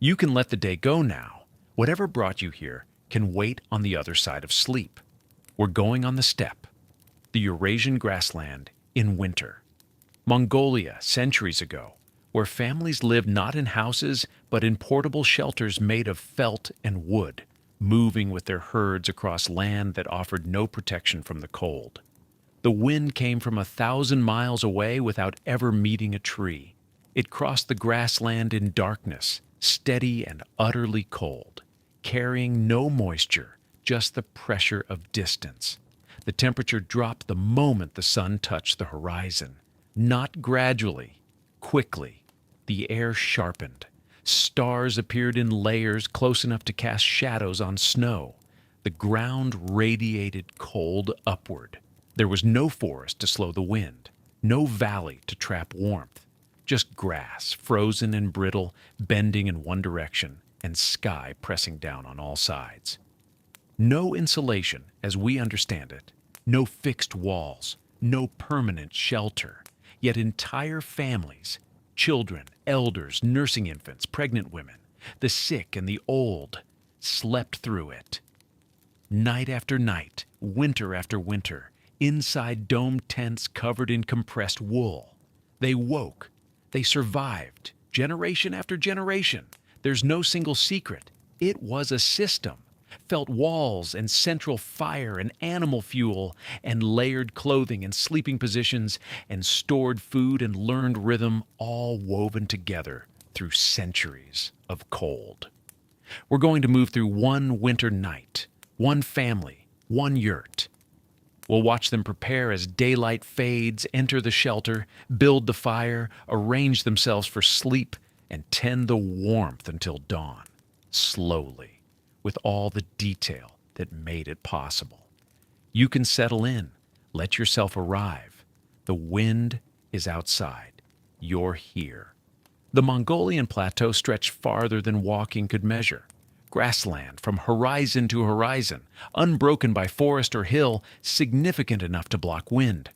You can let the day go now. Whatever brought you here can wait on the other side of sleep. We're going on the steppe, the Eurasian grassland, in winter. Mongolia, centuries ago, where families lived not in houses but in portable shelters made of felt and wood, moving with their herds across land that offered no protection from the cold. The wind came from 1,000 miles away without ever meeting a tree. It crossed the grassland in darkness, steady and utterly cold, carrying no moisture, just the pressure of distance. The temperature dropped the moment the sun touched the horizon, not gradually, quickly. The air sharpened. Stars appeared in layers close enough to cast shadows on snow. The ground radiated cold upward. There was no forest to slow the wind, no valley to trap warmth, just grass, frozen and brittle, bending in one direction, and sky pressing down on all sides. No insulation, as we understand it, no fixed walls, no permanent shelter, yet entire families, children, elders, nursing infants, pregnant women, the sick and the old, slept through it. Night after night, winter after winter, inside domed tents covered in compressed wool. They woke. They survived, generation after generation. There's no single secret. It was a system. Felt walls and central fire and animal fuel and layered clothing and sleeping positions and stored food and learned rhythm, all woven together through centuries of cold. We're going to move through one winter night, one family, one yurt. We'll watch them prepare as daylight fades, enter the shelter, build the fire, arrange themselves for sleep, and tend the warmth until dawn, slowly, with all the detail that made it possible. You can settle in, let yourself arrive. The wind is outside. You're here. The Mongolian plateau stretched farther than walking could measure. Grassland from horizon to horizon, unbroken by forest or hill, significant enough to block wind.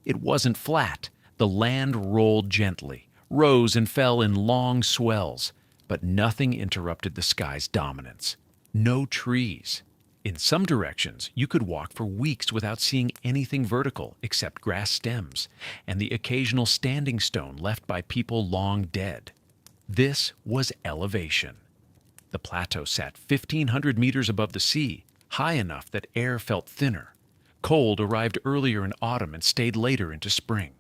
It wasn't flat. The land rolled gently, rose and fell in long swells, but nothing interrupted the sky's dominance. No trees. In some directions, you could walk for weeks without seeing anything vertical except grass stems and the occasional standing stone left by people long dead. This was elevation. The plateau sat 1,500 meters above the sea, high enough that air felt thinner. Cold arrived earlier in autumn and stayed later into spring.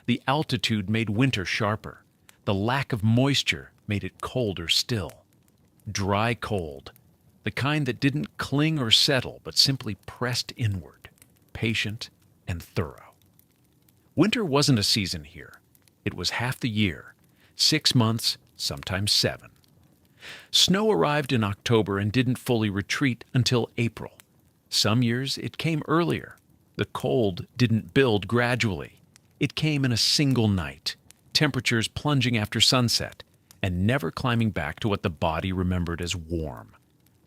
The altitude made winter sharper. The lack of moisture made it colder still. Dry cold, the kind that didn't cling or settle but simply pressed inward, patient and thorough. Winter wasn't a season here. It was half the year, 6 months, sometimes 7. Snow arrived in October and didn't fully retreat until April. Some years it came earlier. The cold didn't build gradually. It came in a single night, temperatures plunging after sunset, and never climbing back to what the body remembered as warm.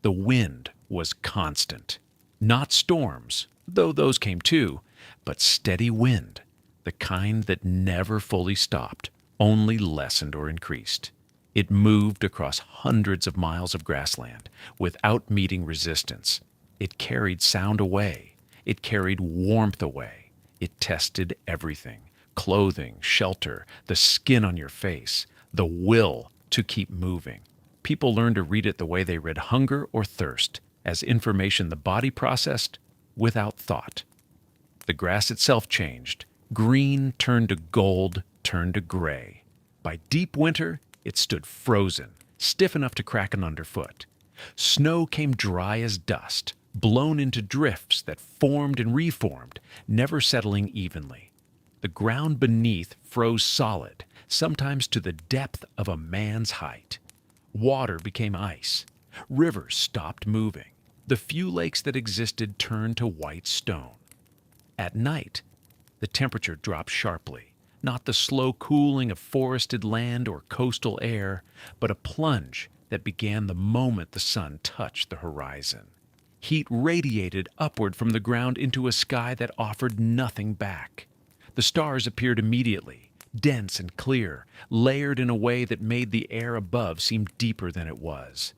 The wind was constant. Not storms, though those came too, but steady wind, the kind that never fully stopped, only lessened or increased. It moved across hundreds of miles of grassland without meeting resistance. It carried sound away. It carried warmth away. It tested everything: clothing, shelter, the skin on your face, the will to keep moving. People learned to read it the way they read hunger or thirst, as information the body processed without thought. The grass itself changed. Green turned to gold, turned to gray. By deep winter, it stood frozen, stiff enough to crack an underfoot. Snow came dry as dust, blown into drifts that formed and reformed, never settling evenly. The ground beneath froze solid, sometimes to the depth of a man's height. Water became ice. Rivers stopped moving. The few lakes that existed turned to white stone. At night, the temperature dropped sharply. Not the slow cooling of forested land or coastal air, but a plunge that began the moment the sun touched the horizon. Heat radiated upward from the ground into a sky that offered nothing back. The stars appeared immediately, dense and clear, layered in a way that made the air above seem deeper than it was.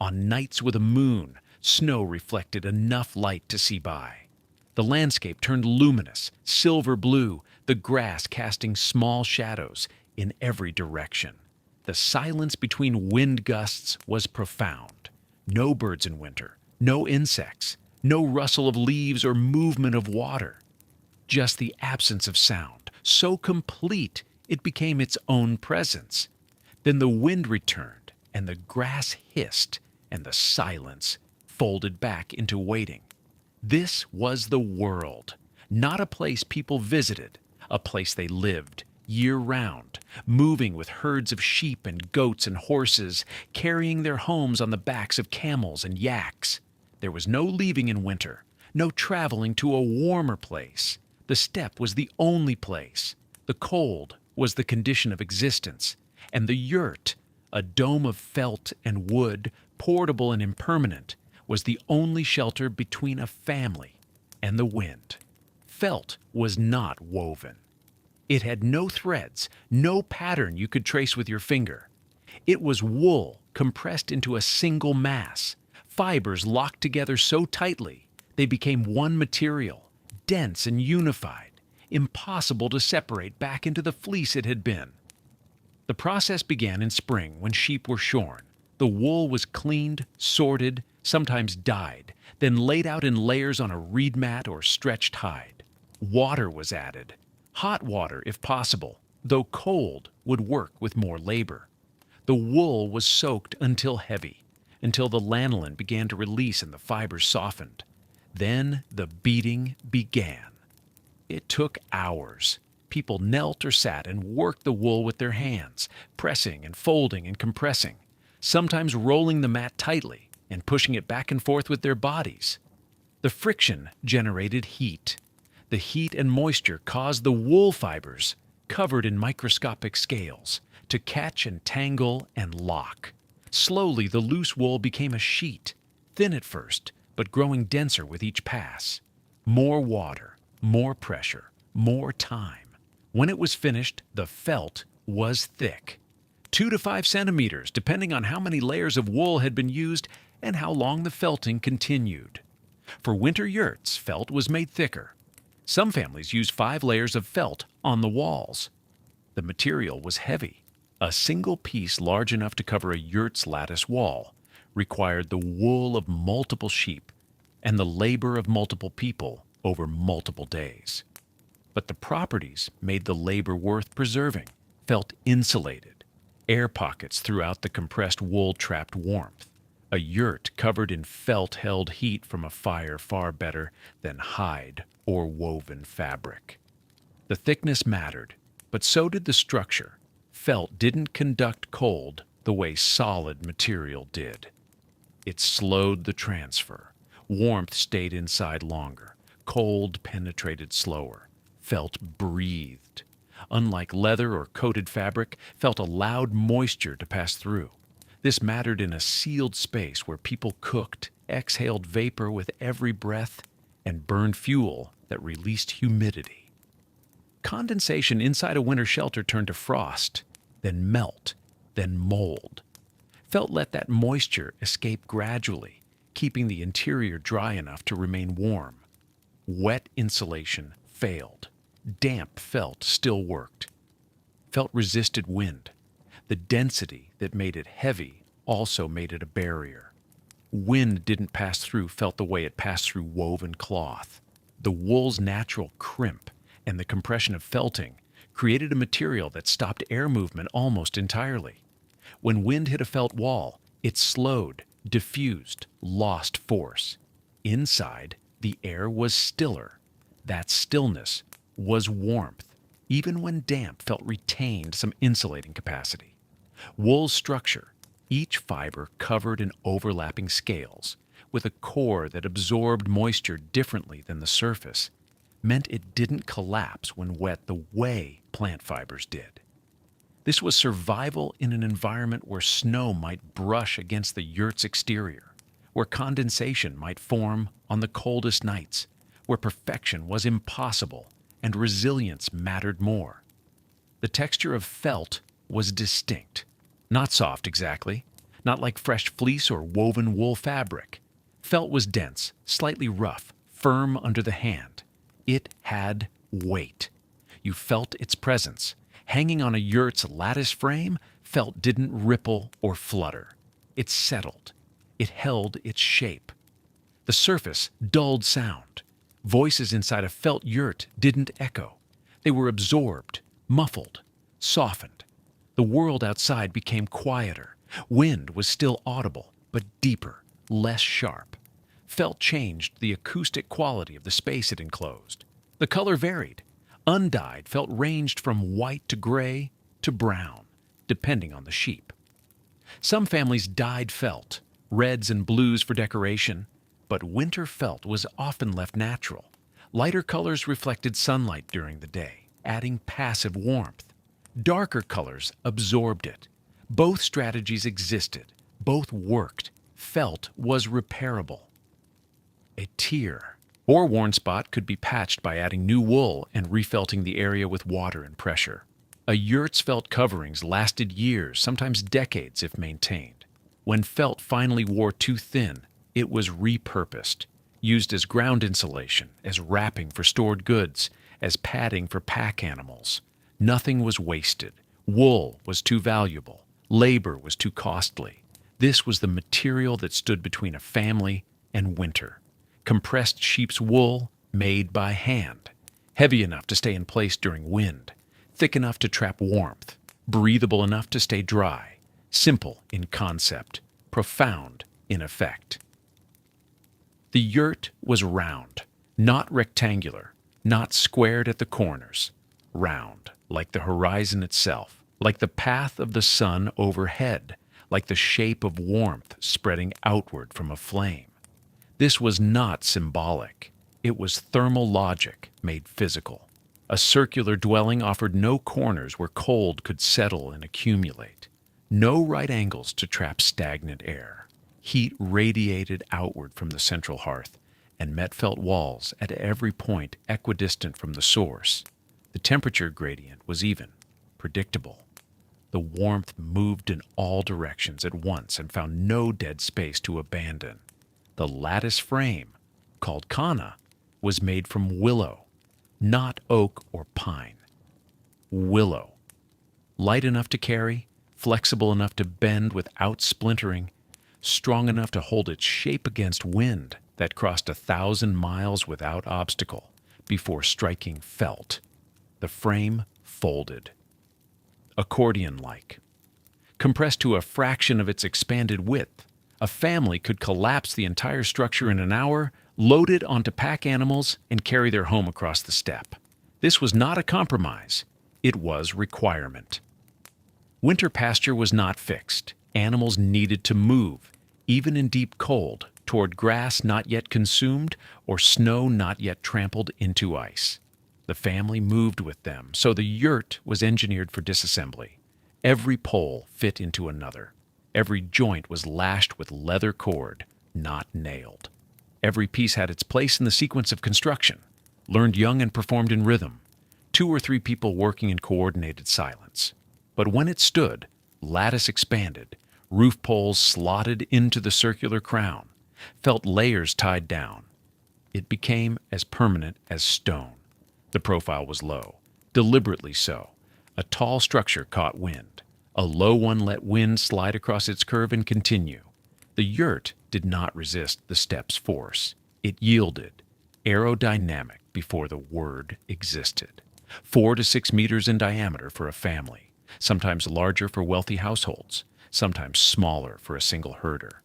On nights with a moon, snow reflected enough light to see by. The landscape turned luminous, silver blue, the grass casting small shadows in every direction. The silence between wind gusts was profound. No birds in winter, no insects, no rustle of leaves or movement of water. Just the absence of sound, so complete it became its own presence. Then the wind returned, and the grass hissed, and the silence folded back into waiting. This was the world, not a place people visited, a place they lived, year-round, moving with herds of sheep and goats and horses, carrying their homes on the backs of camels and yaks. There was no leaving in winter, no traveling to a warmer place. The steppe was the only place. The cold was the condition of existence, and the yurt, a dome of felt and wood, portable and impermanent, was the only shelter between a family and the wind. Felt was not woven. It had no threads, no pattern you could trace with your finger. It was wool compressed into a single mass, fibers locked together so tightly they became one material, dense and unified, impossible to separate back into the fleece it had been. The process began in spring when sheep were shorn. The wool was cleaned, sorted, sometimes dyed, then laid out in layers on a reed mat or stretched hide. Water was added. Hot water, if possible, though cold would work with more labor. The wool was soaked until heavy, until the lanolin began to release and the fibers softened. Then the beating began. It took hours. People knelt or sat and worked the wool with their hands, pressing and folding and compressing, sometimes rolling the mat tightly and pushing it back and forth with their bodies. The friction generated heat. The heat and moisture caused the wool fibers, covered in microscopic scales, to catch and tangle and lock. Slowly, the loose wool became a sheet, thin at first, but growing denser with each pass. More water, more pressure, more time. When it was finished, the felt was thick. 2 to 5 centimeters, depending on how many layers of wool had been used and how long the felting continued. For winter yurts, felt was made thicker. Some families used 5 layers of felt on the walls. The material was heavy. A single piece large enough to cover a yurt's lattice wall required the wool of multiple sheep and the labor of multiple people over multiple days. But the properties made the labor worth preserving. Felt insulated. Air pockets throughout the compressed wool trapped warmth. A yurt covered in felt held heat from a fire far better than hide or woven fabric. The thickness mattered, but so did the structure. Felt didn't conduct cold the way solid material did. It slowed the transfer. Warmth stayed inside longer. Cold penetrated slower. Felt breathed. Unlike leather or coated fabric, felt allowed moisture to pass through. This mattered in a sealed space where people cooked, exhaled vapor with every breath, and burned fuel that released humidity. Condensation inside a winter shelter turned to frost, then melt, then mold. Felt let that moisture escape gradually, keeping the interior dry enough to remain warm. Wet insulation failed. Damp felt still worked. Felt resisted wind. The density that made it heavy also made it a barrier. Wind didn't pass through felt the way it passed through woven cloth. The wool's natural crimp and the compression of felting created a material that stopped air movement almost entirely. When wind hit a felt wall, it slowed, diffused, lost force. Inside, the air was stiller. That stillness was warmth. Even when damp felt retained some insulating capacity. Wool's structure, each fiber covered in overlapping scales, with a core that absorbed moisture differently than the surface, meant it didn't collapse when wet the way plant fibers did. This was survival in an environment where snow might brush against the yurt's exterior, where condensation might form on the coldest nights, where perfection was impossible and resilience mattered more. The texture of felt was distinct. Not soft exactly, not like fresh fleece or woven wool fabric. Felt was dense, slightly rough, firm under the hand. It had weight. You felt its presence. Hanging on a yurt's lattice frame, felt didn't ripple or flutter. It settled. It held its shape. The surface dulled sound. Voices inside a felt yurt didn't echo. They were absorbed, muffled, softened. The world outside became quieter. Wind was still audible, but deeper, less sharp. Felt changed the acoustic quality of the space it enclosed. The color varied. Undyed felt ranged from white to gray to brown, depending on the sheep. Some families dyed felt, reds and blues for decoration, but winter felt was often left natural. Lighter colors reflected sunlight during the day, adding passive warmth. Darker colors absorbed it. Both strategies existed. Both worked. Felt was repairable. A tear or worn spot could be patched by adding new wool and refelting the area with water and pressure. A yurt's felt coverings lasted years, sometimes decades if maintained. When felt finally wore too thin, it was repurposed, used as ground insulation, as wrapping for stored goods, as padding for pack animals. Nothing was wasted. Wool was too valuable. Labor was too costly. This was the material that stood between a family and winter. Compressed sheep's wool made by hand, heavy enough to stay in place during wind, thick enough to trap warmth, breathable enough to stay dry, simple in concept, profound in effect. The yurt was round, not rectangular, not squared at the corners. Round, like the horizon itself, like the path of the sun overhead, like the shape of warmth spreading outward from a flame. This was not symbolic. It was thermal logic made physical. A circular dwelling offered no corners where cold could settle and accumulate, no right angles to trap stagnant air. Heat radiated outward from the central hearth and met felt walls at every point equidistant from the source. The temperature gradient was even, predictable. The warmth moved in all directions at once and found no dead space to abandon. The lattice frame, called khana, was made from willow, not oak or pine. Willow. Light enough to carry, flexible enough to bend without splintering, strong enough to hold its shape against wind that crossed 1,000 miles without obstacle before striking felt. The frame folded. Accordion-like. Compressed to a fraction of its expanded width, a family could collapse the entire structure in an hour, load it onto pack animals, and carry their home across the steppe. This was not a compromise. It was requirement. Winter pasture was not fixed. Animals needed to move, even in deep cold, toward grass not yet consumed or snow not yet trampled into ice. The family moved with them, so the yurt was engineered for disassembly. Every pole fit into another. Every joint was lashed with leather cord, not nailed. Every piece had its place in the sequence of construction, learned young and performed in rhythm, 2 or 3 people working in coordinated silence. But when it stood, lattice expanded, roof poles slotted into the circular crown, felt layers tied down. It became as permanent as stone. The profile was low, deliberately so. A tall structure caught wind. A low one let wind slide across its curve and continue. The yurt did not resist the step's force. It yielded, aerodynamic before the word existed. 4 to 6 meters in diameter for a family, sometimes larger for wealthy households, sometimes smaller for a single herder.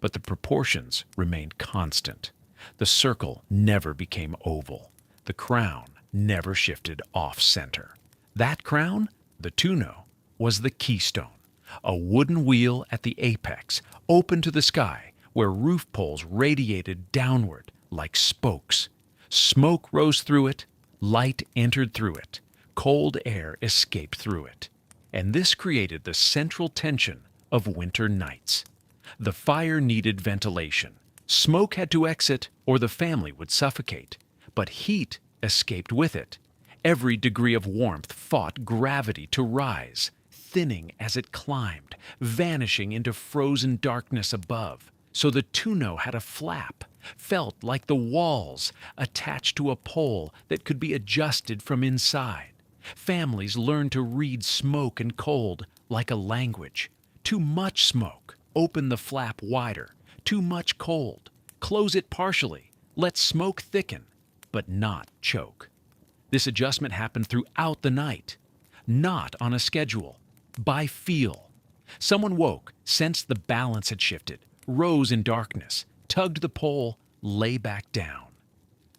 But the proportions remained constant. The circle never became oval. The crown never shifted off-center. That crown, the tuno, was the keystone, a wooden wheel at the apex, open to the sky, where roof poles radiated downward like spokes. Smoke rose through it, light entered through it, cold air escaped through it. And this created the central tension of winter nights. The fire needed ventilation. Smoke had to exit or the family would suffocate, but heat escaped with it. Every degree of warmth fought gravity to rise, thinning as it climbed, vanishing into frozen darkness above. So the tonneau had a flap, felt like the walls, attached to a pole that could be adjusted from inside. Families learned to read smoke and cold like a language. Too much smoke, open the flap wider. Too much cold, close it partially. Let smoke thicken, but not choke. This adjustment happened throughout the night, not on a schedule, by feel. Someone woke, sensed the balance had shifted, rose in darkness, tugged the pole, lay back down.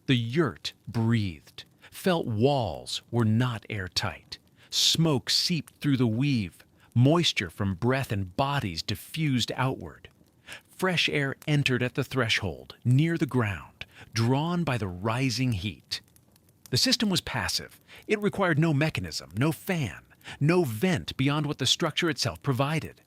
The yurt breathed, felt walls were not airtight. Smoke seeped through the weave, moisture from breath and bodies diffused outward. Fresh air entered at the threshold, near the ground, drawn by the rising heat. The system was passive. It required no mechanism, no fan, no vent beyond what the structure itself provided.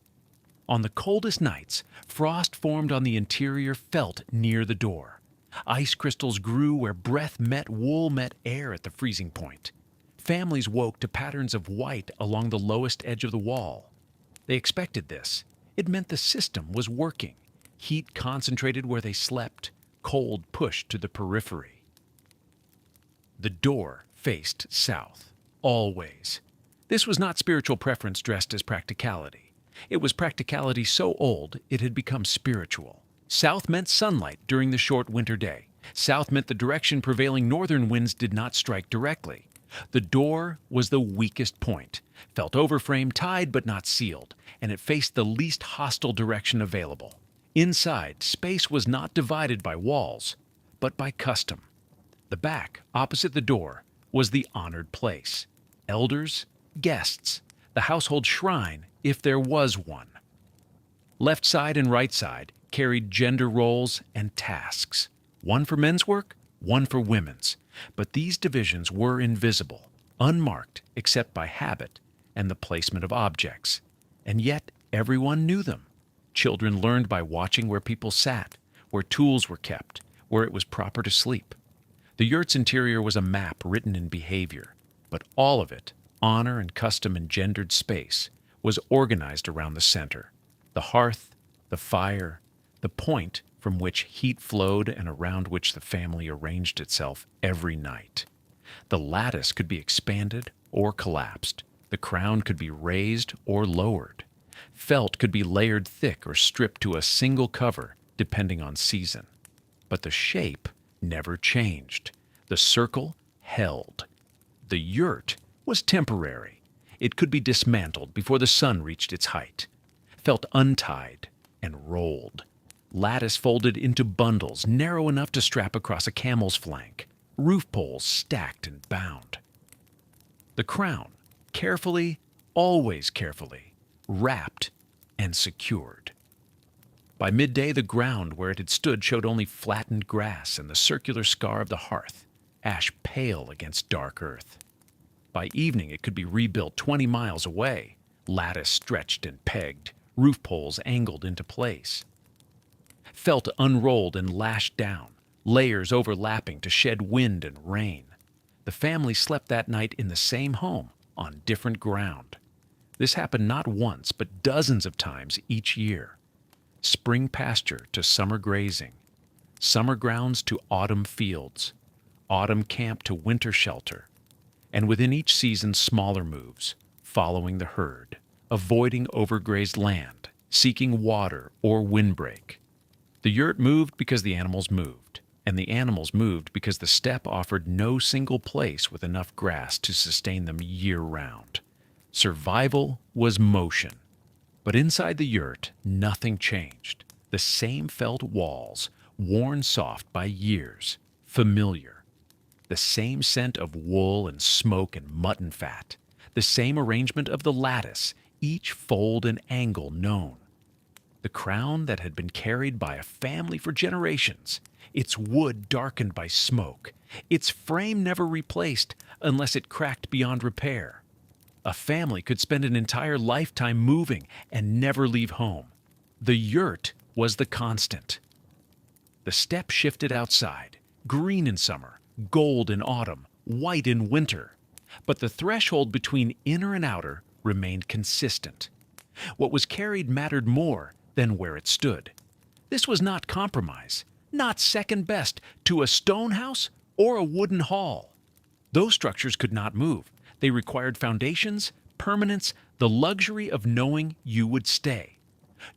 On the coldest nights, frost formed on the interior felt near the door. Ice crystals grew where breath met wool met air at the freezing point. Families woke to patterns of white along the lowest edge of the wall. They expected this. It meant the system was working. Heat concentrated where they slept, cold pushed to the periphery. The door faced south, always. This was not spiritual preference dressed as practicality. It was practicality so old it had become spiritual. South meant sunlight during the short winter day. South meant the direction prevailing northern winds did not strike directly. The door was the weakest point, felt overframe tied but not sealed, and it faced the least hostile direction available. Inside, space was not divided by walls, but by custom. The back, opposite the door, was the honored place. Elders, guests, the household shrine, if there was one. Left side and right side carried gender roles and tasks. One for men's work, one for women's. But these divisions were invisible, unmarked except by habit and the placement of objects. And yet everyone knew them. Children learned by watching where people sat, where tools were kept, where it was proper to sleep. The yurt's interior was a map written in behavior, but all of it, honor and custom engendered space, was organized around the center. The hearth, the fire, the point from which heat flowed and around which the family arranged itself every night. The lattice could be expanded or collapsed. The crown could be raised or lowered. Felt could be layered thick or stripped to a single cover, depending on season. But the shape never changed. The circle held. The yurt was temporary. It could be dismantled before the sun reached its height. Felt untied and rolled. Lattice folded into bundles narrow enough to strap across a camel's flank. Roof poles stacked and bound. The crown, carefully, always carefully, wrapped and secured. By midday, the ground where it had stood showed only flattened grass and the circular scar of the hearth, ash pale against dark earth. By evening, it could be rebuilt 20 miles away, lattice stretched and pegged, roof poles angled into place. Felt unrolled and lashed down, layers overlapping to shed wind and rain. The family slept that night in the same home, on different ground. This happened not once, but dozens of times each year. Spring pasture to summer grazing, summer grounds to autumn fields, autumn camp to winter shelter, and within each season smaller moves, following the herd, avoiding overgrazed land, seeking water or windbreak. The yurt moved because the animals moved, and the animals moved because the steppe offered no single place with enough grass to sustain them year-round. Survival was motion. But inside the yurt, nothing changed. The same felt walls, worn soft by years, familiar. The same scent of wool and smoke and mutton fat. The same arrangement of the lattice, each fold and angle known. The crown that had been carried by a family for generations, its wood darkened by smoke, its frame never replaced unless it cracked beyond repair. A family could spend an entire lifetime moving and never leave home. The yurt was the constant. The steppe shifted outside, green in summer, gold in autumn, white in winter. but the threshold between inner and outer remained consistent. What was carried mattered more than where it stood. This was not compromise, not second best to a stone house or a wooden hall. Those structures could not move. They required foundations, permanence, the luxury of knowing you would stay.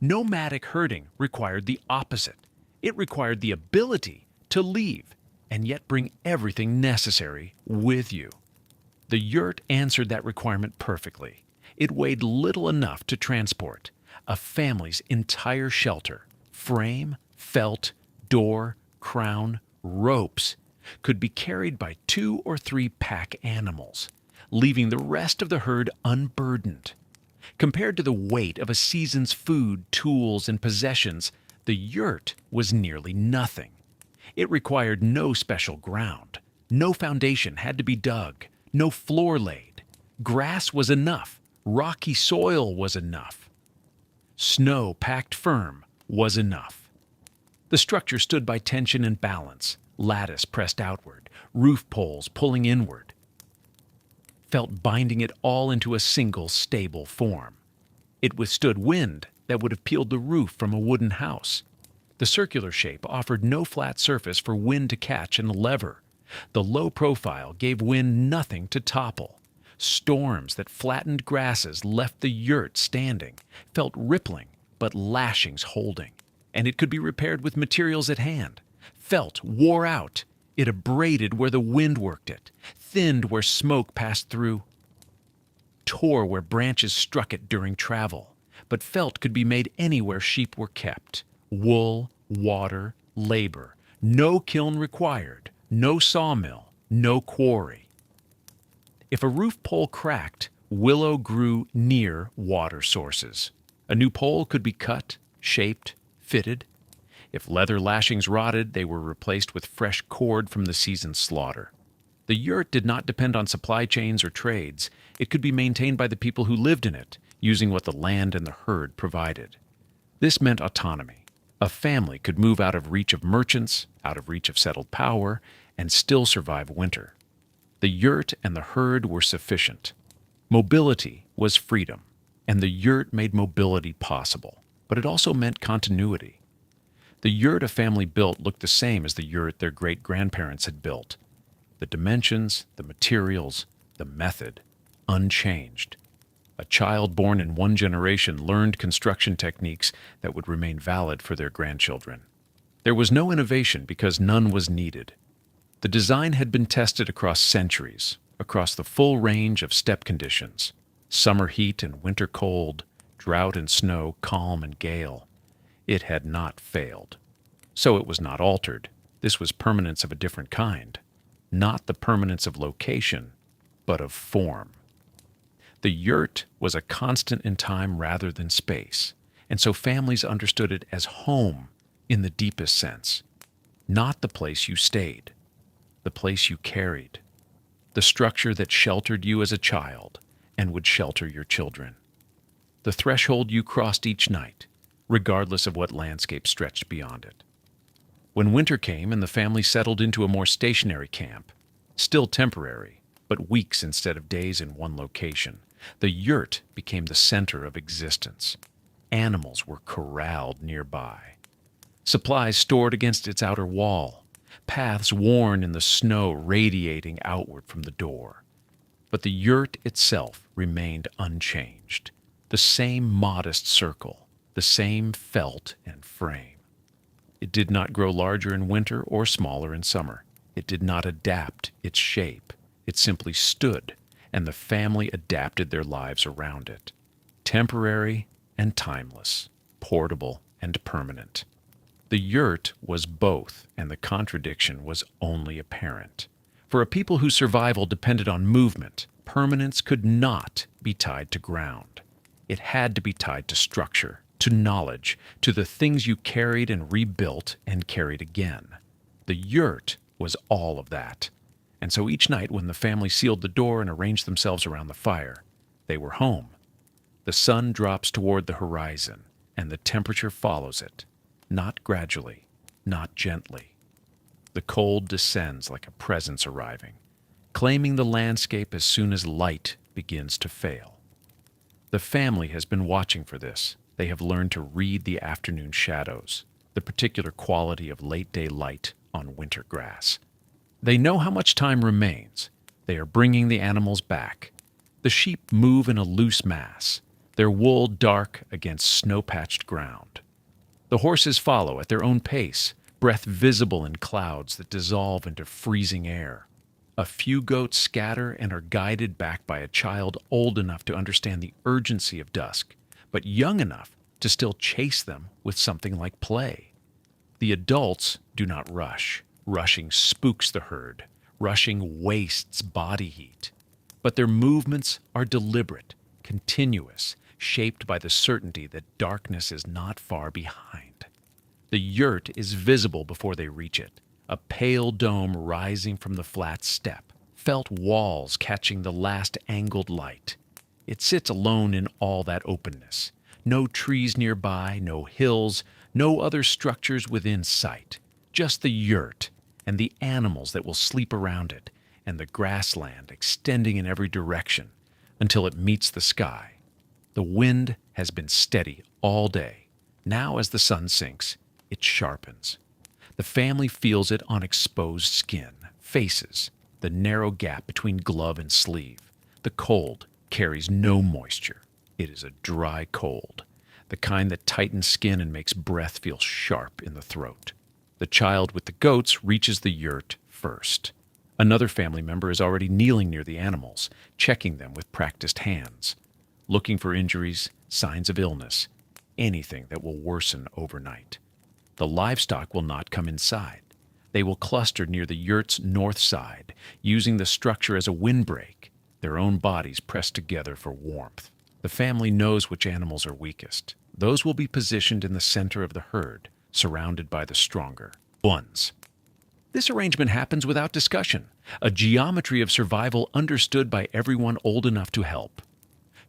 Nomadic herding required the opposite. It required the ability to leave and yet bring everything necessary with you. The yurt answered that requirement perfectly. It weighed little enough to transport a family's entire shelter. Frame, felt, door, crown, ropes could be carried by 2 or 3 pack animals, leaving the rest of the herd unburdened. Compared to the weight of a season's food, tools, and possessions, the yurt was nearly nothing. It required no special ground. No foundation had to be dug. No floor laid. Grass was enough. Rocky soil was enough. Snow packed firm was enough. The structure stood by tension and balance, lattice pressed outward, roof poles pulling inward. Felt binding it all into a single stable form. It withstood wind that would have peeled the roof from a wooden house. The circular shape offered no flat surface for wind to catch and lever. The low profile gave wind nothing to topple. Storms that flattened grasses left the yurt standing, felt rippling, but lashings holding. And it could be repaired with materials at hand. Felt wore out. It abraded where the wind worked it, thinned where smoke passed through, tore where branches struck it during travel. But felt could be made anywhere sheep were kept. Wool, water, labor. No kiln required. No sawmill, no quarry. If a roof pole cracked, willow grew near water sources. A new pole could be cut, shaped, fitted. If leather lashings rotted, they were replaced with fresh cord from the season's slaughter. The yurt did not depend on supply chains or trades. It could be maintained by the people who lived in it, using what the land and the herd provided. This meant autonomy. A family could move out of reach of merchants, out of reach of settled power, and still survive winter. The yurt and the herd were sufficient. Mobility was freedom, and the yurt made mobility possible, but it also meant continuity. The yurt a family built looked the same as the yurt their great-grandparents had built. The dimensions, the materials, the method, unchanged. A child born in one generation learned construction techniques that would remain valid for their grandchildren. There was no innovation because none was needed. The design had been tested across centuries, across the full range of steppe conditions, summer heat and winter cold, drought and snow, calm and gale. It had not failed. So it was not altered. This was permanence of a different kind. Not the permanence of location, but of form. The yurt was a constant in time rather than space, and so families understood it as home in the deepest sense. Not the place you stayed, the place you carried, the structure that sheltered you as a child and would shelter your children. The threshold you crossed each night, regardless of what landscape stretched beyond it. When winter came and the family settled into a more stationary camp, still temporary, but weeks instead of days in one location, the yurt became the center of existence. Animals were corralled nearby. Supplies stored against its outer wall. Paths worn in the snow radiating outward from the door. But the yurt itself remained unchanged. The same modest circle, the same felt and frame. It did not grow larger in winter or smaller in summer. It did not adapt its shape. It simply stood, and the family adapted their lives around it. Temporary and timeless, portable and permanent. The yurt was both, and the contradiction was only apparent. For a people whose survival depended on movement, permanence could not be tied to ground. It had to be tied to structure, to knowledge, to the things you carried and rebuilt and carried again. The yurt was all of that. And so each night when the family sealed the door and arranged themselves around the fire, they were home. The sun drops toward the horizon, and the temperature follows it, not gradually, not gently. The cold descends like a presence arriving, claiming the landscape as soon as light begins to fail. The family has been watching for this. They have learned to read the afternoon shadows, the particular quality of late-day light on winter grass. They know how much time remains. They are bringing the animals back. The sheep move in a loose mass, their wool dark against snow-patched ground. The horses follow at their own pace, breath visible in clouds that dissolve into freezing air. A few goats scatter and are guided back by a child old enough to understand the urgency of dusk, but young enough to still chase them with something like play. The adults do not rush. Rushing spooks the herd. Rushing wastes body heat. But their movements are deliberate, continuous, shaped by the certainty that darkness is not far behind. The yurt is visible before they reach it, a pale dome rising from the flat steppe, felt walls catching the last angled light. It sits alone in all that openness. No trees nearby, no hills, no other structures within sight. Just the yurt and the animals that will sleep around it, and the grassland extending in every direction until it meets the sky. The wind has been steady all day. Now, as the sun sinks, it sharpens. The family feels it on exposed skin, faces, the narrow gap between glove and sleeve. The cold carries no moisture. It is a dry cold, the kind that tightens skin and makes breath feel sharp in the throat. The child with the goats reaches the yurt first. Another family member is already kneeling near the animals, checking them with practiced hands, looking for injuries, signs of illness, anything that will worsen overnight. The livestock will not come inside. They will cluster near the yurt's north side, using the structure as a windbreak, their own bodies pressed together for warmth. The family knows which animals are weakest. Those will be positioned in the center of the herd, surrounded by the stronger ones. This arrangement happens without discussion, a geometry of survival understood by everyone old enough to help.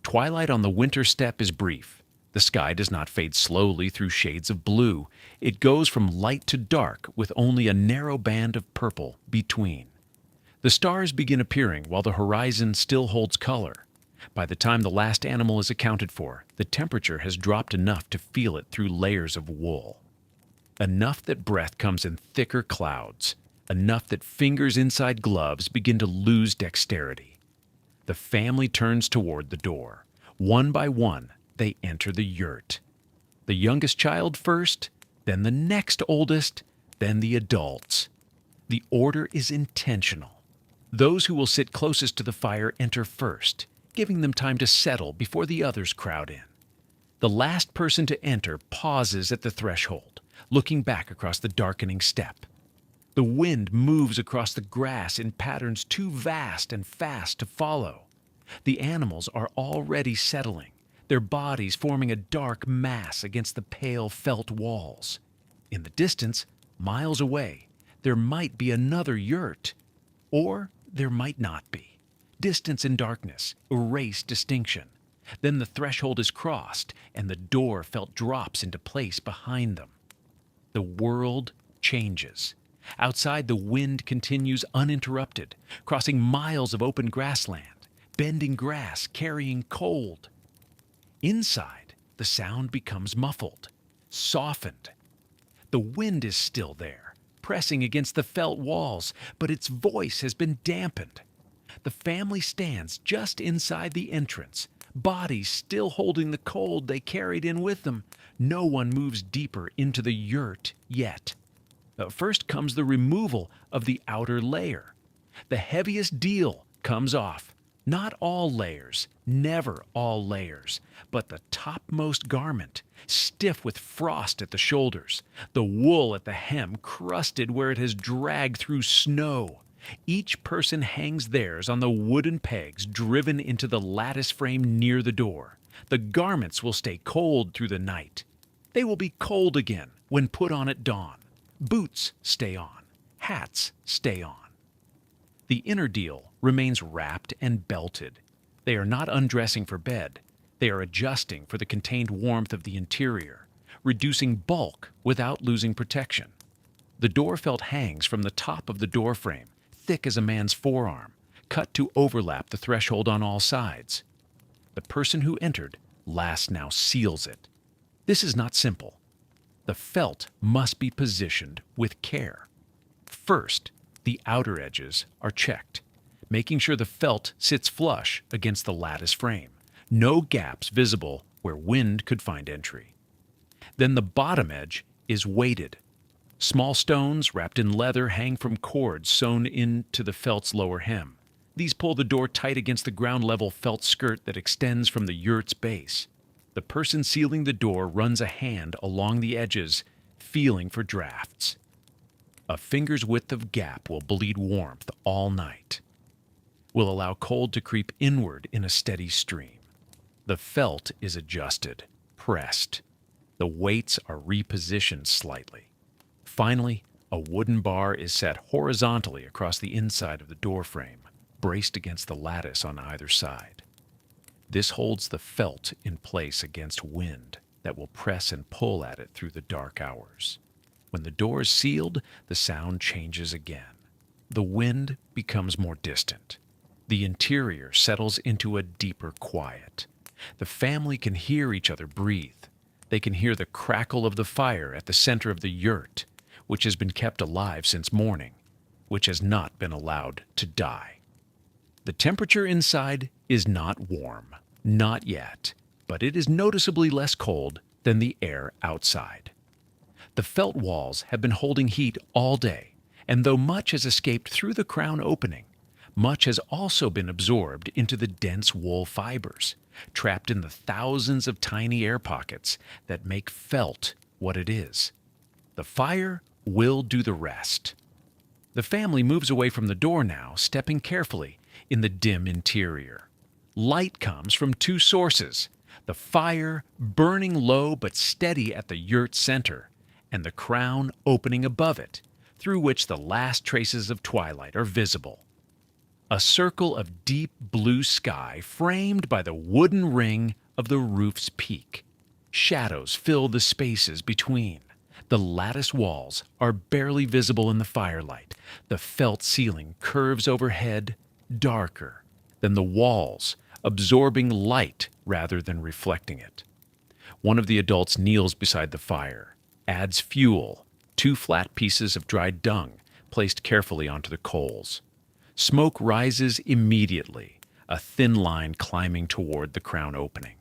Twilight on the winter steppe is brief. The sky does not fade slowly through shades of blue. It goes from light to dark with only a narrow band of purple between. The stars begin appearing while the horizon still holds color. By the time the last animal is accounted for, the temperature has dropped enough to feel it through layers of wool. Enough that breath comes in thicker clouds. Enough that fingers inside gloves begin to lose dexterity. The family turns toward the door. One by one, they enter the yurt. The youngest child first, then the next oldest, then the adults. The order is intentional. Those who will sit closest to the fire enter first, giving them time to settle before the others crowd in. The last person to enter pauses at the threshold, looking back across the darkening steppe. The wind moves across the grass in patterns too vast and fast to follow. The animals are already settling, their bodies forming a dark mass against the pale felt walls. In the distance, miles away, there might be another yurt, or there might not be. Distance and darkness erase distinction. Then the threshold is crossed, and the door felt drops into place behind them. The world changes. Outside, the wind continues uninterrupted, crossing miles of open grassland, bending grass, carrying cold. Inside, the sound becomes muffled, softened. The wind is still there, pressing against the felt walls, but its voice has been dampened. The family stands just inside the entrance, bodies still holding the cold they carried in with them. No one moves deeper into the yurt yet. First comes the removal of the outer layer. The heaviest deal comes off. Not all layers, never all layers, but the topmost garment, stiff with frost at the shoulders, the wool at the hem crusted where it has dragged through snow. Each person hangs theirs on the wooden pegs driven into the lattice frame near the door. The garments will stay cold through the night. They will be cold again when put on at dawn. Boots stay on. Hats stay on. The inner deal remains wrapped and belted. They are not undressing for bed. They are adjusting for the contained warmth of the interior, reducing bulk without losing protection. The door felt hangs from the top of the doorframe, thick as a man's forearm, cut to overlap the threshold on all sides. The person who entered last now seals it. This is not simple. The felt must be positioned with care. First, the outer edges are checked, making sure the felt sits flush against the lattice frame. No gaps visible where wind could find entry. Then the bottom edge is weighted. Small stones wrapped in leather hang from cords sewn into the felt's lower hem. These pull the door tight against the ground-level felt skirt that extends from the yurt's base. The person sealing the door runs a hand along the edges, feeling for drafts. A finger's width of gap will bleed warmth all night. Will allow cold to creep inward in a steady stream. The felt is adjusted, pressed. The weights are repositioned slightly. Finally, a wooden bar is set horizontally across the inside of the door frame, braced against the lattice on either side. This holds the felt in place against wind that will press and pull at it through the dark hours. When the door is sealed, the sound changes again. The wind becomes more distant. The interior settles into a deeper quiet. The family can hear each other breathe. They can hear the crackle of the fire at the center of the yurt, which has been kept alive since morning, which has not been allowed to die. The temperature inside is not warm, not yet, but it is noticeably less cold than the air outside. The felt walls have been holding heat all day, and though much has escaped through the crown opening, much has also been absorbed into the dense wool fibers, trapped in the thousands of tiny air pockets that make felt what it is. The fire will do the rest. The family moves away from the door now, stepping carefully in the dim interior. Light comes from two sources: the fire burning low but steady at the yurt center, and the crown opening above it, through which the last traces of twilight are visible. A circle of deep blue sky framed by the wooden ring of the roof's peak. Shadows fill the spaces between. The lattice walls are barely visible in the firelight. The felt ceiling curves overhead, darker than the walls, absorbing light rather than reflecting it. One of the adults kneels beside the fire, adds fuel, 2 flat pieces of dried dung placed carefully onto the coals. Smoke rises immediately, a thin line climbing toward the crown opening.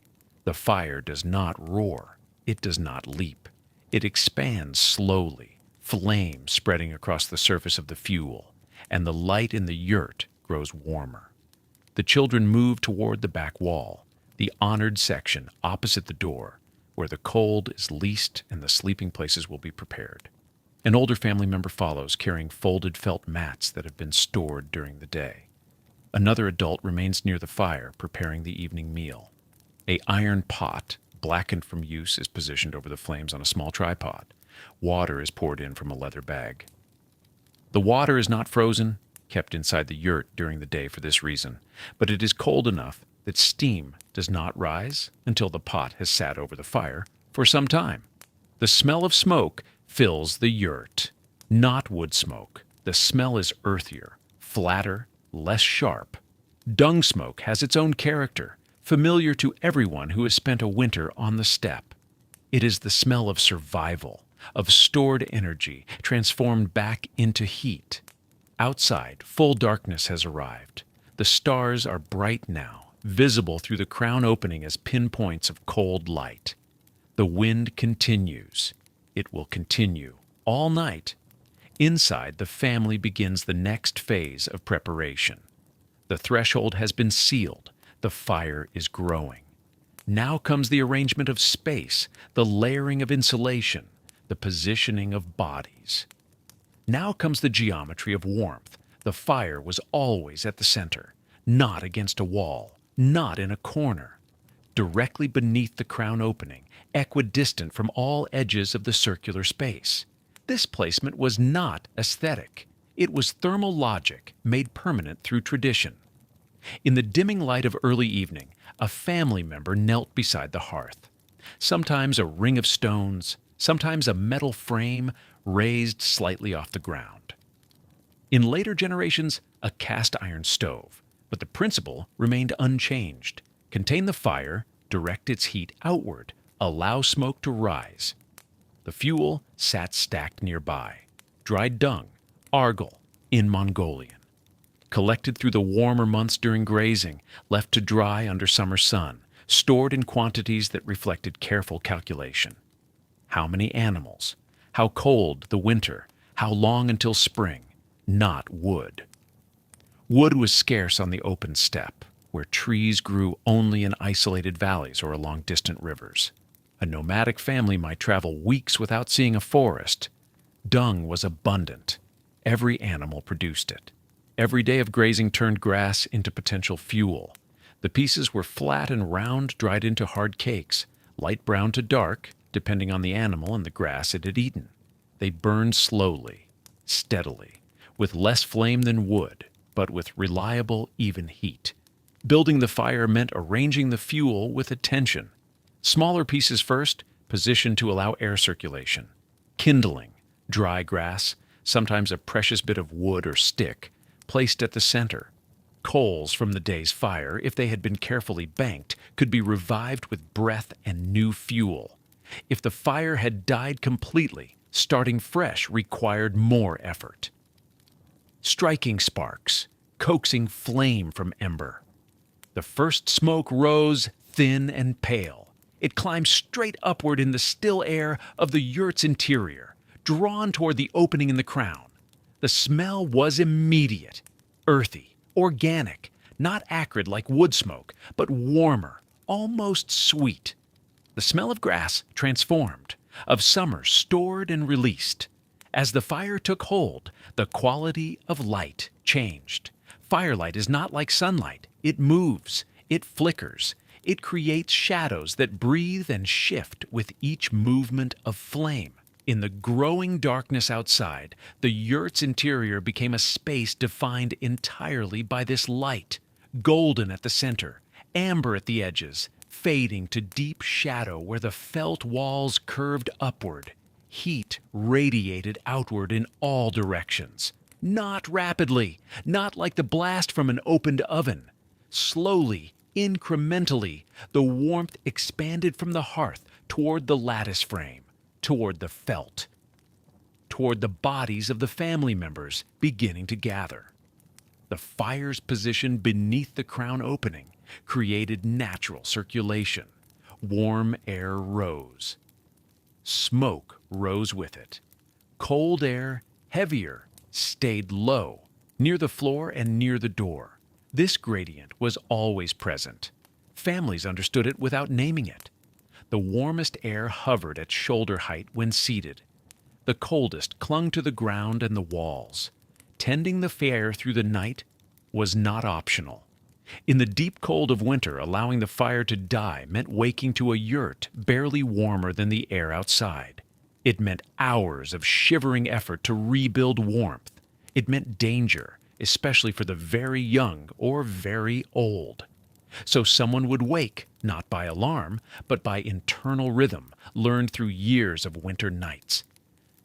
The fire does not roar. It does not leap. It expands slowly, flame spreading across the surface of the fuel, and the light in the yurt grows warmer. The children move toward the back wall, the honored section opposite the door, where the cold is least and the sleeping places will be prepared. An older family member follows, carrying folded felt mats that have been stored during the day. Another adult remains near the fire, preparing the evening meal. An iron pot, blackened from use, is positioned over the flames on a small tripod. Water is poured in from a leather bag. The water is not frozen, kept inside the yurt during the day for this reason, but it is cold enough that steam does not rise until the pot has sat over the fire for some time. The smell of smoke fills the yurt. Not wood smoke. The smell is earthier, flatter, less sharp. Dung smoke has its own character, familiar to everyone who has spent a winter on the steppe. It is the smell of survival, of stored energy transformed back into heat. Outside, full darkness has arrived. The stars are bright now, visible through the crown opening as pinpoints of cold light. The wind continues. It will continue all night. Inside, the family begins the next phase of preparation. The threshold has been sealed. The fire is growing. Now comes the arrangement of space, the layering of insulation, the positioning of bodies. Now comes the geometry of warmth. The fire was always at the center, not against a wall, not in a corner. Directly beneath the crown opening, equidistant from all edges of the circular space. This placement was not aesthetic. It was thermal logic made permanent through tradition. In the dimming light of early evening, a family member knelt beside the hearth. Sometimes a ring of stones, sometimes a metal frame raised slightly off the ground. In later generations, a cast iron stove, But the principle remained unchanged. Contain the fire, direct its heat outward, allow smoke to rise. The fuel sat stacked nearby. Dried dung, argol, in Mongolian. Collected through the warmer months during grazing, left to dry under summer sun, stored in quantities that reflected careful calculation. How many animals? How cold the winter? How long until spring? Not wood. Wood was scarce on the open steppe, where trees grew only in isolated valleys or along distant rivers. A nomadic family might travel weeks without seeing a forest. Dung was abundant. Every animal produced it. Every day of grazing turned grass into potential fuel. The pieces were flat and round, dried into hard cakes, light brown to dark, depending on the animal and the grass it had eaten. They burned slowly, steadily, with less flame than wood, but with reliable, even heat. Building the fire meant arranging the fuel with attention. Smaller pieces first, positioned to allow air circulation. Kindling, dry grass, sometimes a precious bit of wood or stick, placed at the center. Coals from the day's fire, if they had been carefully banked, could be revived with breath and new fuel. If the fire had died completely, starting fresh required more effort. Striking sparks, coaxing flame from ember. The first smoke rose thin and pale. It climbed straight upward in the still air of the yurt's interior, drawn toward the opening in the crown. The smell was immediate, earthy, organic, not acrid like wood smoke, but warmer, almost sweet. The smell of grass transformed, of summer stored and released. As the fire took hold, the quality of light changed. Firelight is not like sunlight. It moves, it flickers, it creates shadows that breathe and shift with each movement of flame. In the growing darkness outside, the yurt's interior became a space defined entirely by this light, golden at the center, amber at the edges, fading to deep shadow where the felt walls curved upward. Heat radiated outward in all directions. Not rapidly, not like the blast from an opened oven. Slowly, incrementally, the warmth expanded from the hearth toward the lattice frame, toward the felt, toward the bodies of the family members beginning to gather. The fire's position beneath the crown opening created natural circulation. Warm air rose. Smoke rose with it. Cold air, heavier, stayed low, near the floor and near the door. This gradient was always present. Families understood it without naming it. The warmest air hovered at shoulder height when seated. The coldest clung to the ground and the walls. Tending the fire through the night was not optional. In the deep cold of winter, allowing the fire to die meant waking to a yurt barely warmer than the air outside. It meant hours of shivering effort to rebuild warmth. It meant danger, especially for the very young or very old. So someone would wake, not by alarm, but by internal rhythm, learned through years of winter nights.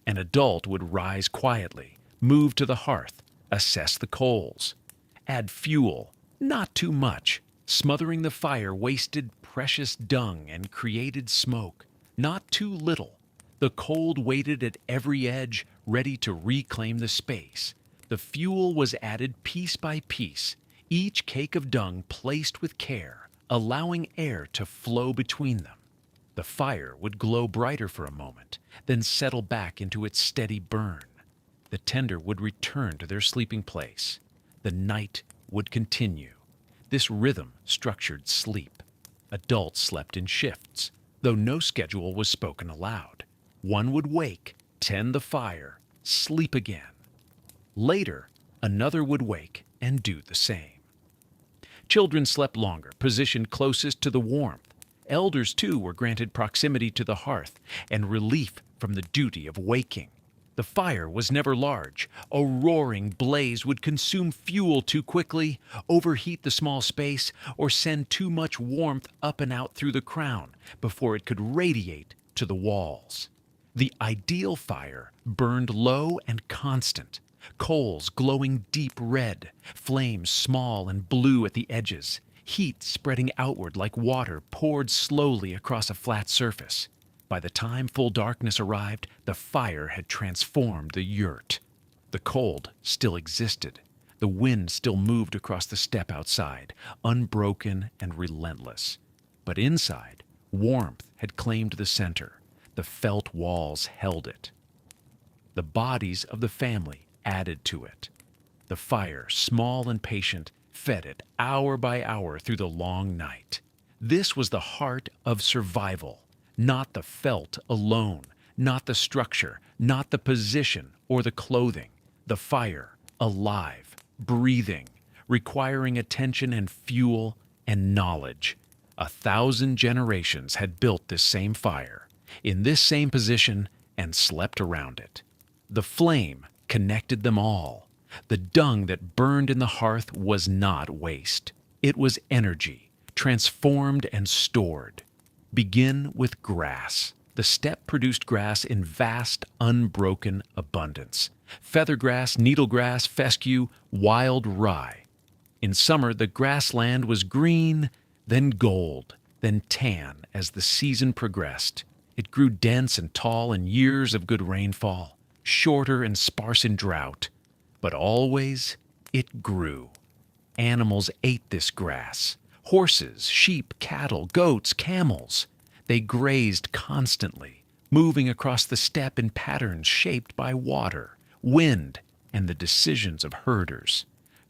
An adult would rise quietly, move to the hearth, assess the coals, add fuel, not too much. Smothering the fire wasted precious dung and created smoke, not too little. The cold waited at every edge, ready to reclaim the space. The fuel was added piece by piece, each cake of dung placed with care, allowing air to flow between them. The fire would glow brighter for a moment, then settle back into its steady burn. The tender would return to their sleeping place. The night would continue. This rhythm structured sleep. Adults slept in shifts, though no schedule was spoken aloud. One would wake, tend the fire, sleep again. Later, another would wake and do the same. Children slept longer, positioned closest to the warmth. Elders, too, were granted proximity to the hearth and relief from the duty of waking. The fire was never large. A roaring blaze would consume fuel too quickly, overheat the small space, or send too much warmth up and out through the crown before it could radiate to the walls. The ideal fire burned low and constant, Coals glowing deep red, flames small and blue at the edges, heat spreading outward like water poured slowly across a flat surface. By the time full darkness arrived, the fire had transformed the yurt. The cold still existed. The wind still moved across the steppe outside, unbroken and relentless. But inside, warmth had claimed the center. The felt walls held it. The bodies of the family added to it. The fire, small and patient, fed it hour by hour through the long night. This was the heart of survival, not the felt alone, not the structure, not the position or the clothing. The fire, alive, breathing, requiring attention and fuel and knowledge. 1,000 generations had built this same fire, in this same position, and slept around it. The flame connected them all. The dung that burned in the hearth was not waste. It was energy, transformed and stored. Begin with grass. The steppe produced grass in vast, unbroken abundance. Feathergrass, needlegrass, fescue, wild rye. In summer, the grassland was green, then gold, then tan as the season progressed. It grew dense and tall in years of good rainfall, shorter and sparse in drought. But always it grew. Animals ate this grass. Horses, sheep, cattle, goats, camels. They grazed constantly, moving across the steppe in patterns shaped by water, wind, and the decisions of herders.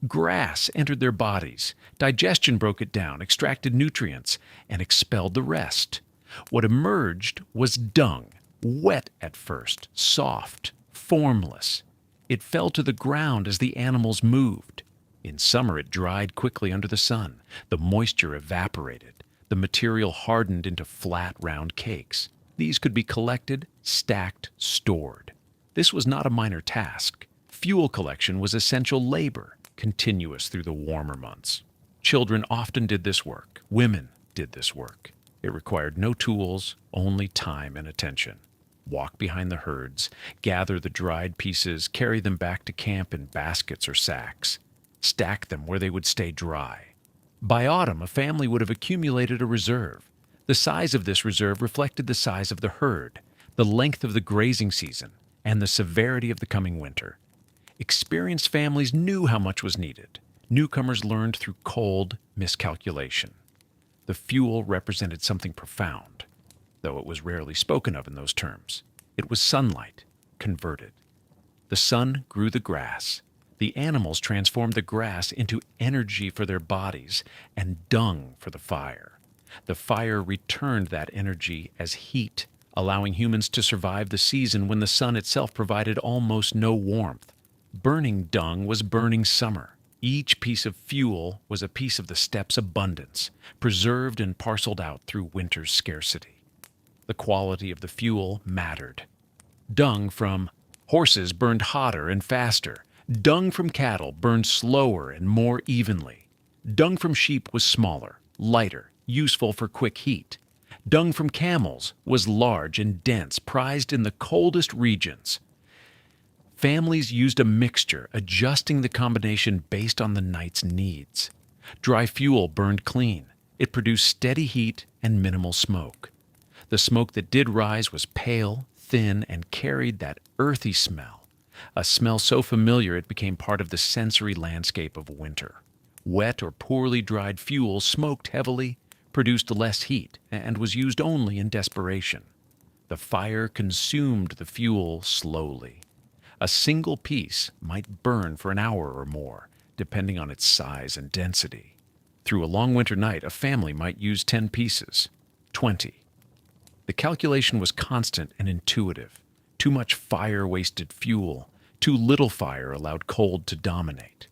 Grass entered their bodies. Digestion broke it down, extracted nutrients, and expelled the rest. What emerged was dung, wet at first, soft, formless. It fell to the ground as the animals moved. In summer it dried quickly under the sun. The moisture evaporated. The material hardened into flat, round cakes. These could be collected, stacked, stored. This was not a minor task. Fuel collection was essential labor, continuous through the warmer months. Children often did this work. Women did this work. It required no tools, only time and attention. Walk behind the herds, gather the dried pieces, carry them back to camp in baskets or sacks, stack them where they would stay dry. By autumn, a family would have accumulated a reserve. The size of this reserve reflected the size of the herd, the length of the grazing season, and the severity of the coming winter. Experienced families knew how much was needed. Newcomers learned through cold miscalculation. The fuel represented something profound, though it was rarely spoken of in those terms. It was sunlight, converted. The sun grew the grass. The animals transformed the grass into energy for their bodies and dung for the fire. The fire returned that energy as heat, allowing humans to survive the season when the sun itself provided almost no warmth. Burning dung was burning summer. Each piece of fuel was a piece of the steppe's abundance, preserved and parceled out through winter's scarcity. The quality of the fuel mattered. Dung from horses burned hotter and faster. Dung from cattle burned slower and more evenly. Dung from sheep was smaller, lighter, useful for quick heat. Dung from camels was large and dense, prized in the coldest regions. Families used a mixture, adjusting the combination based on the night's needs. Dry fuel burned clean. It produced steady heat and minimal smoke. The smoke that did rise was pale, thin, and carried that earthy smell, a smell so familiar it became part of the sensory landscape of winter. Wet or poorly dried fuel smoked heavily, produced less heat, and was used only in desperation. The fire consumed the fuel slowly. A single piece might burn for an hour or more, depending on its size and density. Through a long winter night, a family might use 10 pieces, 20. The calculation was constant and intuitive. Too much fire wasted fuel. Too little fire allowed cold to dominate.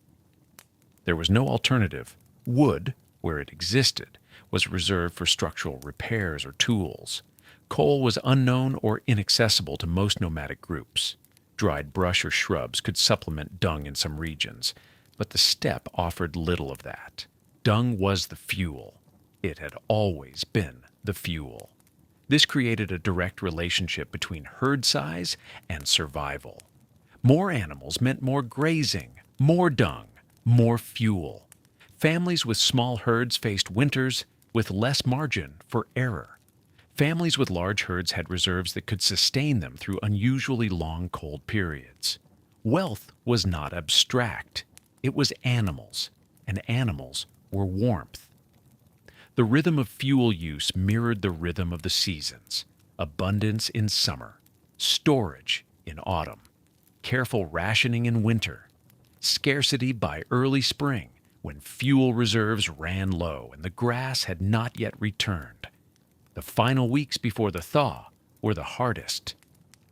There was no alternative. Wood, where it existed, was reserved for structural repairs or tools. Coal was unknown or inaccessible to most nomadic groups. Dried brush or shrubs could supplement dung in some regions, but the steppe offered little of that. Dung was the fuel. It had always been the fuel. This created a direct relationship between herd size and survival. More animals meant more grazing, more dung, more fuel. Families with small herds faced winters with less margin for error. Families with large herds had reserves that could sustain them through unusually long cold periods. Wealth was not abstract. It was animals, and animals were warmth. The rhythm of fuel use mirrored the rhythm of the seasons: abundance in summer, storage in autumn, careful rationing in winter, scarcity by early spring when fuel reserves ran low and the grass had not yet returned. The final weeks before the thaw were the hardest.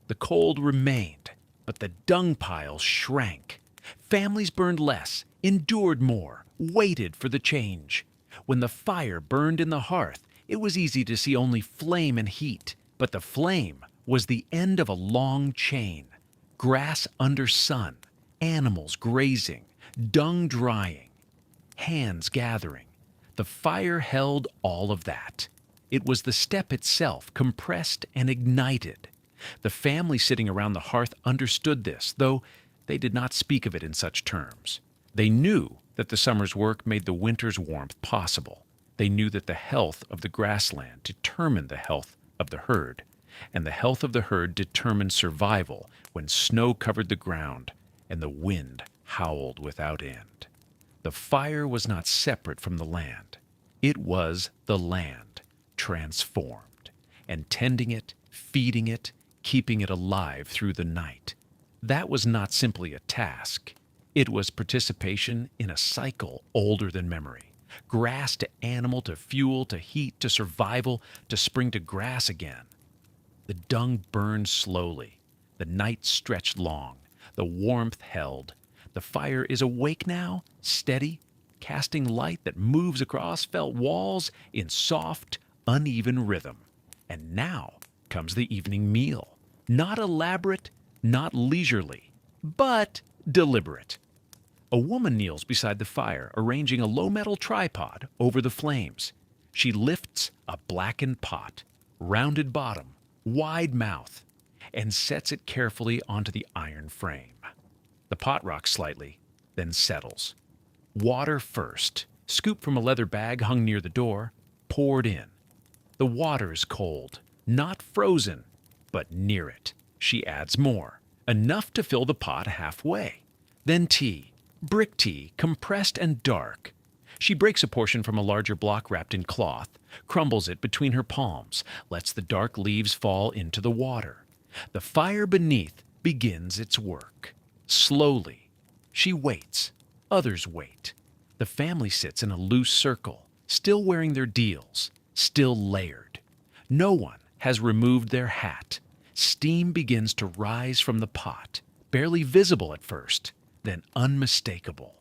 The cold remained, but the dung piles shrank. Families burned less, endured more, waited for the change. When the fire burned in the hearth, it was easy to see only flame and heat, but the flame was the end of a long chain. Grass under sun, animals grazing, dung drying, hands gathering. The fire held all of that. It was the steppe itself, compressed and ignited. The family sitting around the hearth understood this, though they did not speak of it in such terms. They knew that the summer's work made the winter's warmth possible. They knew that the health of the grassland determined the health of the herd, and the health of the herd determined survival when snow covered the ground and the wind howled without end. The fire was not separate from the land. It was the land, transformed, and tending it, feeding it, keeping it alive through the night. That was not simply a task. It was participation in a cycle older than memory. Grass to animal to fuel to heat to survival to spring to grass again. The dung burned slowly. The night stretched long. The warmth held. The fire is awake now, steady, casting light that moves across felt walls in soft, uneven rhythm. And now comes the evening meal. Not elaborate, not leisurely, but deliberate. A woman kneels beside the fire, arranging a low-metal tripod over the flames. She lifts a blackened pot, rounded bottom, wide mouth, and sets it carefully onto the iron frame. The pot rocks slightly, then settles. Water first, scooped from a leather bag hung near the door, poured in. The water is cold, not frozen, but near it. She adds more, enough to fill the pot halfway. Then tea, brick tea, compressed and dark. She breaks a portion from a larger block wrapped in cloth, crumbles it between her palms, lets the dark leaves fall into the water. The fire beneath begins its work. Slowly, she waits. Others wait. The family sits in a loose circle, still wearing their deals, still layered. No one has removed their hat. Steam begins to rise from the pot, barely visible at first, then unmistakable.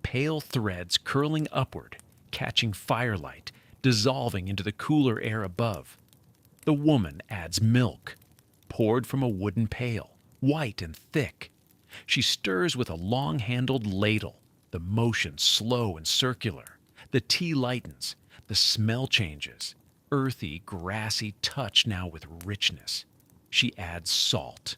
Pale threads curling upward, catching firelight, dissolving into the cooler air above. The woman adds milk, poured from a wooden pail, white and thick. She stirs with a long-handled ladle, the motion slow and circular. The tea lightens, the smell changes, earthy, grassy touch now with richness. She adds salt,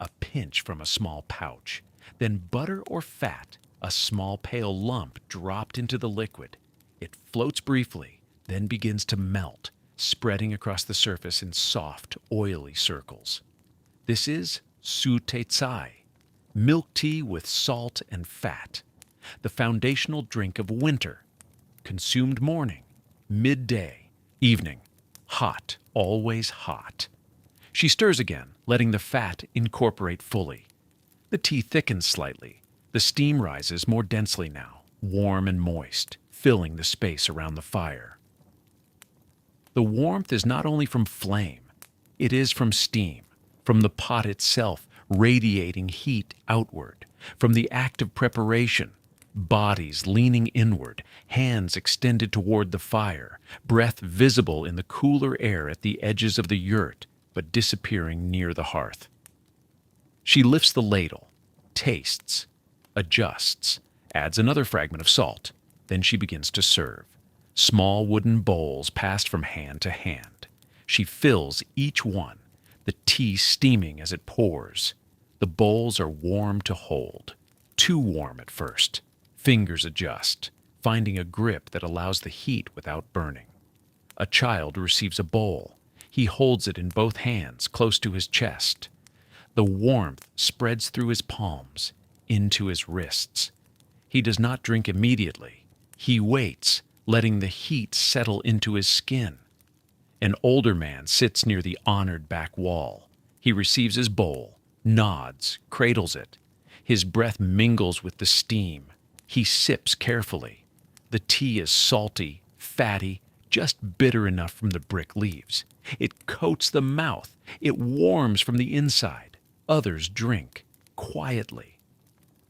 a pinch from a small pouch, then butter or fat, a small pale lump dropped into the liquid. It floats briefly, then begins to melt, spreading across the surface in soft, oily circles. This is su te tsai, milk tea with salt and fat, the foundational drink of winter, consumed morning, midday, evening, hot, always hot. She stirs again, letting the fat incorporate fully. The tea thickens slightly. The steam rises more densely now, warm and moist, filling the space around the fire. The warmth is not only from flame, it is from steam, from the pot itself radiating heat outward, from the act of preparation, bodies leaning inward, hands extended toward the fire, breath visible in the cooler air at the edges of the yurt, but disappearing near the hearth. She lifts the ladle, tastes, adjusts, adds another fragment of salt. Then she begins to serve. Small wooden bowls passed from hand to hand. She fills each one, the tea steaming as it pours. The bowls are warm to hold, too warm at first. Fingers adjust, finding a grip that allows the heat without burning. A child receives a bowl. He holds it in both hands, close to his chest. The warmth spreads through his palms, into his wrists. He does not drink immediately. He waits, letting the heat settle into his skin. An older man sits near the honored back wall. He receives his bowl, nods, cradles it. His breath mingles with the steam. He sips carefully. The tea is salty, fatty, just bitter enough from the brick leaves. It coats the mouth. It warms from the inside. Others drink, quietly.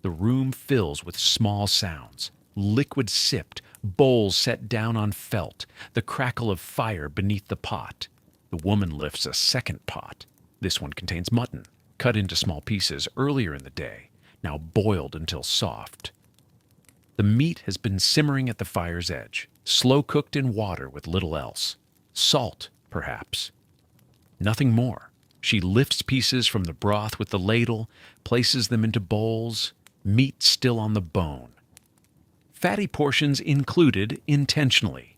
The room fills with small sounds. Liquid sipped, bowls set down on felt, the crackle of fire beneath the pot. The woman lifts a second pot. This one contains mutton, cut into small pieces earlier in the day, now boiled until soft. The meat has been simmering at the fire's edge, slow cooked in water with little else. Salt, perhaps. Nothing more. She lifts pieces from the broth with the ladle, places them into bowls, meat still on the bone. Fatty portions included intentionally.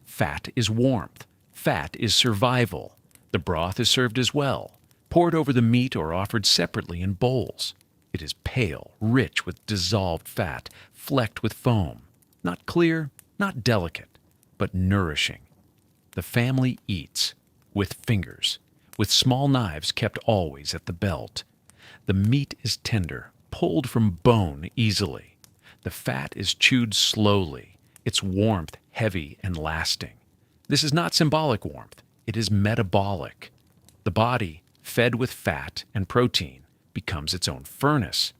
Fat is warmth. Fat is survival. The broth is served as well, poured over the meat or offered separately in bowls. It is pale, rich with dissolved fat, flecked with foam. Not clear, not delicate, but nourishing. The family eats, with fingers, with small knives kept always at the belt. The meat is tender, pulled from bone easily. The fat is chewed slowly, its warmth heavy and lasting. This is not symbolic warmth, it is metabolic. The body, fed with fat and protein, becomes its own furnace.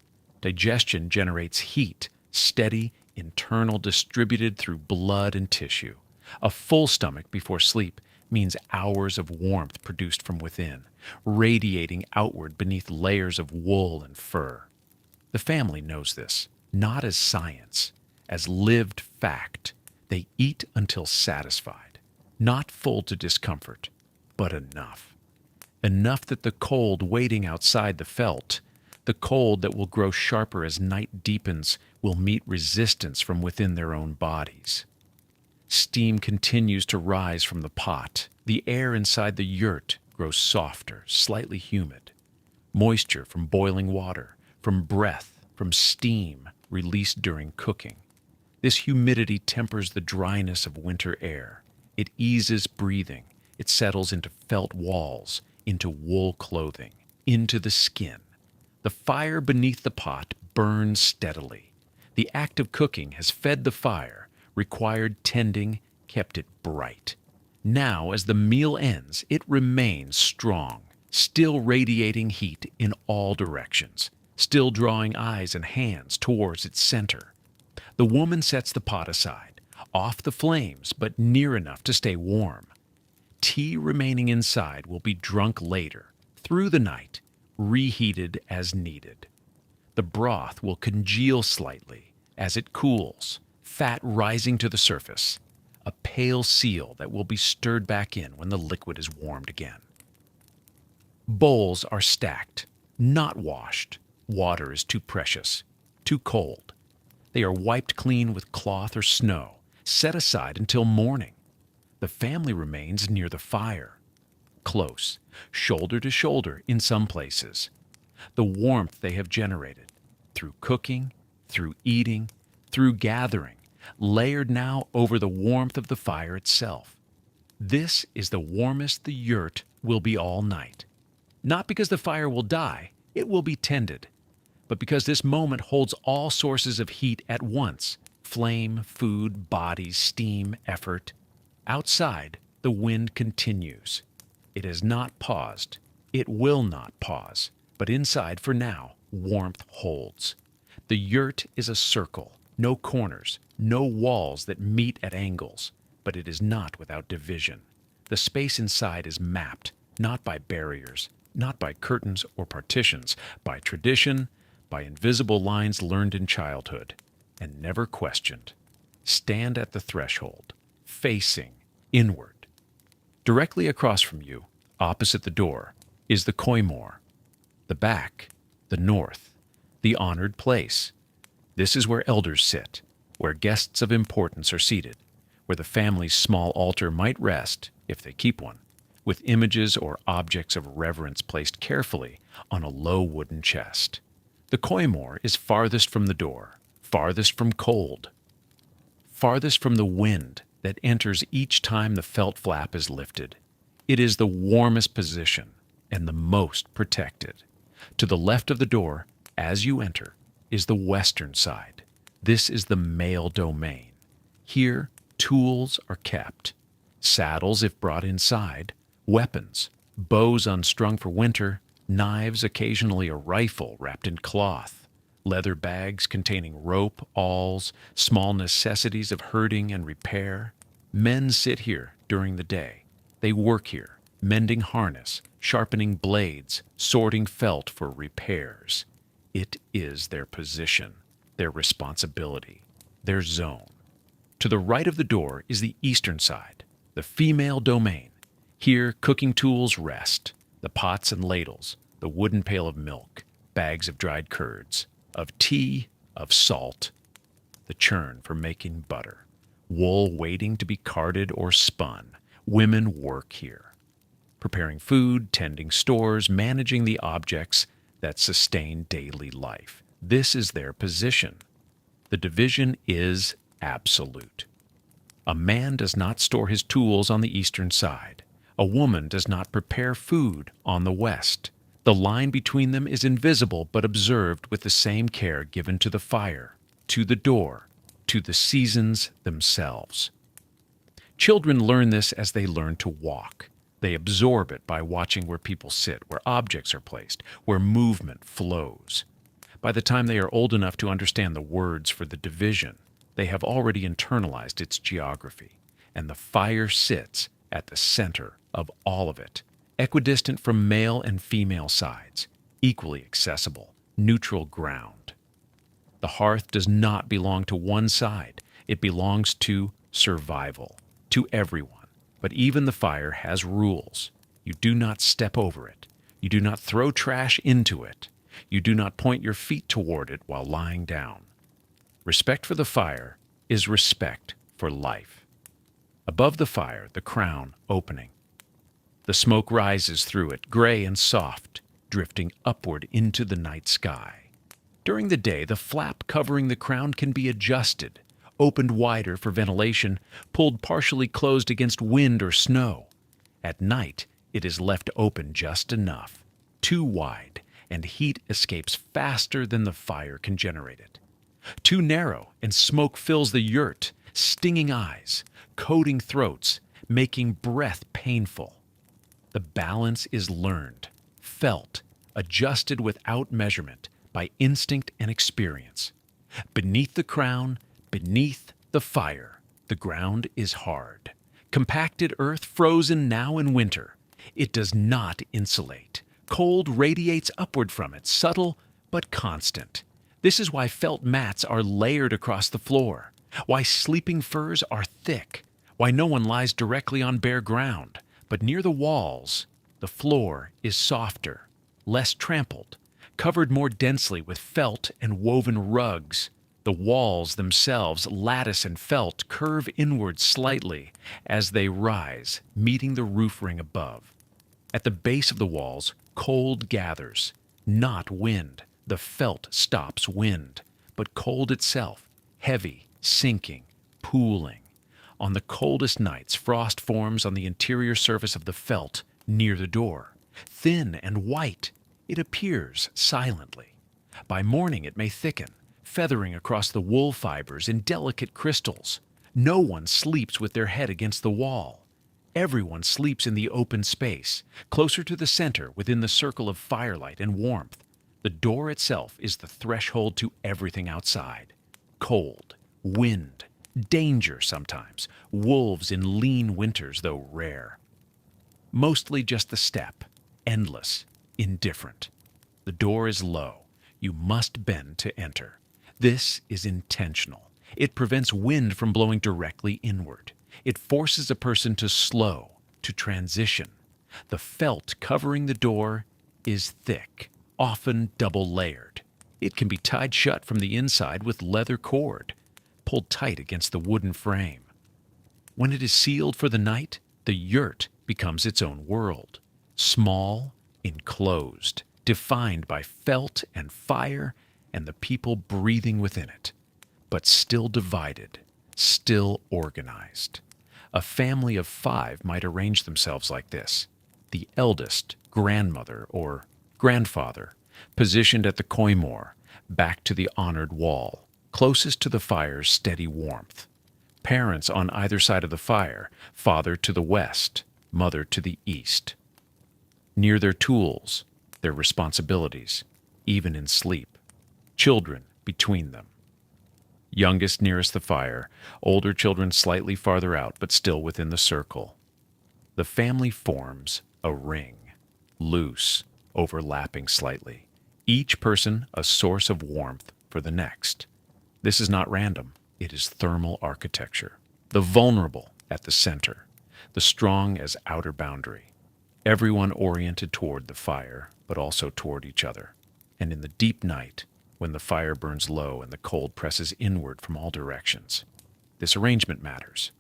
Digestion generates heat, steady, internal, distributed through blood and tissue. A full stomach before sleep means hours of warmth produced from within, radiating outward beneath layers of wool and fur. The family knows this, not as science, as lived fact. They eat until satisfied, not full to discomfort, but enough. Enough that the cold waiting outside the felt, the cold that will grow sharper as night deepens, will meet resistance from within their own bodies. Steam continues to rise from the pot. The air inside the yurt grows softer, slightly humid. Moisture from boiling water, from breath, from steam released during cooking. This humidity tempers the dryness of winter air. It eases breathing. It settles into felt walls, into wool clothing, into the skin. The fire beneath the pot burns steadily. The act of cooking has fed the fire, required tending, kept it bright. Now, as the meal ends, it remains strong, still radiating heat in all directions, still drawing eyes and hands towards its center. The woman sets the pot aside, off the flames, but near enough to stay warm. Tea remaining inside will be drunk later, through the night, reheated as needed. The broth will congeal slightly as it cools, fat rising to the surface, a pale seal that will be stirred back in when the liquid is warmed again. Bowls are stacked, not washed. Water is too precious, too cold. They are wiped clean with cloth or snow, set aside until morning. The family remains near the fire, close, shoulder to shoulder in some places. The warmth they have generated, through cooking, through eating, through gathering, layered now over the warmth of the fire itself. This is the warmest the yurt will be all night. Not because the fire will die, it will be tended, but because this moment holds all sources of heat at once: flame, food, bodies, steam, effort. Outside, the wind continues. It has not paused. It will not pause. But inside, for now, warmth holds. The yurt is a circle, no corners, no walls that meet at angles, but it is not without division. The space inside is mapped, not by barriers, not by curtains or partitions, by tradition, by invisible lines learned in childhood, and never questioned. Stand at the threshold, facing inward. Directly across from you, opposite the door, is the koimor. The back, The north, the honored place. This is where elders sit, where guests of importance are seated, where the family's small altar might rest, if they keep one, with images or objects of reverence placed carefully on a low wooden chest. The koimor is farthest from the door, farthest from cold, farthest from the wind that enters each time the felt flap is lifted. It is the warmest position and the most protected. To the left of the door, as you enter, is the western side. This is the male domain. Here, tools are kept. Saddles if brought inside, weapons, bows unstrung for winter, knives, occasionally a rifle wrapped in cloth, leather bags containing rope, awls, small necessities of herding and repair. Men sit here during the day. They work here, mending harness, sharpening blades, sorting felt for repairs. It is their position, their responsibility, their zone. To the right of the door is the eastern side, the female domain. Here cooking tools rest, the pots and ladles, the wooden pail of milk, bags of dried curds, of tea, of salt, the churn for making butter, wool waiting to be carded or spun. Women work here, preparing food, tending stores, managing the objects that sustain daily life. This is their position. The division is absolute. A man does not store his tools on the eastern side. A woman does not prepare food on the west. The line between them is invisible but observed with the same care given to the fire, to the door, to the seasons themselves. Children learn this as they learn to walk. They absorb it by watching where people sit, where objects are placed, where movement flows. By the time they are old enough to understand the words for the division, they have already internalized its geography, and the fire sits at the center of all of it, equidistant from male and female sides, equally accessible, neutral ground. The hearth does not belong to one side. It belongs to survival, to everyone. But even the fire has rules. You do not step over it. You do not throw trash into it. You do not point your feet toward it while lying down. Respect for the fire is respect for life. Above the fire, the crown opening. The smoke rises through it, gray and soft, drifting upward into the night sky. During the day, the flap covering the crown can be adjusted, opened wider for ventilation, pulled partially closed against wind or snow. At night, it is left open just enough, too wide, and heat escapes faster than the fire can generate it. Too narrow, and smoke fills the yurt, stinging eyes, coating throats, making breath painful. The balance is learned, felt, adjusted without measurement, by instinct and experience. Beneath the crown, beneath the fire, the ground is hard. Compacted earth frozen now in winter. It does not insulate. Cold radiates upward from it, subtle but constant. This is why felt mats are layered across the floor, why sleeping furs are thick, why no one lies directly on bare ground, but near the walls, the floor is softer, less trampled, covered more densely with felt and woven rugs. The walls themselves, lattice and felt, curve inward slightly as they rise, meeting the roof ring above. At the base of the walls, cold gathers, not wind. The felt stops wind, but cold itself, heavy, sinking, pooling. On the coldest nights, frost forms on the interior surface of the felt near the door. Thin and white, it appears silently. By morning it may thicken, feathering across the wool fibers in delicate crystals. No one sleeps with their head against the wall. Everyone sleeps in the open space, closer to the center within the circle of firelight and warmth. The door itself is the threshold to everything outside. Cold, wind, danger sometimes, wolves in lean winters though rare. Mostly just the steppe, endless, indifferent. The door is low. You must bend to enter. This is intentional. It prevents wind from blowing directly inward. It forces a person to slow, to transition. The felt covering the door is thick, often double layered. It can be tied shut from the inside with leather cord, pulled tight against the wooden frame. When it is sealed for the night, the yurt becomes its own world, small, enclosed, defined by felt and fire and the people breathing within it, but still divided, still organized. A family of 5 might arrange themselves like this: the eldest, grandmother or grandfather, positioned at the koimor, back to the honored wall, closest to the fire's steady warmth. Parents on either side of the fire, father to the west, mother to the east. Near their tools, their responsibilities, even in sleep. Children between them. Youngest nearest the fire, older children slightly farther out but still within the circle. The family forms a ring, loose, overlapping slightly, each person a source of warmth for the next. This is not random, it is thermal architecture. The vulnerable at the center, the strong as outer boundary. Everyone oriented toward the fire, but also toward each other. And in the deep night, when the fire burns low and the cold presses inward from all directions, this arrangement matters.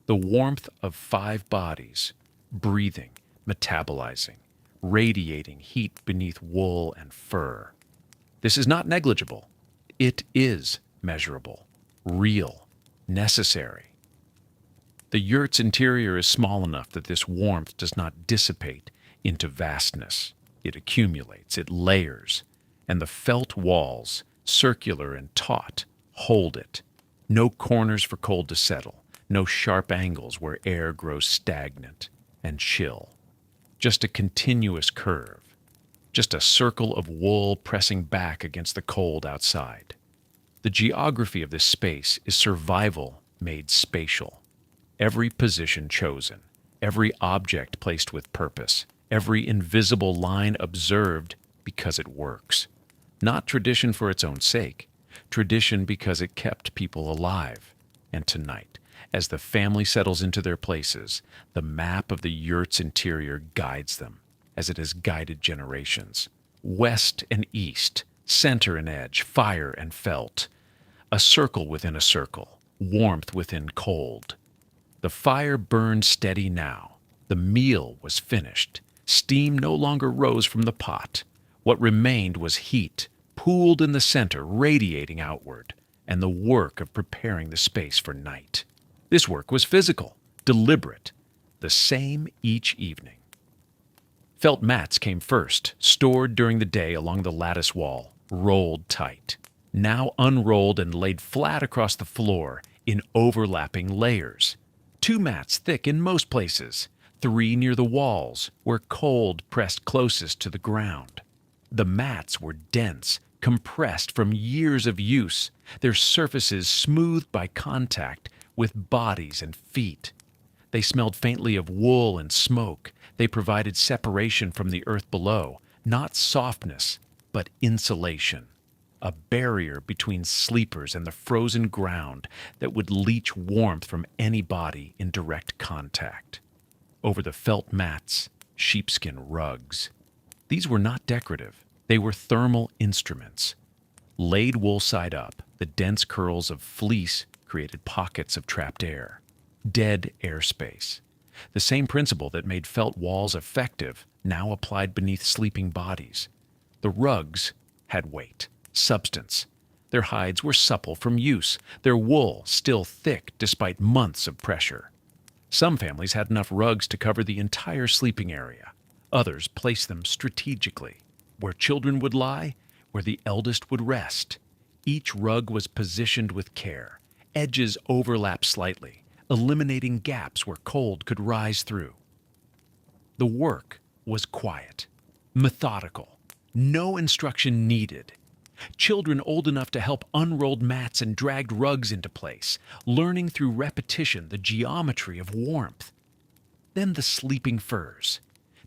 The warmth of 5 bodies, breathing, metabolizing, radiating heat beneath wool and fur. This is not negligible. It is measurable, real, necessary. The yurt's interior is small enough that this warmth does not dissipate into vastness. It accumulates, it layers, and the felt walls, circular and taut, hold it. No corners for cold to settle, no sharp angles where air grows stagnant and chill. Just a continuous curve, just a circle of wool pressing back against the cold outside. The geography of this space is survival made spatial. Every position chosen, every object placed with purpose, every invisible line observed because it works. Not tradition for its own sake, tradition because it kept people alive. And tonight, as the family settles into their places, the map of the yurt's interior guides them, as it has guided generations. West and east, center and edge, fire and felt. A circle within a circle, warmth within cold. The fire burned steady now. The meal was finished. Steam no longer rose from the pot. What remained was heat, pooled in the center, radiating outward, and the work of preparing the space for night. This work was physical, deliberate, the same each evening. Felt mats came first, stored during the day along the lattice wall, rolled tight, now unrolled and laid flat across the floor in overlapping layers. 2 mats thick in most places, 3 near the walls, where cold pressed closest to the ground. The mats were dense, compressed from years of use, their surfaces smoothed by contact with bodies and feet. They smelled faintly of wool and smoke. They provided separation from the earth below, not softness, but insulation. A barrier between sleepers and the frozen ground that would leach warmth from any body in direct contact. Over the felt mats, sheepskin rugs. These were not decorative. They were thermal instruments. Laid wool side up, the dense curls of fleece created pockets of trapped air. Dead airspace. The same principle that made felt walls effective now applied beneath sleeping bodies. The rugs had weight. Substance. Their hides were supple from use, their wool still thick despite months of pressure. Some families had enough rugs to cover the entire sleeping area. Others placed them strategically, where children would lie, where the eldest would rest. Each rug was positioned with care. Edges overlapped slightly, eliminating gaps where cold could rise through. The work was quiet, methodical, no instruction needed. Children old enough to help unrolled mats and dragged rugs into place, learning through repetition the geometry of warmth. Then the sleeping furs.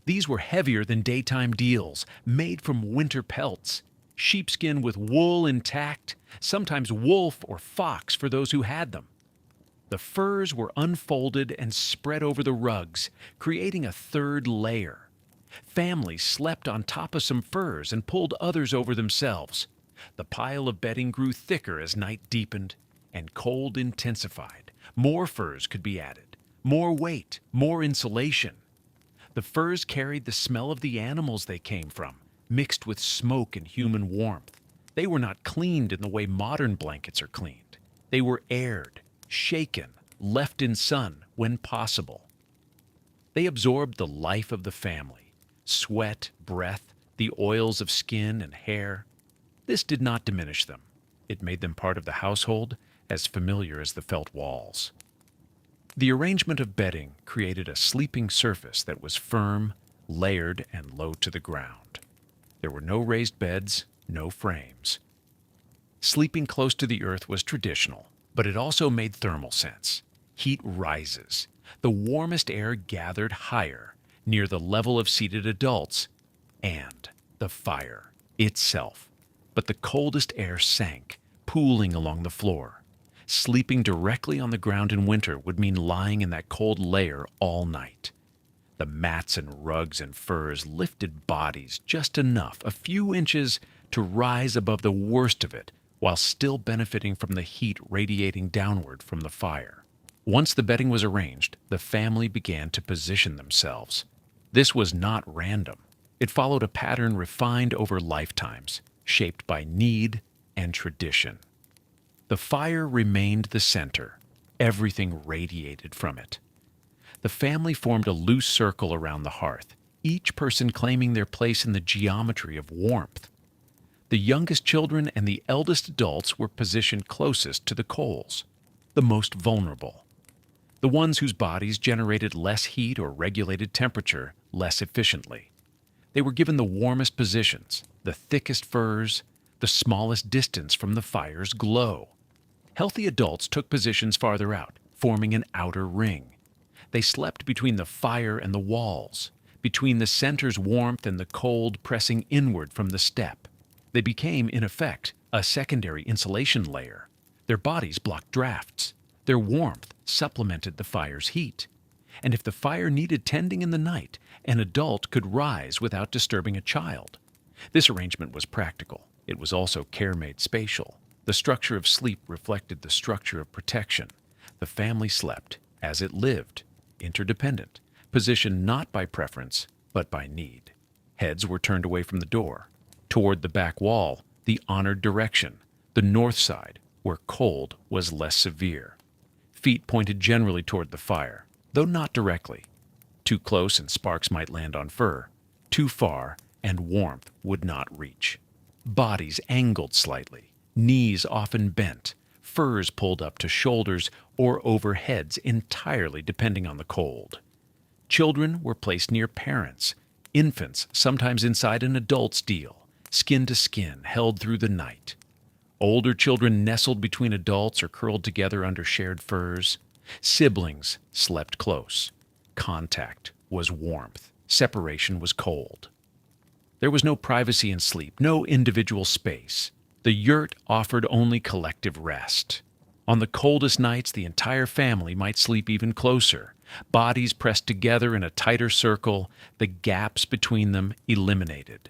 These were heavier than daytime deals, made from winter pelts. Sheepskin with wool intact, sometimes wolf or fox for those who had them. The furs were unfolded and spread over the rugs, creating a third layer. Families slept on top of some furs and pulled others over themselves. The pile of bedding grew thicker as night deepened and cold intensified. More furs could be added, more weight, more insulation. The furs carried the smell of the animals they came from, mixed with smoke and human warmth. They were not cleaned in the way modern blankets are cleaned. They were aired, shaken, left in sun when possible. They absorbed the life of the family, sweat, breath, the oils of skin and hair. This did not diminish them. It made them part of the household, as familiar as the felt walls. The arrangement of bedding created a sleeping surface that was firm, layered, and low to the ground. There were no raised beds, no frames. Sleeping close to the earth was traditional, but it also made thermal sense. Heat rises. The warmest air gathered higher, near the level of seated adults, and the fire itself. But the coldest air sank, pooling along the floor. Sleeping directly on the ground in winter would mean lying in that cold layer all night. The mats and rugs and furs lifted bodies just enough, a few inches, to rise above the worst of it, while still benefiting from the heat radiating downward from the fire. Once the bedding was arranged, the family began to position themselves. This was not random. It followed a pattern refined over lifetimes, shaped by need and tradition. The fire remained the center. Everything radiated from it. The family formed a loose circle around the hearth, each person claiming their place in the geometry of warmth. The youngest children and the eldest adults were positioned closest to the coals, the most vulnerable. The ones whose bodies generated less heat or regulated temperature less efficiently. They were given the warmest positions, the thickest furs, the smallest distance from the fire's glow. Healthy adults took positions farther out, forming an outer ring. They slept between the fire and the walls, between the center's warmth and the cold pressing inward from the steppe. They became, in effect, a secondary insulation layer. Their bodies blocked drafts. Their warmth supplemented the fire's heat. And if the fire needed tending in the night, an adult could rise without disturbing a child. This arrangement was practical. It was also care-made spatial. The structure of sleep reflected the structure of protection. The family slept, as it lived, interdependent, positioned not by preference, but by need. Heads were turned away from the door, toward the back wall, the honored direction, the north side, where cold was less severe. Feet pointed generally toward the fire, though not directly. Too close and sparks might land on fur. Too far and warmth would not reach. Bodies angled slightly, knees often bent, furs pulled up to shoulders or over heads entirely depending on the cold. Children were placed near parents, infants sometimes inside an adult's deal, skin to skin, held through the night. Older children nestled between adults or curled together under shared furs. Siblings slept close. Contact was warmth. Separation was cold. There was no privacy in sleep, no individual space. The yurt offered only collective rest. On the coldest nights, the entire family might sleep even closer. Bodies pressed together in a tighter circle, the gaps between them eliminated.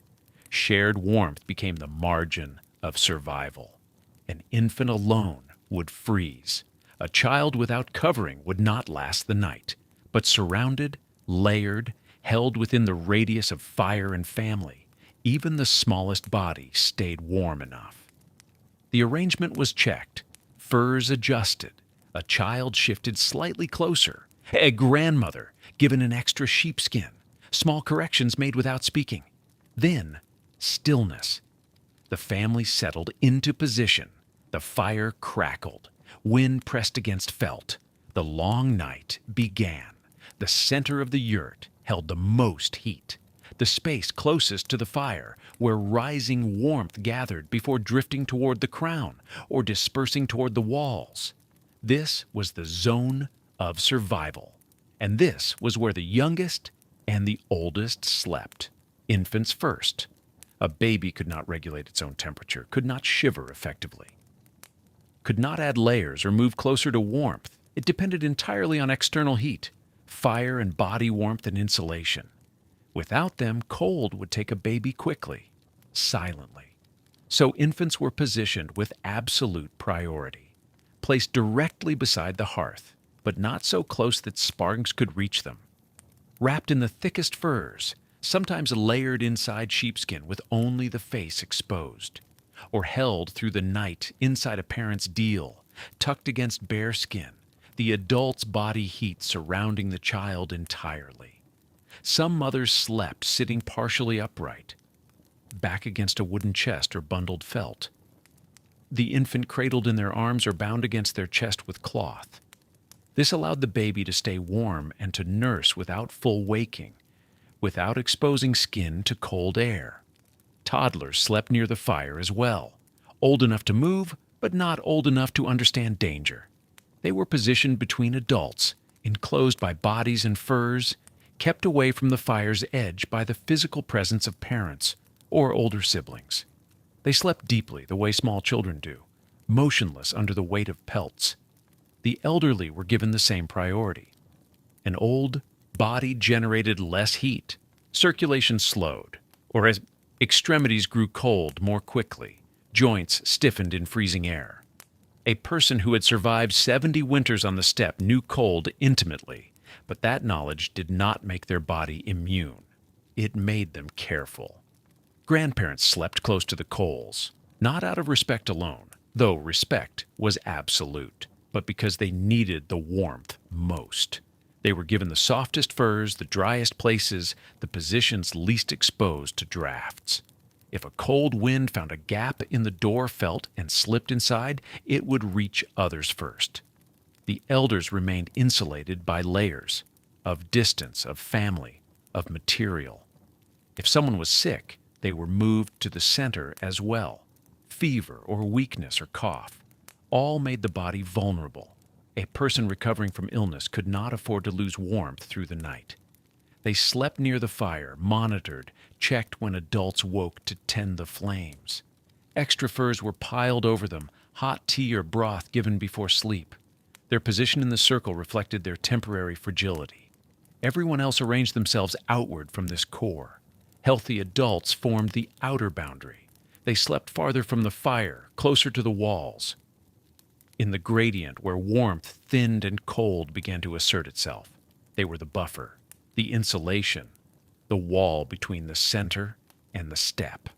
Shared warmth became the margin of survival. An infant alone would freeze. A child without covering would not last the night, but surrounded, layered, held within the radius of fire and family, even the smallest body stayed warm enough. The arrangement was checked, furs adjusted, a child shifted slightly closer, a grandmother given an extra sheepskin, small corrections made without speaking. Then, stillness. The family settled into position. The fire crackled. Wind pressed against felt. The long night began. The center of the yurt held the most heat. The space closest to the fire, where rising warmth gathered before drifting toward the crown or dispersing toward the walls. This was the zone of survival. And this was where the youngest and the oldest slept. Infants first. A baby could not regulate its own temperature, could not shiver effectively, could not add layers or move closer to warmth. It depended entirely on external heat, fire and body warmth and insulation. Without them, cold would take a baby quickly, silently. So infants were positioned with absolute priority, placed directly beside the hearth, but not so close that sparks could reach them. Wrapped in the thickest furs, sometimes layered inside sheepskin with only the face exposed, or held through the night inside a parent's deal, tucked against bare skin, the adult's body heat surrounding the child entirely. Some mothers slept sitting partially upright, back against a wooden chest or bundled felt. The infant cradled in their arms or bound against their chest with cloth. This allowed the baby to stay warm and to nurse without full waking, without exposing skin to cold air. Toddlers slept near the fire as well, old enough to move, but not old enough to understand danger. They were positioned between adults, enclosed by bodies and furs, kept away from the fire's edge by the physical presence of parents or older siblings. They slept deeply the way small children do, motionless under the weight of pelts. The elderly were given the same priority. An old body generated less heat, circulation slowed, or as extremities grew cold more quickly, joints stiffened in freezing air. A person who had survived 70 winters on the steppe knew cold intimately, but that knowledge did not make their body immune. It made them careful. Grandparents slept close to the coals, not out of respect alone, though respect was absolute, but because they needed the warmth most. They were given the softest furs, the driest places, the positions least exposed to drafts. If a cold wind found a gap in the door felt and slipped inside, it would reach others first. The elders remained insulated by layers of distance, of family, of material. If someone was sick, they were moved to the center as well. Fever or weakness or cough all made the body vulnerable. A person recovering from illness could not afford to lose warmth through the night. They slept near the fire, monitored, checked when adults woke to tend the flames. Extra furs were piled over them, hot tea or broth given before sleep. Their position in the circle reflected their temporary fragility. Everyone else arranged themselves outward from this core. Healthy adults formed the outer boundary. They slept farther from the fire, closer to the walls. In the gradient where warmth thinned and cold began to assert itself, they were the buffer, the insulation, the wall between the center and the steppe.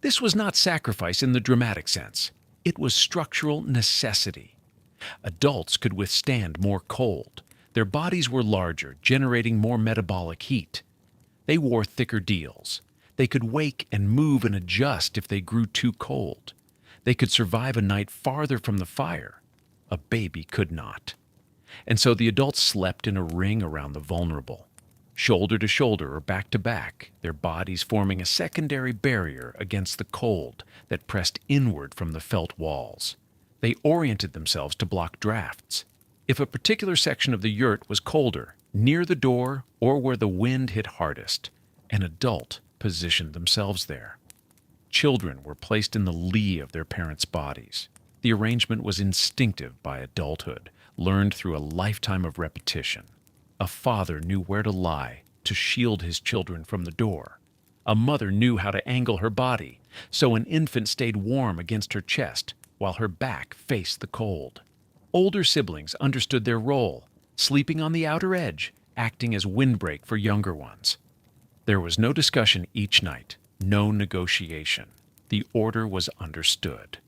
This was not sacrifice in the dramatic sense. It was structural necessity. Adults could withstand more cold. Their bodies were larger, generating more metabolic heat. They wore thicker deals. They could wake and move and adjust if they grew too cold. They could survive a night farther from the fire. A baby could not. And so the adults slept in a ring around the vulnerable, shoulder to shoulder or back to back, their bodies forming a secondary barrier against the cold that pressed inward from the felt walls. They oriented themselves to block drafts. If a particular section of the yurt was colder, near the door or where the wind hit hardest, an adult positioned themselves there. Children were placed in the lee of their parents' bodies. The arrangement was instinctive by adulthood, learned through a lifetime of repetition. A father knew where to lie to shield his children from the door. A mother knew how to angle her body, so an infant stayed warm against her chest while her back faced the cold. Older siblings understood their role, sleeping on the outer edge, acting as windbreak for younger ones. There was no discussion each night, no negotiation. The order was understood.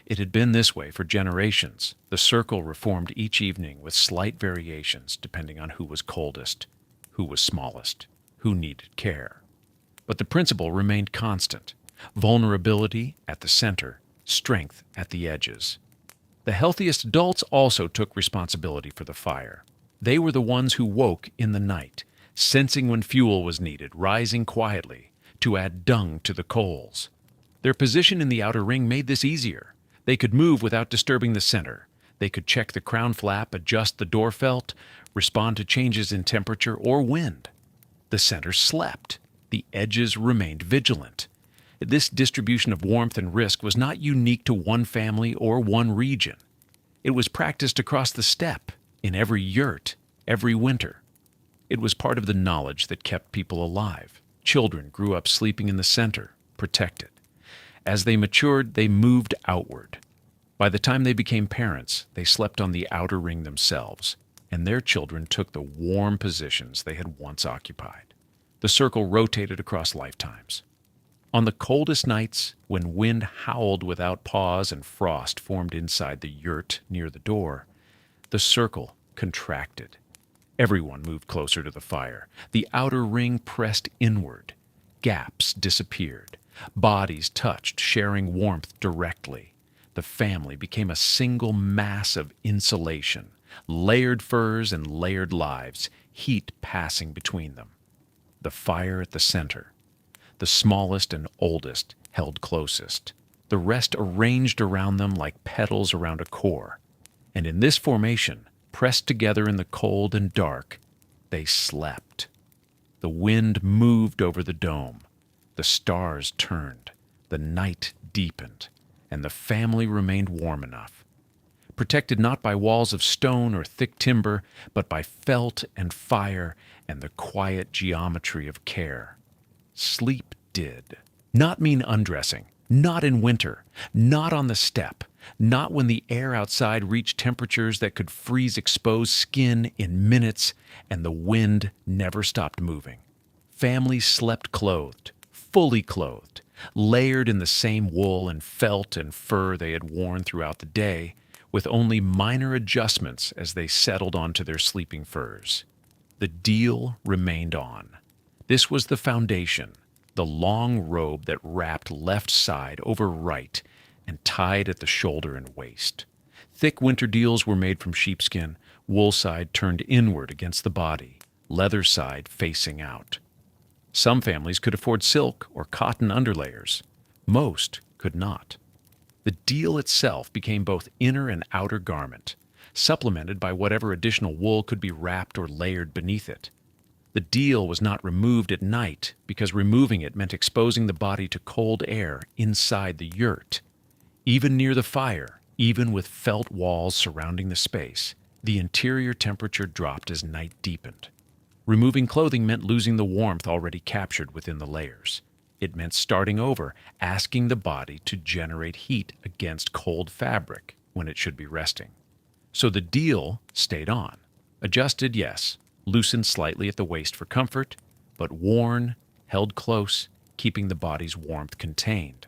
It had been this way for generations. The circle reformed each evening with slight variations depending on who was coldest, who was smallest, who needed care. But the principle remained constant. Vulnerability at the center, strength at the edges. The healthiest adults also took responsibility for the fire. They were the ones who woke in the night, sensing when fuel was needed, rising quietly to add dung to the coals. Their position in the outer ring made this easier. They could move without disturbing the center. They could check the crown flap, adjust the door felt, respond to changes in temperature or wind. The center slept. The edges remained vigilant. This distribution of warmth and risk was not unique to one family or one region. It was practiced across the steppe, in every yurt, every winter. It was part of the knowledge that kept people alive. Children grew up sleeping in the center, protected. As they matured, they moved outward. By the time they became parents, they slept on the outer ring themselves, and their children took the warm positions they had once occupied. The circle rotated across lifetimes. On the coldest nights, when wind howled without pause and frost formed inside the yurt near the door, the circle contracted. Everyone moved closer to the fire. The outer ring pressed inward. Gaps disappeared. Bodies touched, sharing warmth directly. The family became a single mass of insulation, layered furs and layered lives, heat passing between them. The fire at the center. The smallest and oldest held closest. The rest arranged around them like petals around a core. And in this formation, pressed together in the cold and dark, they slept. The wind moved over the dome. The stars turned. The night deepened. And the family remained warm enough. Protected not by walls of stone or thick timber, but by felt and fire and the quiet geometry of care. Sleep did not mean undressing, not in winter, not on the steppe, not when the air outside reached temperatures that could freeze exposed skin in minutes and the wind never stopped moving. Families slept clothed, fully clothed, layered in the same wool and felt and fur they had worn throughout the day, with only minor adjustments as they settled onto their sleeping furs. The deal remained on. This was the foundation, the long robe that wrapped left side over right and tied at the shoulder and waist. Thick winter deals were made from sheepskin, wool side turned inward against the body, leather side facing out. Some families could afford silk or cotton underlayers. Most could not. The deal itself became both inner and outer garment, supplemented by whatever additional wool could be wrapped or layered beneath it. The deal was not removed at night because removing it meant exposing the body to cold air inside the yurt. Even near the fire, even with felt walls surrounding the space, the interior temperature dropped as night deepened. Removing clothing meant losing the warmth already captured within the layers. It meant starting over, asking the body to generate heat against cold fabric when it should be resting. So the deal stayed on. Adjusted, yes, loosened slightly at the waist for comfort, but worn, held close, keeping the body's warmth contained.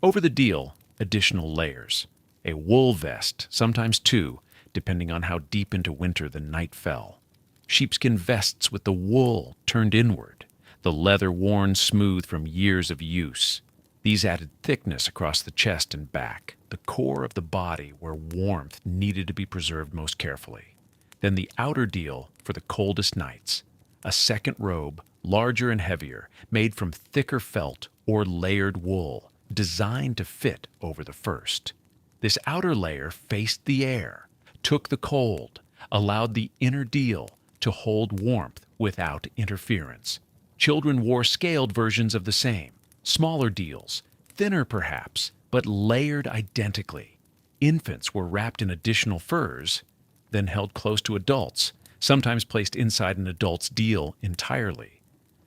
Over the deal, additional layers. A wool vest, sometimes two, depending on how deep into winter the night fell. Sheepskin vests with the wool turned inward, the leather worn smooth from years of use. These added thickness across the chest and back, the core of the body where warmth needed to be preserved most carefully. Then the outer deal for the coldest nights, a second robe, larger and heavier, made from thicker felt or layered wool, designed to fit over the first. This outer layer faced the air, took the cold, allowed the inner deal to hold warmth without interference. Children wore scaled versions of the same, smaller deals, thinner perhaps, but layered identically. Infants were wrapped in additional furs, then held close to adults, sometimes placed inside an adult's deal entirely,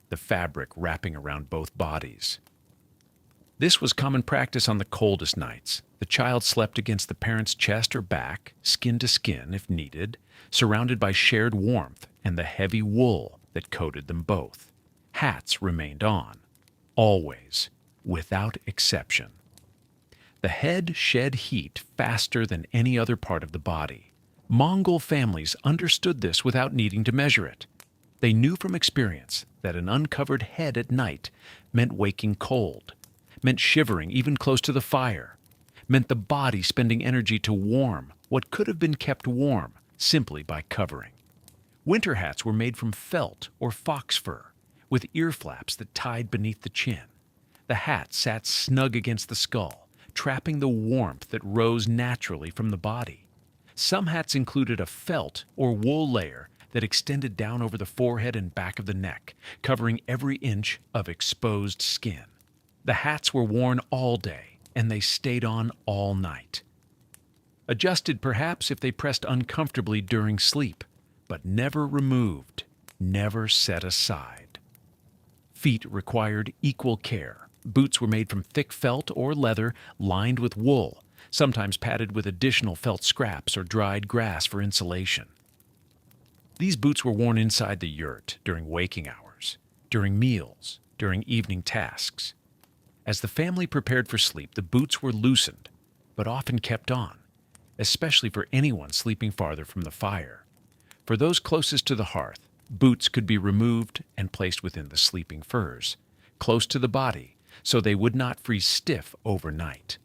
the fabric wrapping around both bodies. This was common practice on the coldest nights. The child slept against the parent's chest or back, skin to skin if needed, surrounded by shared warmth and the heavy wool that coated them both. Hats remained on, always, without exception. The head shed heat faster than any other part of the body. Mongol families understood this without needing to measure it. They knew from experience that an uncovered head at night meant waking cold, meant shivering even close to the fire, meant the body spending energy to warm what could have been kept warm simply by covering. Winter hats were made from felt or fox fur, with ear flaps that tied beneath the chin. The hat sat snug against the skull, trapping the warmth that rose naturally from the body. Some hats included a felt or wool layer that extended down over the forehead and back of the neck, covering every inch of exposed skin. The hats were worn all day, and they stayed on all night. Adjusted perhaps if they pressed uncomfortably during sleep, but never removed, never set aside. Feet required equal care. Boots were made from thick felt or leather lined with wool, sometimes padded with additional felt scraps or dried grass for insulation. These boots were worn inside the yurt during waking hours, during meals, during evening tasks. As the family prepared for sleep, the boots were loosened, but often kept on, especially for anyone sleeping farther from the fire. For those closest to the hearth, boots could be removed and placed within the sleeping furs, close to the body, so they would not freeze stiff overnight.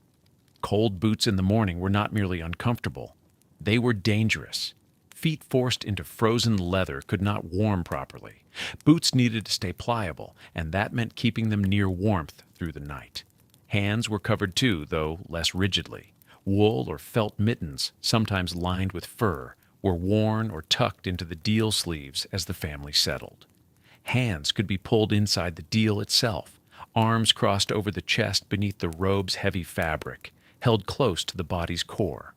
Cold boots in the morning were not merely uncomfortable, they were dangerous. Feet forced into frozen leather could not warm properly. Boots needed to stay pliable, and that meant keeping them near warmth through the night. Hands were covered too, though less rigidly. Wool or felt mittens, sometimes lined with fur, were worn or tucked into the deal sleeves as the family settled. Hands could be pulled inside the deal itself, arms crossed over the chest beneath the robe's heavy fabric, held close to the body's core.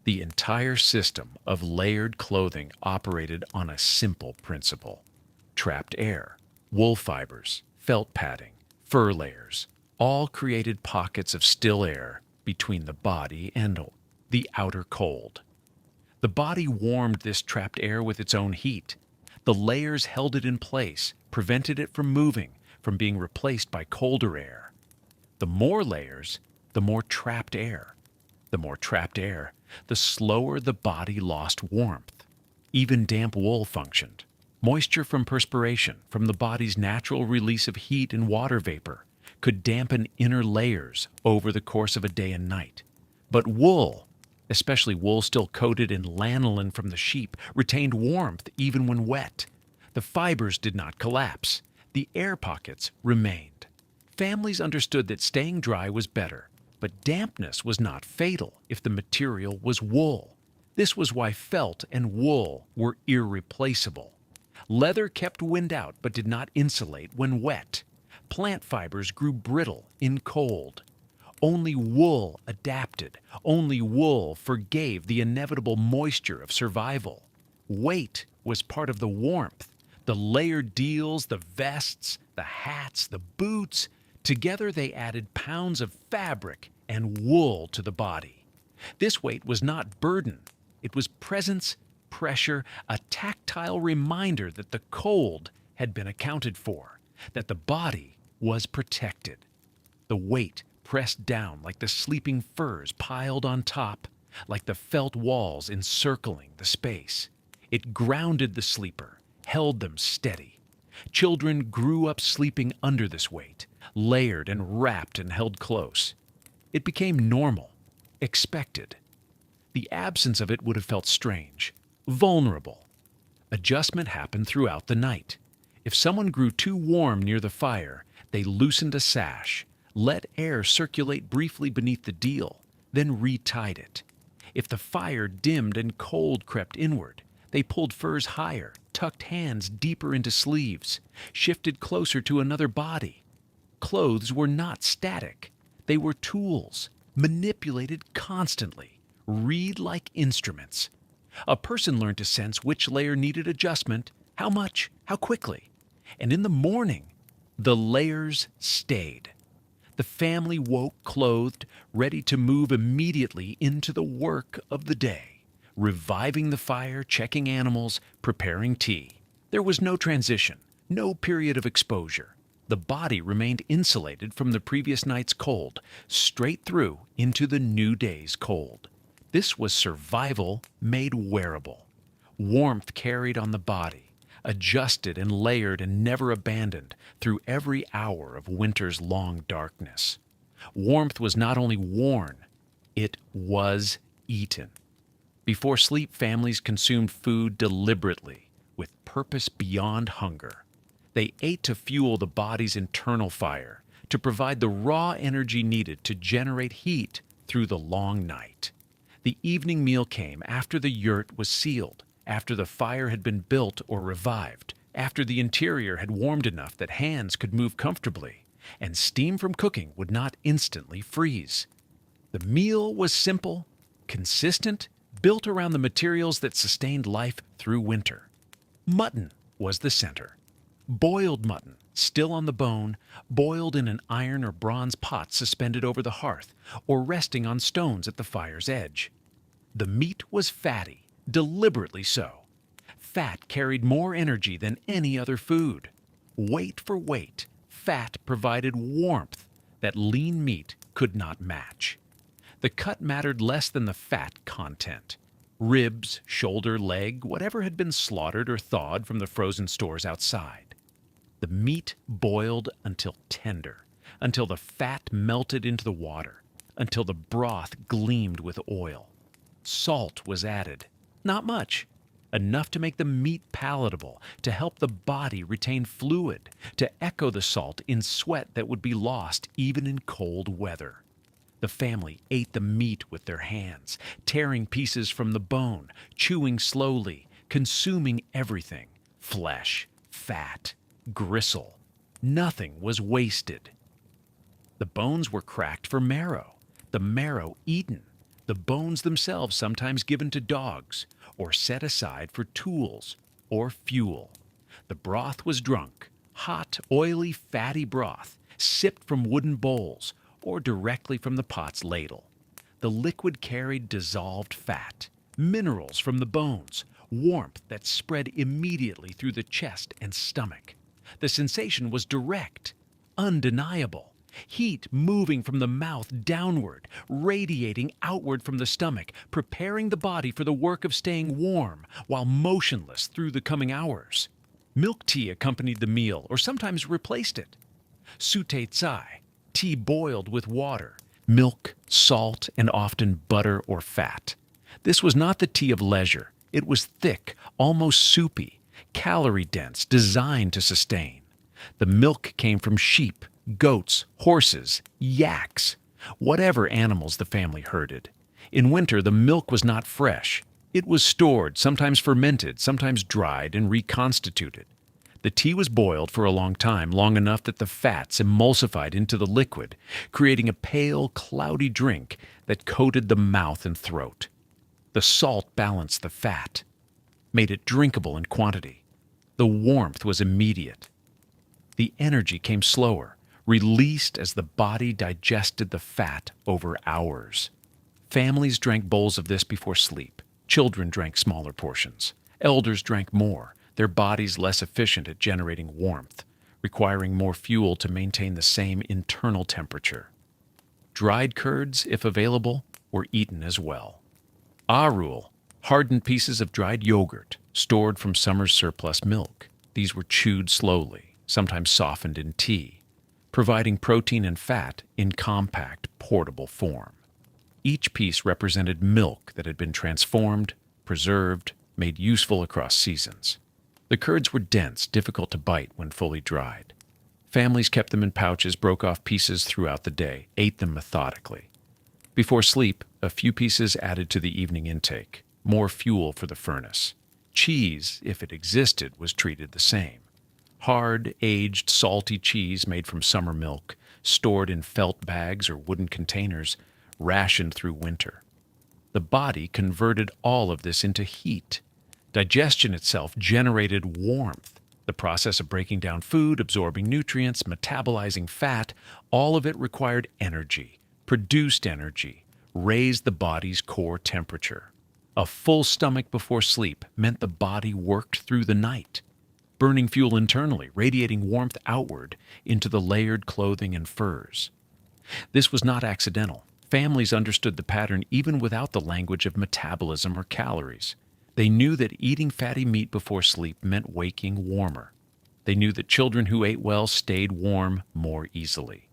The entire system of layered clothing operated on a simple principle: trapped air, wool fibers, felt padding, fur layers, all created pockets of still air between the body and the outer cold. The body warmed this trapped air with its own heat. The layers held it in place, prevented it from moving, from being replaced by colder air. The more layers, the more trapped air. The more trapped air, the slower the body lost warmth. Even damp wool functioned. Moisture from perspiration, from the body's natural release of heat and water vapor, could dampen inner layers over the course of a day and night. But wool, especially wool still coated in lanolin from the sheep, retained warmth even when wet. The fibers did not collapse. The air pockets remained. Families understood that staying dry was better, but dampness was not fatal if the material was wool. This was why felt and wool were irreplaceable. Leather kept wind out but did not insulate when wet. Plant fibers grew brittle in cold. Only wool adapted. Only wool forgave the inevitable moisture of survival. Weight was part of the warmth. The layered deals, the vests, the hats, the boots, together they added pounds of fabric and wool to the body. This weight was not burden. It was presence, pressure, a tactile reminder that the cold had been accounted for, that the body was protected. The weight pressed down like the sleeping furs piled on top, like the felt walls encircling the space. It grounded the sleeper, held them steady. Children grew up sleeping under this weight, layered and wrapped and held close. It became normal, expected. The absence of it would have felt strange, vulnerable. Adjustment happened throughout the night. If someone grew too warm near the fire, they loosened a sash, let air circulate briefly beneath the deal, then retied it. If the fire dimmed and cold crept inward, they pulled furs higher, tucked hands deeper into sleeves, shifted closer to another body. Clothes were not static. They were tools, manipulated constantly, reed-like instruments. A person learned to sense which layer needed adjustment, how much, how quickly. And in the morning, the layers stayed. The family woke clothed, ready to move immediately into the work of the day, reviving the fire, checking animals, preparing tea. There was no transition, no period of exposure. The body remained insulated from the previous night's cold, straight through into the new day's cold. This was survival made wearable. Warmth carried on the body, adjusted and layered and never abandoned through every hour of winter's long darkness. Warmth was not only worn, it was eaten. Before sleep, families consumed food deliberately, with purpose beyond hunger. They ate to fuel the body's internal fire, to provide the raw energy needed to generate heat through the long night. The evening meal came after the yurt was sealed, after the fire had been built or revived, after the interior had warmed enough that hands could move comfortably, and steam from cooking would not instantly freeze. The meal was simple, consistent, built around the materials that sustained life through winter. Mutton was the center. Boiled mutton, still on the bone, boiled in an iron or bronze pot suspended over the hearth or resting on stones at the fire's edge. The meat was fatty, deliberately so. Fat carried more energy than any other food. Weight for weight, fat provided warmth that lean meat could not match. The cut mattered less than the fat content. Ribs, shoulder, leg, whatever had been slaughtered or thawed from the frozen stores outside. The meat boiled until tender, until the fat melted into the water, until the broth gleamed with oil. Salt was added. Not much. Enough to make the meat palatable, to help the body retain fluid, to echo the salt in sweat that would be lost even in cold weather. The family ate the meat with their hands, tearing pieces from the bone, chewing slowly, consuming everything: flesh, fat, gristle. Nothing was wasted. The bones were cracked for marrow, the marrow eaten, the bones themselves sometimes given to dogs, or set aside for tools or fuel. The broth was drunk, hot, oily, fatty broth, sipped from wooden bowls, or directly from the pot's ladle. The liquid carried dissolved fat, minerals from the bones, warmth that spread immediately through the chest and stomach. The sensation was direct, undeniable. Heat moving from the mouth downward, radiating outward from the stomach, preparing the body for the work of staying warm while motionless through the coming hours. Milk tea accompanied the meal or sometimes replaced it. Sute tsai, tea boiled with water, milk, salt, and often butter or fat. This was not the tea of leisure. It was thick, almost soupy, calorie-dense, designed to sustain. The milk came from sheep, goats, horses, yaks, whatever animals the family herded. In winter, the milk was not fresh. It was stored, sometimes fermented, sometimes dried and reconstituted. The tea was boiled for a long time, long enough that the fats emulsified into the liquid, creating a pale, cloudy drink that coated the mouth and throat. The salt balanced the fat, made it drinkable in quantity. The warmth was immediate. The energy came slower, released as the body digested the fat over hours. Families drank bowls of this before sleep. Children drank smaller portions. Elders drank more, their bodies less efficient at generating warmth, requiring more fuel to maintain the same internal temperature. Dried curds, if available, were eaten as well. Arul, hardened pieces of dried yogurt, stored from summer's surplus milk. These were chewed slowly, sometimes softened in tea, providing protein and fat in compact, portable form. Each piece represented milk that had been transformed, preserved, made useful across seasons. The curds were dense, difficult to bite when fully dried. Families kept them in pouches, broke off pieces throughout the day, ate them methodically. Before sleep, a few pieces added to the evening intake, more fuel for the furnace. Cheese, if it existed, was treated the same. Hard, aged, salty cheese made from summer milk, stored in felt bags or wooden containers, rationed through winter. The body converted all of this into heat. Digestion itself generated warmth. The process of breaking down food, absorbing nutrients, metabolizing fat, all of it required energy, produced energy, raised the body's core temperature. A full stomach before sleep meant the body worked through the night, burning fuel internally, radiating warmth outward into the layered clothing and furs. This was not accidental. Families understood the pattern even without the language of metabolism or calories. They knew that eating fatty meat before sleep meant waking warmer. They knew that children who ate well stayed warm more easily.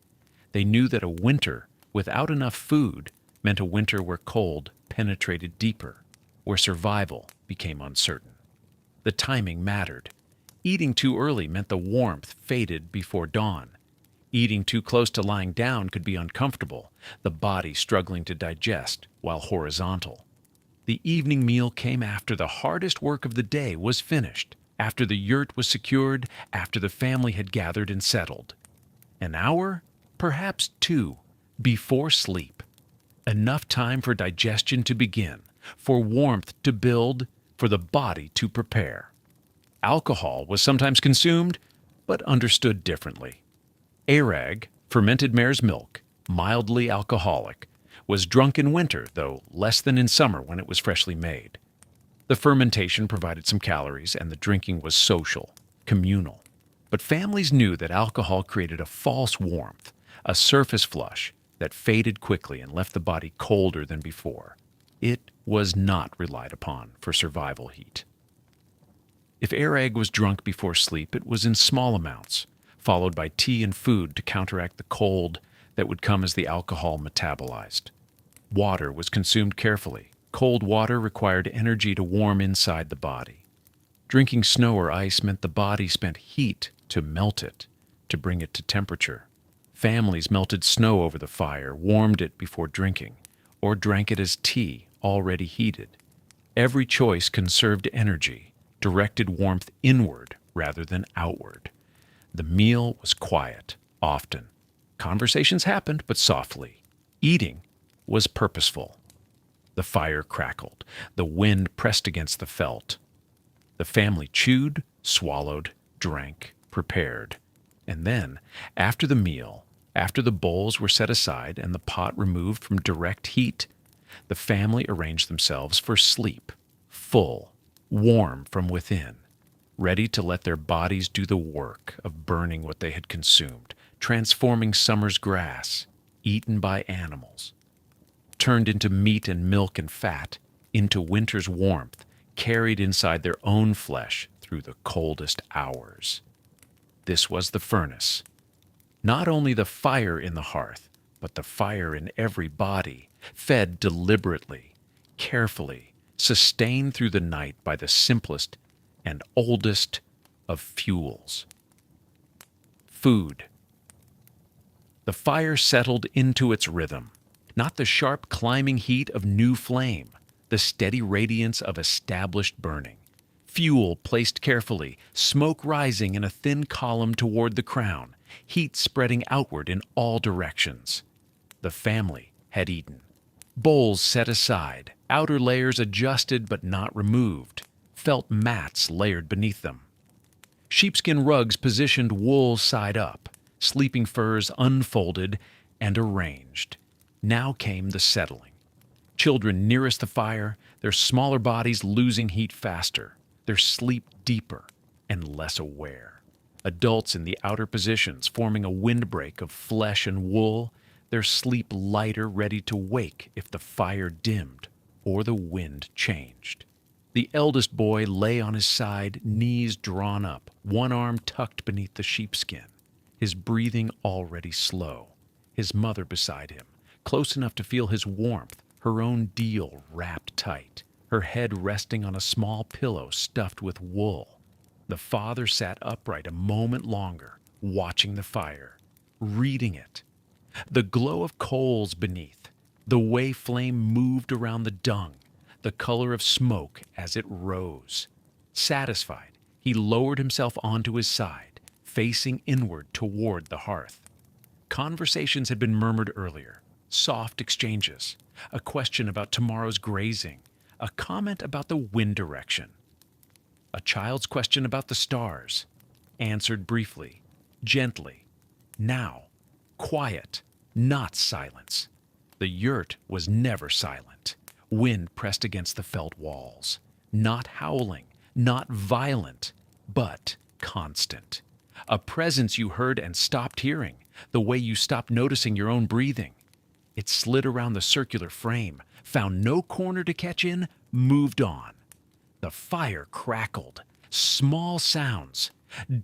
They knew that a winter without enough food meant a winter where cold penetrated deeper, where survival became uncertain. The timing mattered. Eating too early meant the warmth faded before dawn. Eating too close to lying down could be uncomfortable, the body struggling to digest while horizontal. The evening meal came after the hardest work of the day was finished, after the yurt was secured, after the family had gathered and settled. An hour, perhaps two, before sleep. Enough time for digestion to begin, for warmth to build, for the body to prepare. Alcohol was sometimes consumed, but understood differently. Arag, fermented mare's milk, mildly alcoholic, was drunk in winter, though less than in summer when it was freshly made. The fermentation provided some calories, and the drinking was social, communal. But families knew that alcohol created a false warmth, a surface flush that faded quickly and left the body colder than before. It was not relied upon for survival heat. If Arag was drunk before sleep, it was in small amounts, followed by tea and food to counteract the cold that would come as the alcohol metabolized. Water was consumed carefully. Cold water required energy to warm inside the body. Drinking snow or ice meant the body spent heat to melt it, to bring it to temperature. Families melted snow over the fire, warmed it before drinking, or drank it as tea, already heated. Every choice conserved energy, directed warmth inward rather than outward. The meal was quiet, often. Conversations happened, but softly. Eating was purposeful. The fire crackled. The wind pressed against the felt. The family chewed, swallowed, drank, prepared. And then, after the meal, after the bowls were set aside and the pot removed from direct heat, the family arranged themselves for sleep, full, warm from within, ready to let their bodies do the work of burning what they had consumed, transforming summer's grass, eaten by animals, turned into meat and milk and fat, into winter's warmth, carried inside their own flesh through the coldest hours. This was the furnace. Not only the fire in the hearth, but the fire in every body, fed deliberately, carefully, sustained through the night by the simplest and oldest of fuels. Food. The fire settled into its rhythm, not the sharp climbing heat of new flame, the steady radiance of established burning. Fuel placed carefully, smoke rising in a thin column toward the crown, heat spreading outward in all directions. The family had eaten. Bowls set aside, outer layers adjusted but not removed, felt mats layered beneath them. Sheepskin rugs positioned wool side up, sleeping furs unfolded and arranged. Now came the settling. Children nearest the fire, their smaller bodies losing heat faster, their sleep deeper and less aware. Adults in the outer positions forming a windbreak of flesh and wool, their sleep lighter, ready to wake if the fire dimmed or the wind changed. The eldest boy lay on his side, knees drawn up, one arm tucked beneath the sheepskin, his breathing already slow. His mother beside him, close enough to feel his warmth, her own deal wrapped tight, her head resting on a small pillow stuffed with wool. The father sat upright a moment longer, watching the fire, reading it. The glow of coals beneath, the way flame moved around the dung, the color of smoke as it rose. Satisfied, he lowered himself onto his side, facing inward toward the hearth. Conversations had been murmured earlier, soft exchanges, a question about tomorrow's grazing, a comment about the wind direction. A child's question about the stars, answered briefly, gently. Now, quiet, not silence. The yurt was never silent. Wind pressed against the felt walls. Not howling, not violent, but constant. A presence you heard and stopped hearing, the way you stopped noticing your own breathing. It slid around the circular frame, found no corner to catch in, moved on. The fire crackled. Small sounds.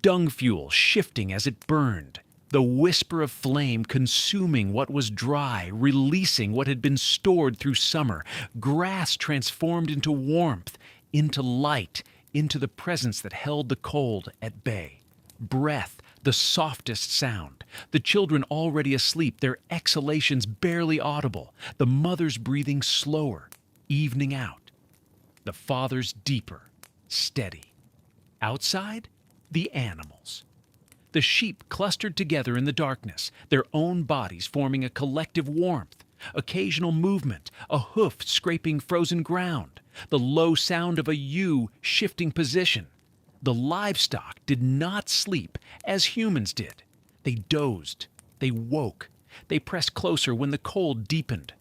Dung fuel shifting as it burned. The whisper of flame consuming what was dry, releasing what had been stored through summer. Grass transformed into warmth, into light, into the presence that held the cold at bay. Breath, the softest sound. The children already asleep, their exhalations barely audible. The mother's breathing slower, evening out. The father's deeper, steady. Outside, the animals. The sheep clustered together in the darkness, their own bodies forming a collective warmth. Occasional movement, a hoof scraping frozen ground, the low sound of a ewe shifting position. The livestock did not sleep as humans did. They dozed. They woke. They pressed closer when the cold deepened.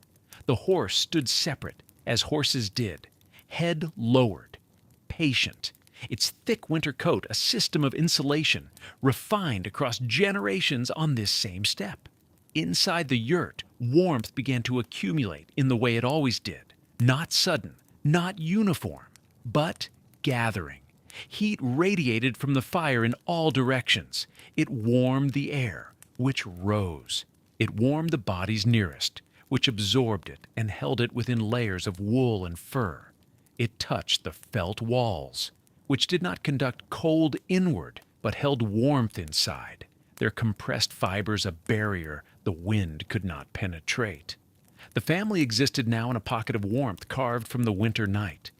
The horse stood separate, as horses did, head lowered, patient, its thick winter coat a system of insulation, refined across generations on this same steppe. Inside the yurt, warmth began to accumulate in the way it always did, not sudden, not uniform, but gathering. Heat radiated from the fire in all directions. It warmed the air, which rose. It warmed the bodies nearest, which absorbed it and held it within layers of wool and fur. It touched the felt walls, which did not conduct cold inward, but held warmth inside, their compressed fibers a barrier the wind could not penetrate. The family existed now in a pocket of warmth carved from the winter night.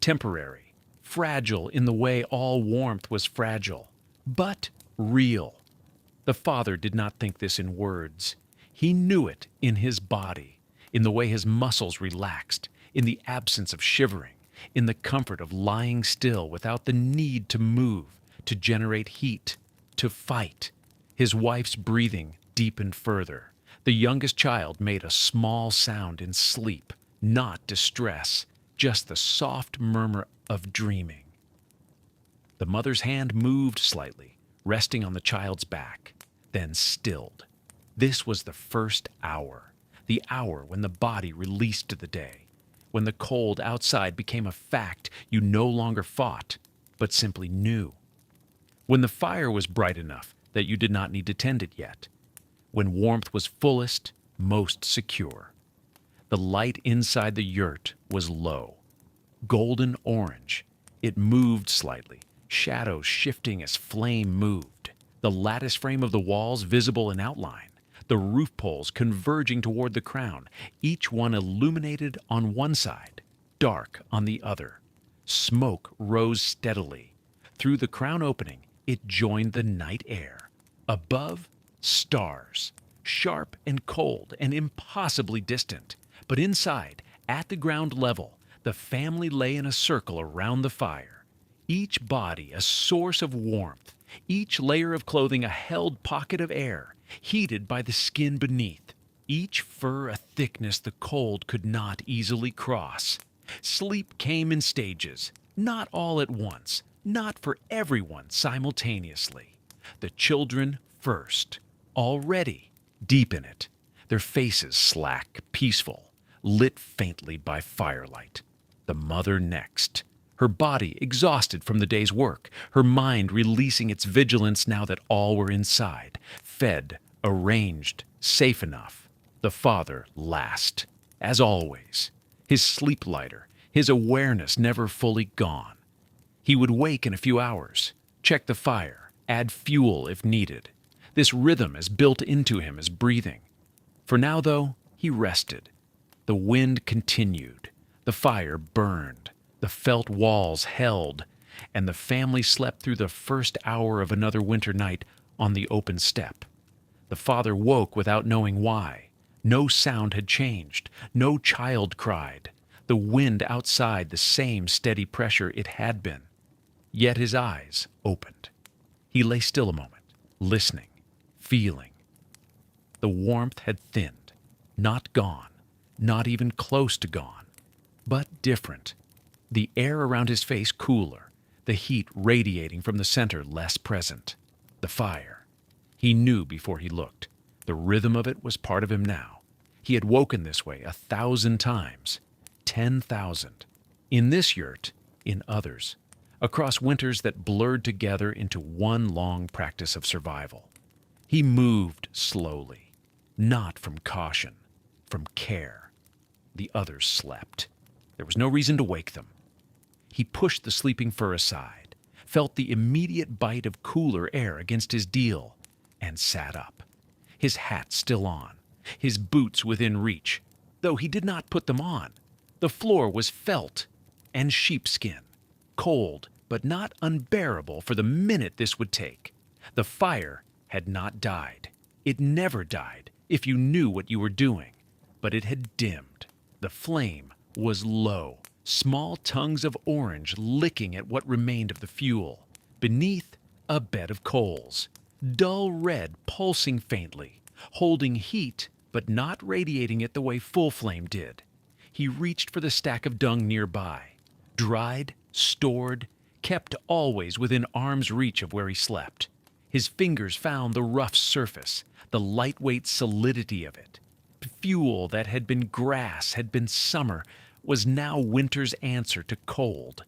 Temporary, fragile in the way all warmth was fragile, but real. The father did not think this in words. He knew it in his body, in the way his muscles relaxed, in the absence of shivering, in the comfort of lying still without the need to move, to generate heat, to fight. His wife's breathing deepened further. The youngest child made a small sound in sleep, not distress, just the soft murmur of dreaming. The mother's hand moved slightly, resting on the child's back, then stilled. This was the first hour, the hour when the body released to the day, when the cold outside became a fact you no longer fought, but simply knew. When the fire was bright enough that you did not need to tend it yet. When warmth was fullest, most secure. The light inside the yurt was low, golden orange. It moved slightly, shadows shifting as flame moved. The lattice frame of the walls visible in outline. The roof poles converging toward the crown, each one illuminated on one side, dark on the other. Smoke rose steadily. Through the crown opening, it joined the night air. Above, stars, sharp and cold and impossibly distant. But inside, at the ground level, the family lay in a circle around the fire. Each body a source of warmth, each layer of clothing a held pocket of air, heated by the skin beneath, each fur a thickness the cold could not easily cross. Sleep came in stages, not all at once, not for everyone simultaneously. The children first, already deep in it, their faces slack, peaceful, lit faintly by firelight. The mother next, her body exhausted from the day's work, her mind releasing its vigilance now that all were inside, fed, arranged, safe enough. The father last, as always, his sleep lighter, his awareness never fully gone. He would wake in a few hours, check the fire, add fuel if needed. This rhythm as built into him as breathing. For now, though, he rested. The wind continued. The fire burned. The felt walls held. And the family slept through the first hour of another winter night on the open steppe. The father woke without knowing why. No sound had changed. No child cried. The wind outside the same steady pressure it had been. Yet his eyes opened. He lay still a moment, listening, feeling. The warmth had thinned, not gone, not even close to gone, but different. The air around his face cooler, the heat radiating from the center less present. The fire. He knew before he looked. The rhythm of it was part of him now. He had woken this way 1,000 times, 10,000. In this yurt, in others, across winters that blurred together into one long practice of survival. He moved slowly, not from caution, from care. The others slept. There was no reason to wake them. He pushed the sleeping fur aside, felt the immediate bite of cooler air against his deal, and sat up. His hat still on, his boots within reach, though he did not put them on. The floor was felt and sheepskin, cold but not unbearable for the minute this would take. The fire had not died. It never died if you knew what you were doing, but it had dimmed. The flame was low, small tongues of orange licking at what remained of the fuel. Beneath, a bed of coals, dull red pulsing faintly, holding heat but not radiating it the way full flame did. He reached for the stack of dung nearby, dried, stored, kept always within arm's reach of where he slept. His fingers found the rough surface, the lightweight solidity of it. Fuel that had been grass, had been summer, was now winter's answer to cold.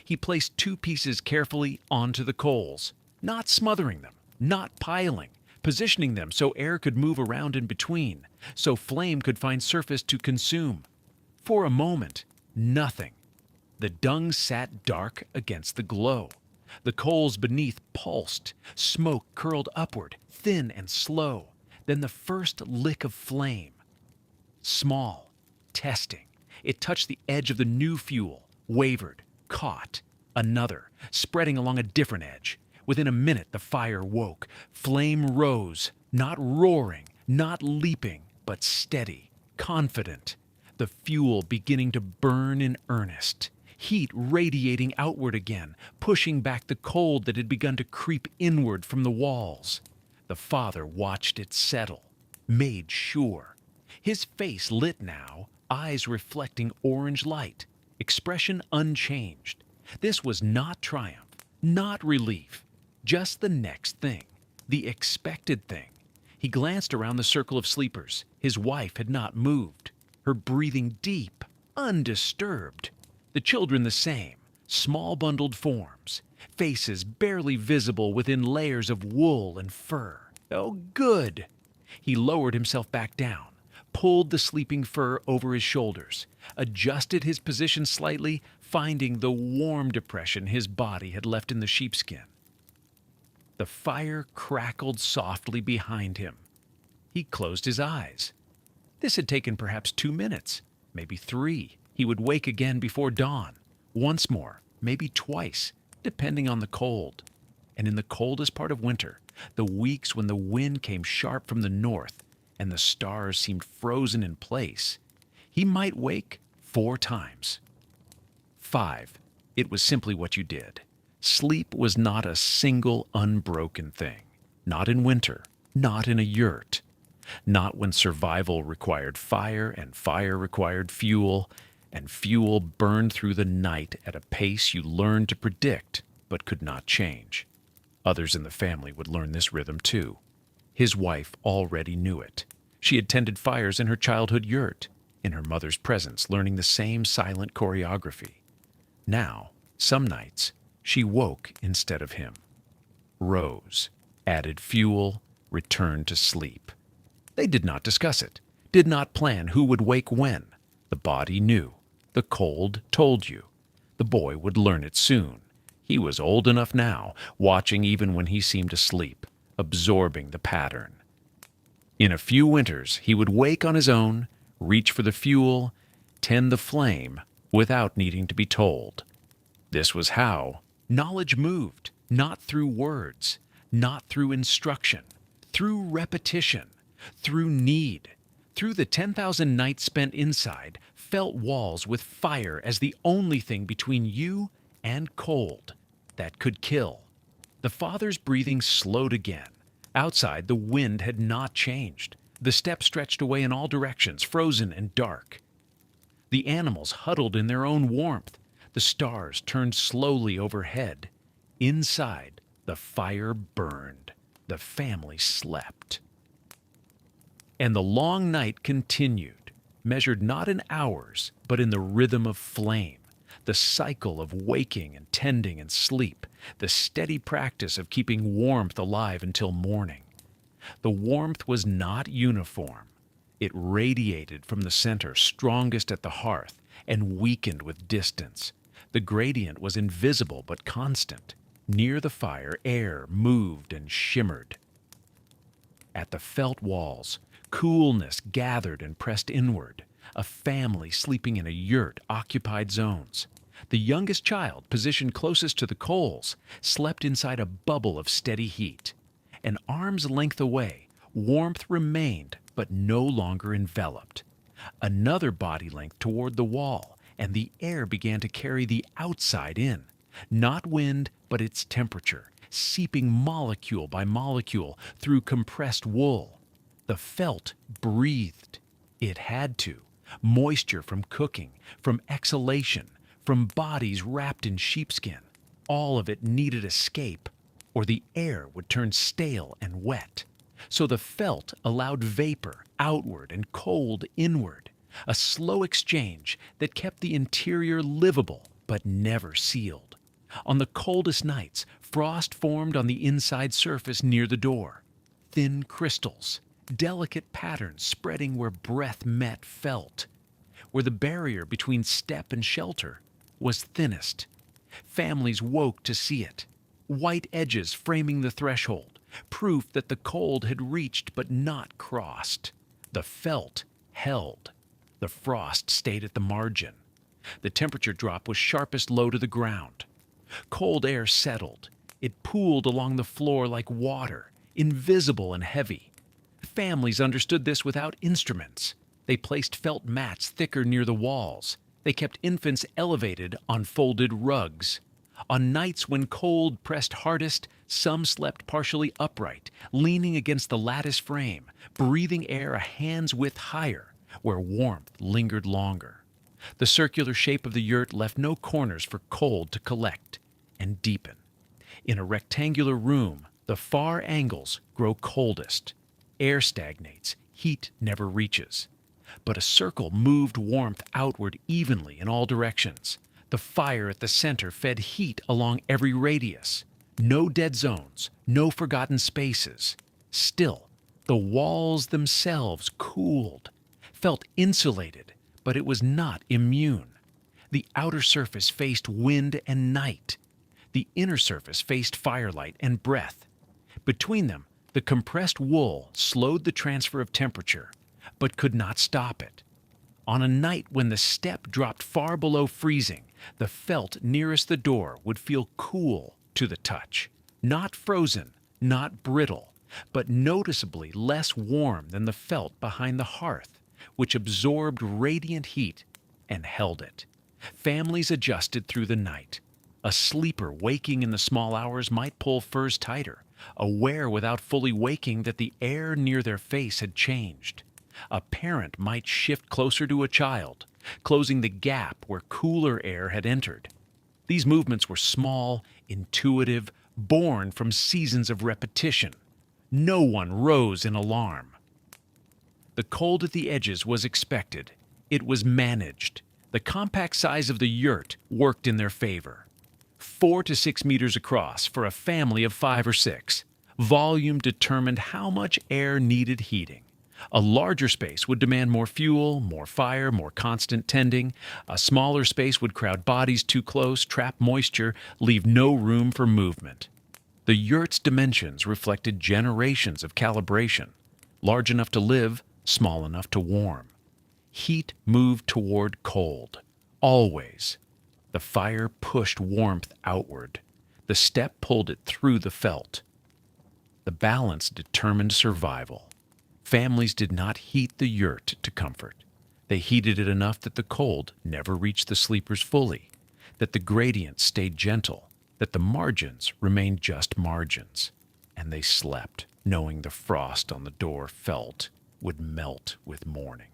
He placed two pieces carefully onto the coals, not smothering them, not piling, positioning them so air could move around in between, so flame could find surface to consume. For a moment, nothing. The dung sat dark against the glow. The coals beneath pulsed, smoke curled upward, thin and slow, then the first lick of flame. Small, testing. It touched the edge of the new fuel, wavered, caught. Another, spreading along a different edge. Within a minute the fire woke. Flame rose, not roaring, not leaping, but steady, confident. The fuel beginning to burn in earnest. Heat radiating outward again, pushing back the cold that had begun to creep inward from the walls. The father watched it settle, made sure. His face lit now, eyes reflecting orange light, expression unchanged. This was not triumph, not relief, just the next thing, the expected thing. He glanced around the circle of sleepers. His wife had not moved, her breathing deep, undisturbed. The children the same, small bundled forms, faces barely visible within layers of wool and fur. Oh, good! He lowered himself back down, pulled the sleeping fur over his shoulders, adjusted his position slightly, finding the warm depression his body had left in the sheepskin. The fire crackled softly behind him. He closed his eyes. This had taken perhaps 2 minutes, maybe 3. He would wake again before dawn, once more, maybe twice, depending on the cold. And in the coldest part of winter, the weeks when the wind came sharp from the north and the stars seemed frozen in place, he might wake 4 times. 5. It was simply what you did. Sleep was not a single unbroken thing. Not in winter, not in a yurt. Not when survival required fire and fire required fuel, and fuel burned through the night at a pace you learned to predict but could not change. Others in the family would learn this rhythm too. His wife already knew it. She had tended fires in her childhood yurt, in her mother's presence, learning the same silent choreography. Now, some nights, she woke instead of him. Rose, added fuel, returned to sleep. They did not discuss it, did not plan who would wake when. The body knew. The cold told you. The boy would learn it soon. He was old enough now, watching even when he seemed asleep, absorbing the pattern. In a few winters, he would wake on his own, reach for the fuel, tend the flame, without needing to be told. This was how knowledge moved, not through words, not through instruction, through repetition, through need, through the 10,000 nights spent inside, felt walls with fire as the only thing between you and cold that could kill. The father's breathing slowed again. Outside, the wind had not changed. The steppe stretched away in all directions, frozen and dark. The animals huddled in their own warmth. The stars turned slowly overhead. Inside, the fire burned. The family slept. And the long night continued, measured not in hours, but in the rhythm of flame, the cycle of waking and tending and sleep, the steady practice of keeping warmth alive until morning. The warmth was not uniform. It radiated from the center, strongest at the hearth, and weakened with distance. The gradient was invisible but constant. Near the fire, air moved and shimmered. At the felt walls, coolness gathered and pressed inward. A family sleeping in a yurt occupied zones. The youngest child, positioned closest to the coals, slept inside a bubble of steady heat. An arm's length away, warmth remained, but no longer enveloped. Another body length toward the wall, and the air began to carry the outside in. Not wind, but its temperature, seeping molecule by molecule through compressed wool. The felt breathed. It had to. Moisture from cooking, from exhalation, from bodies wrapped in sheepskin. All of it needed escape, or the air would turn stale and wet. So the felt allowed vapor outward and cold inward, a slow exchange that kept the interior livable but never sealed. On the coldest nights, frost formed on the inside surface near the door. Thin crystals, delicate patterns spreading where breath met felt, where the barrier between steppe and shelter was thinnest. Families woke to see it, white edges framing the threshold, proof that the cold had reached but not crossed. The felt held. The frost stayed at the margin. The temperature drop was sharpest low to the ground. Cold air settled. It pooled along the floor like water, invisible and heavy. Families understood this without instruments. They placed felt mats thicker near the walls. They kept infants elevated on folded rugs. On nights when cold pressed hardest, some slept partially upright, leaning against the lattice frame, breathing air a hand's width higher, where warmth lingered longer. The circular shape of the yurt left no corners for cold to collect and deepen. In a rectangular room, the far angles grow coldest. Air stagnates, heat never reaches. But a circle moved warmth outward evenly in all directions. The fire at the center fed heat along every radius. No dead zones, no forgotten spaces. Still, the walls themselves cooled, felt insulated, but it was not immune. The outer surface faced wind and night. The inner surface faced firelight and breath. Between them, the compressed wool slowed the transfer of temperature, but could not stop it. On a night when the steppe dropped far below freezing, the felt nearest the door would feel cool to the touch. Not frozen, not brittle, but noticeably less warm than the felt behind the hearth, which absorbed radiant heat and held it. Families adjusted through the night. A sleeper waking in the small hours might pull furs tighter, aware without fully waking that the air near their face had changed. A parent might shift closer to a child, closing the gap where cooler air had entered. These movements were small, intuitive, born from seasons of repetition. No one rose in alarm. The cold at the edges was expected. It was managed. The compact size of the yurt worked in their favor. 4 to 6 meters across for a family of 5 or 6. Volume determined how much air needed heating. A larger space would demand more fuel, more fire, more constant tending. A smaller space would crowd bodies too close, trap moisture, leave no room for movement. The yurt's dimensions reflected generations of calibration, large enough to live, small enough to warm. Heat moved toward cold, always. The fire pushed warmth outward. The steppe pulled it through the felt. The balance determined survival. Families did not heat the yurt to comfort. They heated it enough that the cold never reached the sleepers fully, that the gradient stayed gentle, that the margins remained just margins. And they slept, knowing the frost on the door felt would melt with morning.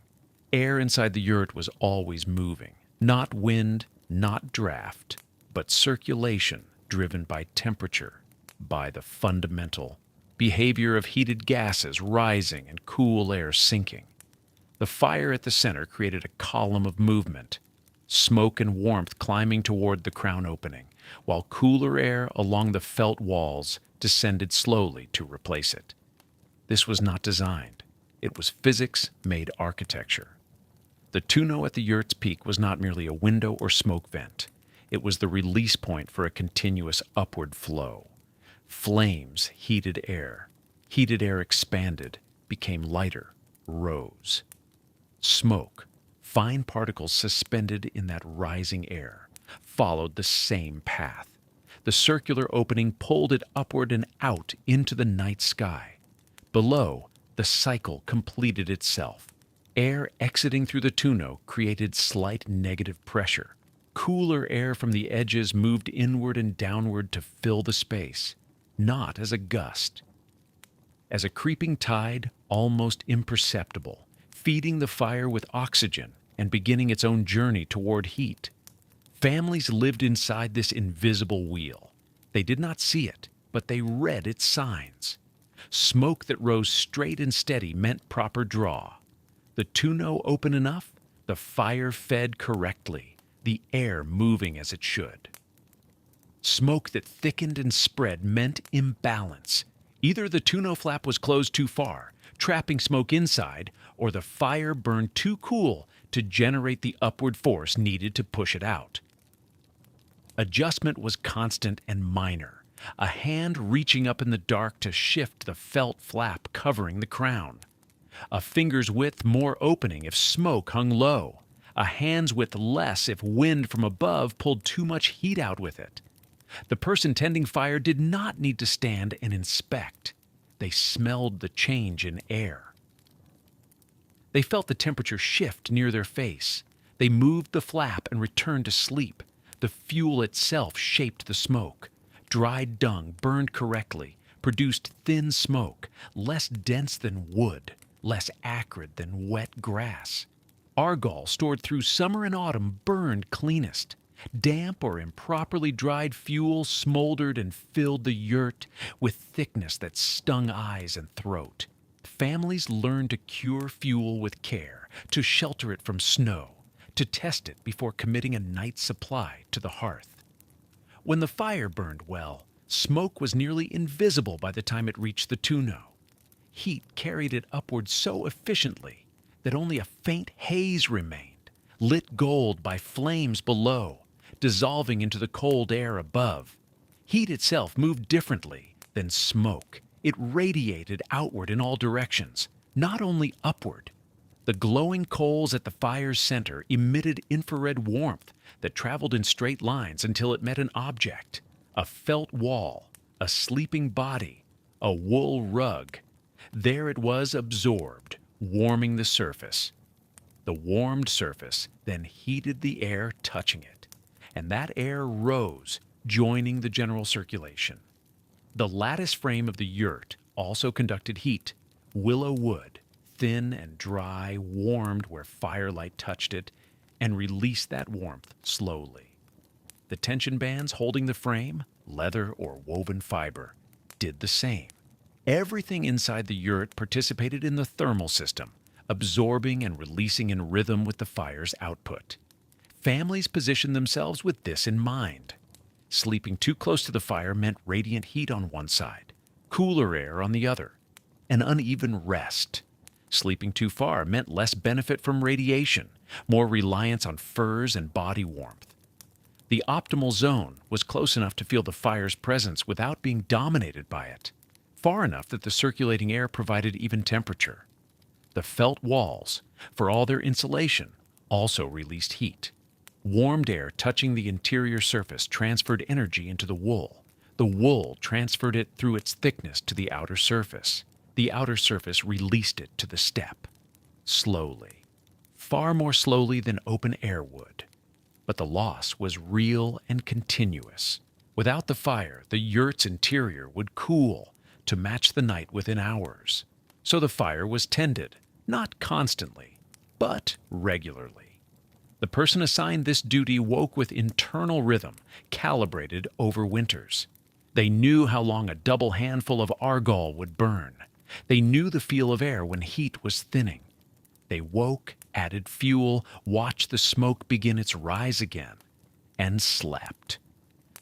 Air inside the yurt was always moving, not wind, not draft, but circulation driven by temperature, by the fundamental behavior of heated gases rising and cool air sinking. The fire at the center created a column of movement, smoke and warmth climbing toward the crown opening, while cooler air along the felt walls descended slowly to replace it. This was not designed. It was physics made architecture. The tonneau at the yurt's peak was not merely a window or smoke vent. It was the release point for a continuous upward flow. Flames heated air. Heated air expanded, became lighter, rose. Smoke, fine particles suspended in that rising air, followed the same path. The circular opening pulled it upward and out into the night sky. Below, the cycle completed itself. Air exiting through the tonneau created slight negative pressure. Cooler air from the edges moved inward and downward to fill the space, not as a gust. As a creeping tide, almost imperceptible, feeding the fire with oxygen and beginning its own journey toward heat. Families lived inside this invisible wheel. They did not see it, but they read its signs. Smoke that rose straight and steady meant proper draw. The tonneau open enough, the fire fed correctly, the air moving as it should. Smoke that thickened and spread meant imbalance. Either the tonneau flap was closed too far, trapping smoke inside, or the fire burned too cool to generate the upward force needed to push it out. Adjustment was constant and minor, a hand reaching up in the dark to shift the felt flap covering the crown. A finger's width more opening if smoke hung low, a hand's width less if wind from above pulled too much heat out with it. The person tending fire did not need to stand and inspect. They smelled the change in air. They felt the temperature shift near their face. They moved the flap and returned to sleep. The fuel itself shaped the smoke. Dried dung burned correctly, produced thin smoke, less dense than wood, less acrid than wet grass. Argol stored through summer and autumn burned cleanest. Damp or improperly dried fuel smoldered and filled the yurt with thickness that stung eyes and throat. Families learned to cure fuel with care, to shelter it from snow, to test it before committing a night's supply to the hearth. When the fire burned well, smoke was nearly invisible by the time it reached the tonneau. Heat carried it upward so efficiently that only a faint haze remained, lit gold by flames below, dissolving into the cold air above. Heat itself moved differently than smoke. It radiated outward in all directions, not only upward. The glowing coals at the fire's center emitted infrared warmth that traveled in straight lines until it met an object, a felt wall, a sleeping body, a wool rug. There it was absorbed, warming the surface. The warmed surface then heated the air touching it, and that air rose, joining the general circulation. The lattice frame of the yurt also conducted heat. Willow wood, thin and dry, warmed where firelight touched it, and released that warmth slowly. The tension bands holding the frame, leather or woven fiber, did the same. Everything inside the yurt participated in the thermal system, absorbing and releasing in rhythm with the fire's output. Families positioned themselves with this in mind. Sleeping too close to the fire meant radiant heat on one side, cooler air on the other, an uneven rest. Sleeping too far meant less benefit from radiation, more reliance on furs and body warmth. The optimal zone was close enough to feel the fire's presence without being dominated by it, far enough that the circulating air provided even temperature. The felt walls, for all their insulation, also released heat. Warmed air touching the interior surface transferred energy into the wool. The wool transferred it through its thickness to the outer surface. The outer surface released it to the steppe. Slowly. Far more slowly than open air would. But the loss was real and continuous. Without the fire, the yurt's interior would cool to match the night within hours. So the fire was tended, not constantly, but regularly. The person assigned this duty woke with internal rhythm, calibrated over winters. They knew how long a double handful of argol would burn. They knew the feel of air when heat was thinning. They woke, added fuel, watched the smoke begin its rise again, and slept.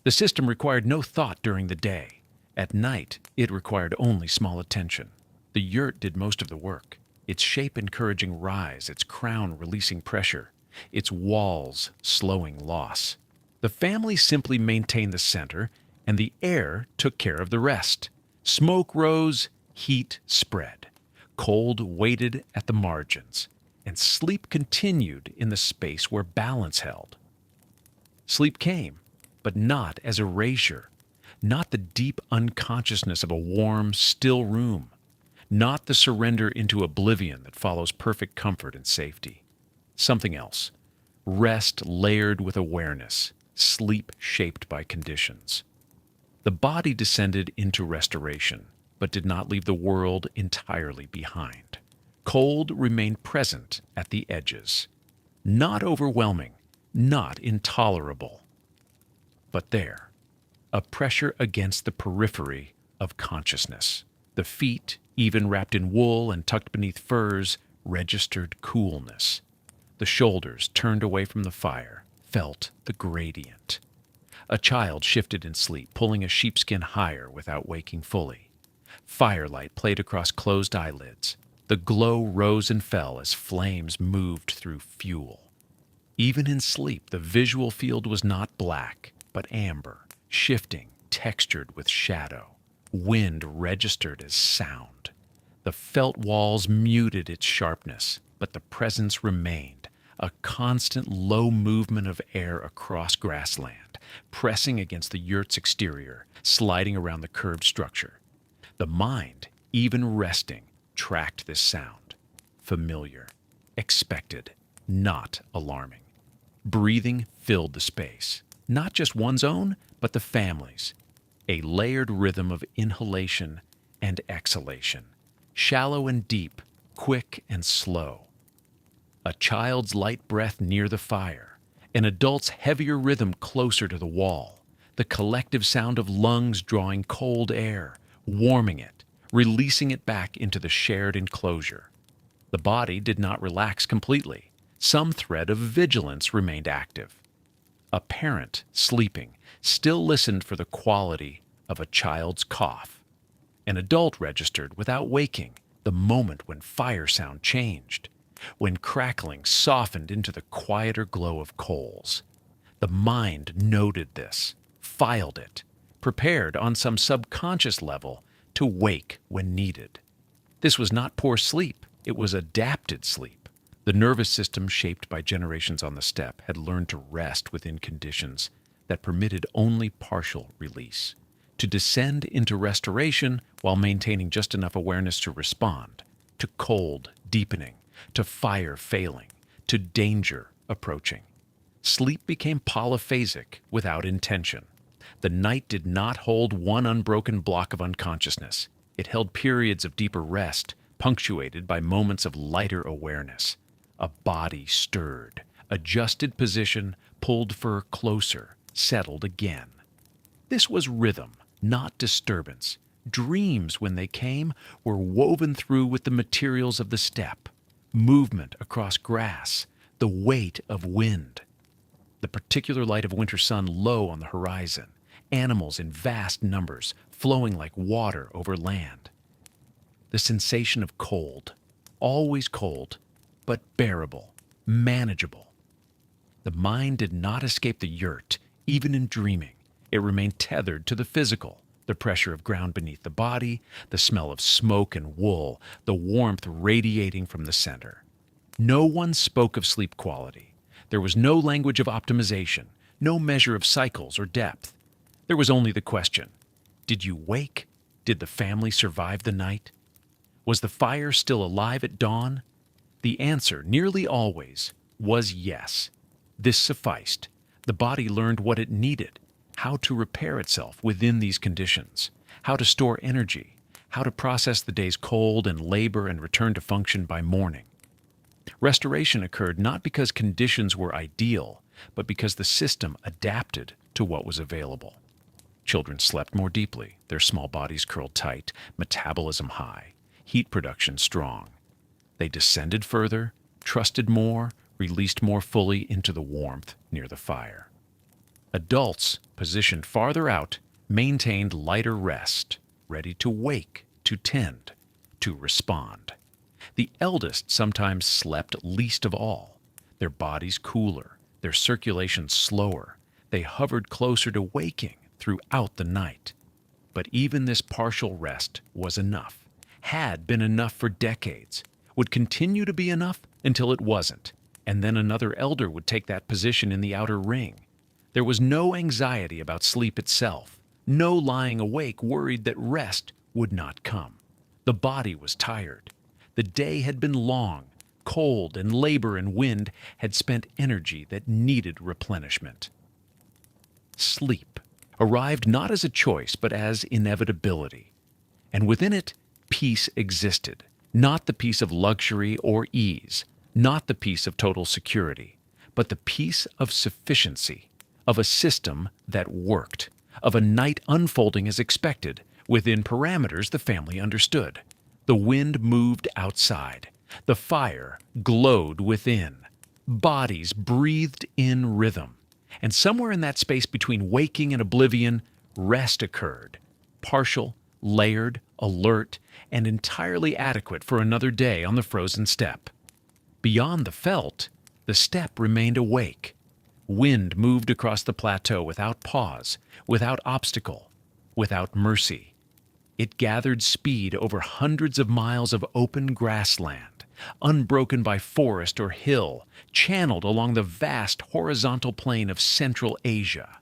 The system required no thought during the day. At night, it required only small attention. The yurt did most of the work, its shape encouraging rise, its crown releasing pressure, its walls slowing loss. The family simply maintained the center, and the air took care of the rest. Smoke rose, heat spread. Cold waited at the margins, and sleep continued in the space where balance held. Sleep came, but not as erasure, not the deep unconsciousness of a warm, still room, not the surrender into oblivion that follows perfect comfort and safety. Something else, rest layered with awareness, sleep shaped by conditions. The body descended into restoration, but did not leave the world entirely behind. Cold remained present at the edges. Not overwhelming, not intolerable, but there, a pressure against the periphery of consciousness. The feet, even wrapped in wool and tucked beneath furs, registered coolness. The shoulders, turned away from the fire, felt the gradient. A child shifted in sleep, pulling a sheepskin higher without waking fully. Firelight played across closed eyelids. The glow rose and fell as flames moved through fuel. Even in sleep, the visual field was not black, but amber, shifting, textured with shadow. Wind registered as sound. The felt walls muted its sharpness, but the presence remained, a constant low movement of air across grassland, pressing against the yurt's exterior, sliding around the curved structure. The mind, even resting, tracked this sound. Familiar, expected, not alarming. Breathing filled the space, not just one's own, but the family's. A layered rhythm of inhalation and exhalation, shallow and deep, quick and slow. A child's light breath near the fire, an adult's heavier rhythm closer to the wall, the collective sound of lungs drawing cold air, warming it, releasing it back into the shared enclosure. The body did not relax completely. Some thread of vigilance remained active. A parent, sleeping, still listened for the quality of a child's cough. An adult registered, without waking, the moment when fire sound changed, when crackling softened into the quieter glow of coals. The mind noted this, filed it, prepared on some subconscious level to wake when needed. This was not poor sleep, it was adapted sleep. The nervous system, shaped by generations on the steppe, had learned to rest within conditions that permitted only partial release, to descend into restoration while maintaining just enough awareness to respond, to cold deepening, to fire failing, to danger approaching. Sleep became polyphasic without intention. The night did not hold one unbroken block of unconsciousness. It held periods of deeper rest, punctuated by moments of lighter awareness. A body stirred, adjusted position, pulled fur closer, settled again. This was rhythm, not disturbance. Dreams, when they came, were woven through with the materials of the steppe, movement across grass, the weight of wind, the particular light of winter sun low on the horizon, animals in vast numbers flowing like water over land. The sensation of cold, always cold, but bearable, manageable. The mind did not escape the yurt, even in dreaming. It remained tethered to the physical, the pressure of ground beneath the body, the smell of smoke and wool, the warmth radiating from the center. No one spoke of sleep quality. There was no language of optimization, no measure of cycles or depth. There was only the question, did you wake? Did the family survive the night? Was the fire still alive at dawn? The answer, nearly always, was yes. This sufficed. The body learned what it needed, how to repair itself within these conditions, how to store energy, how to process the day's cold and labor and return to function by morning. Restoration occurred not because conditions were ideal, but because the system adapted to what was available. Children slept more deeply, their small bodies curled tight, metabolism high, heat production strong. They descended further, trusted more, released more fully into the warmth near the fire. Adults, positioned farther out, maintained lighter rest, ready to wake, to tend, to respond. The eldest sometimes slept least of all, their bodies cooler, their circulation slower. They hovered closer to waking throughout the night. But even this partial rest was enough, had been enough for decades, would continue to be enough until it wasn't, and then another elder would take that position in the outer ring. There was no anxiety about sleep itself, no lying awake worried that rest would not come. The body was tired. The day had been long, Cold and labor and wind had spent energy that needed replenishment. Sleep arrived not as a choice but as inevitability, and within it, peace existed, not the peace of luxury or ease, not the peace of total security, but the peace of sufficiency, of a system that worked, of a night unfolding as expected, within parameters the family understood. The wind moved outside. The fire glowed within. Bodies breathed in rhythm. And somewhere in that space between waking and oblivion, rest occurred, partial, layered, alert, and entirely adequate for another day on the frozen steppe. Beyond the felt, the steppe remained awake. Wind moved across the plateau without pause, without obstacle, without mercy. It gathered speed over hundreds of miles of open grassland, unbroken by forest or hill, channeled along the vast horizontal plain of Central Asia.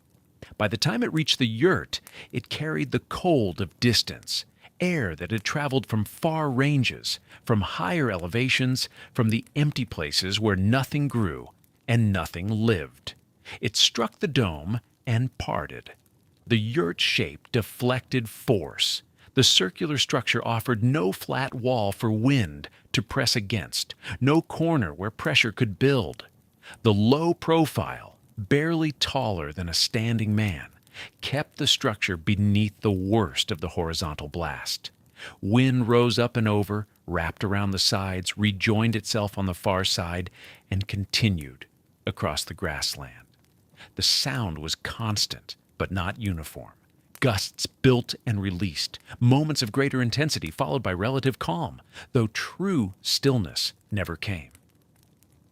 By the time it reached the yurt, it carried the cold of distance, air that had traveled from far ranges, from higher elevations, from the empty places where nothing grew and nothing lived. It struck the dome and parted. The yurt shape deflected force. The circular structure offered no flat wall for wind to press against, no corner where pressure could build. The low profile, barely taller than a standing man, kept the structure beneath the worst of the horizontal blast. Wind rose up and over, wrapped around the sides, rejoined itself on the far side, and continued across the grassland. The sound was constant, but not uniform. Gusts built and released, moments of greater intensity followed by relative calm, though true stillness never came.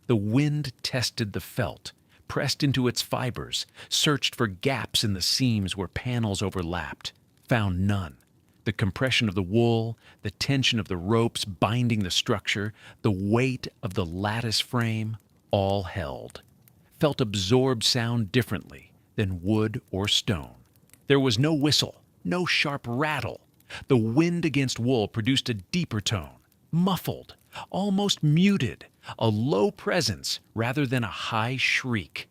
The wind tested the felt, pressed into its fibers, searched for gaps in the seams where panels overlapped, found none. The compression of the wool, the tension of the ropes binding the structure, the weight of the lattice frame, all held. Felt absorbed sound differently than wood or stone. There was no whistle, no sharp rattle. The wind against wool produced a deeper tone, muffled, almost muted, a low presence rather than a high shriek.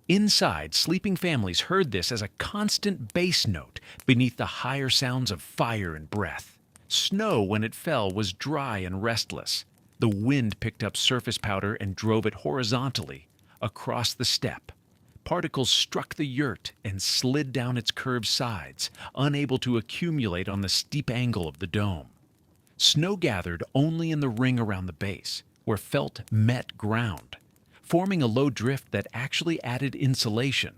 Inside, sleeping families heard this as a constant bass note beneath the higher sounds of fire and breath. Snow, when it fell, was dry and restless. The wind picked up surface powder and drove it horizontally across the steppe. Particles struck the yurt and slid down its curved sides, unable to accumulate on the steep angle of the dome. Snow gathered only in the ring around the base, where felt met ground, forming a low drift that actually added insulation,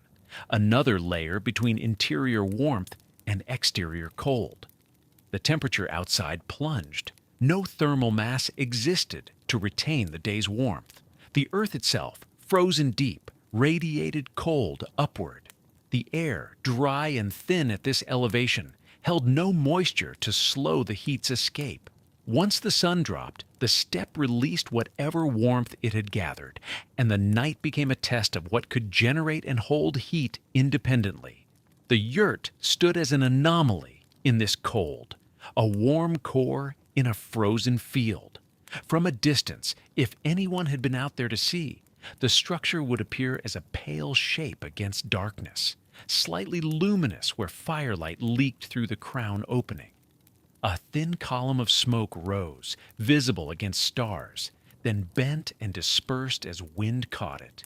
another layer between interior warmth and exterior cold. The temperature outside plunged. No thermal mass existed to retain the day's warmth. The earth itself, frozen deep, radiated cold upward. The air, dry and thin at this elevation, held no moisture to slow the heat's escape. Once the sun dropped, the steppe released whatever warmth it had gathered, and the night became a test of what could generate and hold heat independently. The yurt stood as an anomaly in this cold, a warm core in a frozen field. From a distance, if anyone had been out there to see, the structure would appear as a pale shape against darkness, slightly luminous where firelight leaked through the crown opening. A thin column of smoke rose, visible against stars, then bent and dispersed as wind caught it.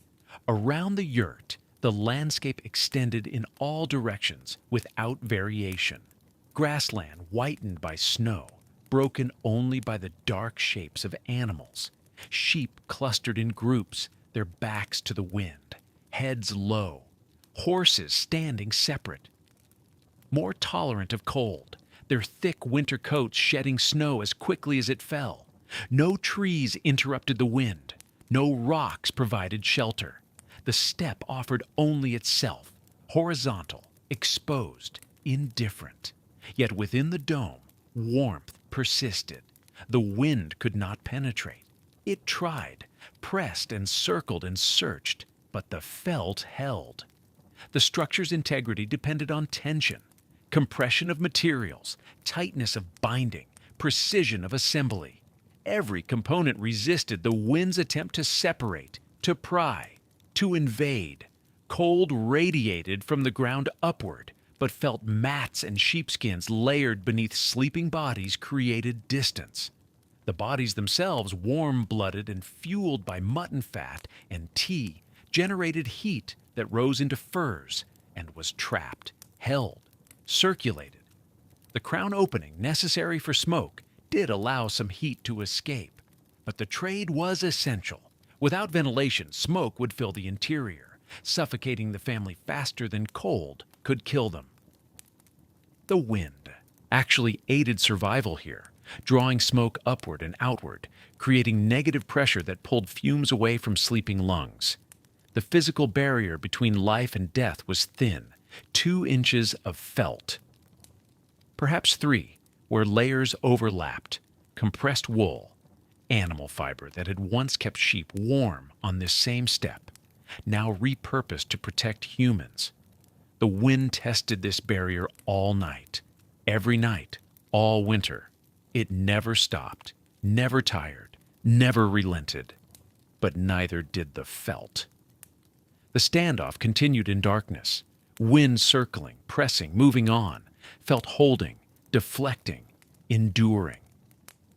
Around the yurt, the landscape extended in all directions without variation. Grassland whitened by snow, broken only by the dark shapes of animals. Sheep clustered in groups, their backs to the wind, heads low. Horses standing separate, more tolerant of cold, their thick winter coats shedding snow as quickly as it fell. No trees interrupted the wind. No rocks provided shelter. The steppe offered only itself, horizontal, exposed, indifferent. Yet within the dome, warmth persisted. The wind could not penetrate. It tried, pressed and circled and searched, but the felt held. The structure's integrity depended on tension, compression of materials, tightness of binding, precision of assembly. Every component resisted the wind's attempt to separate, to pry, to invade. Cold radiated from the ground upward, but felt mats and sheepskins layered beneath sleeping bodies created distance. The bodies themselves, warm-blooded and fueled by mutton fat and tea, generated heat that rose into furs and was trapped, held, circulated. The crown opening necessary for smoke did allow some heat to escape, but the trade was essential. Without ventilation, smoke would fill the interior, suffocating the family faster than cold could kill them. The wind actually aided survival here, drawing smoke upward and outward, creating negative pressure that pulled fumes away from sleeping lungs. The physical barrier between life and death was thin, 2 inches of felt. Perhaps 3, where layers overlapped, compressed wool, animal fiber that had once kept sheep warm on this same steppe, now repurposed to protect humans. The wind tested this barrier all night, every night, all winter. It never stopped, never tired, never relented. But neither did the felt. The standoff continued in darkness, wind circling, pressing, moving on, felt holding, deflecting, enduring.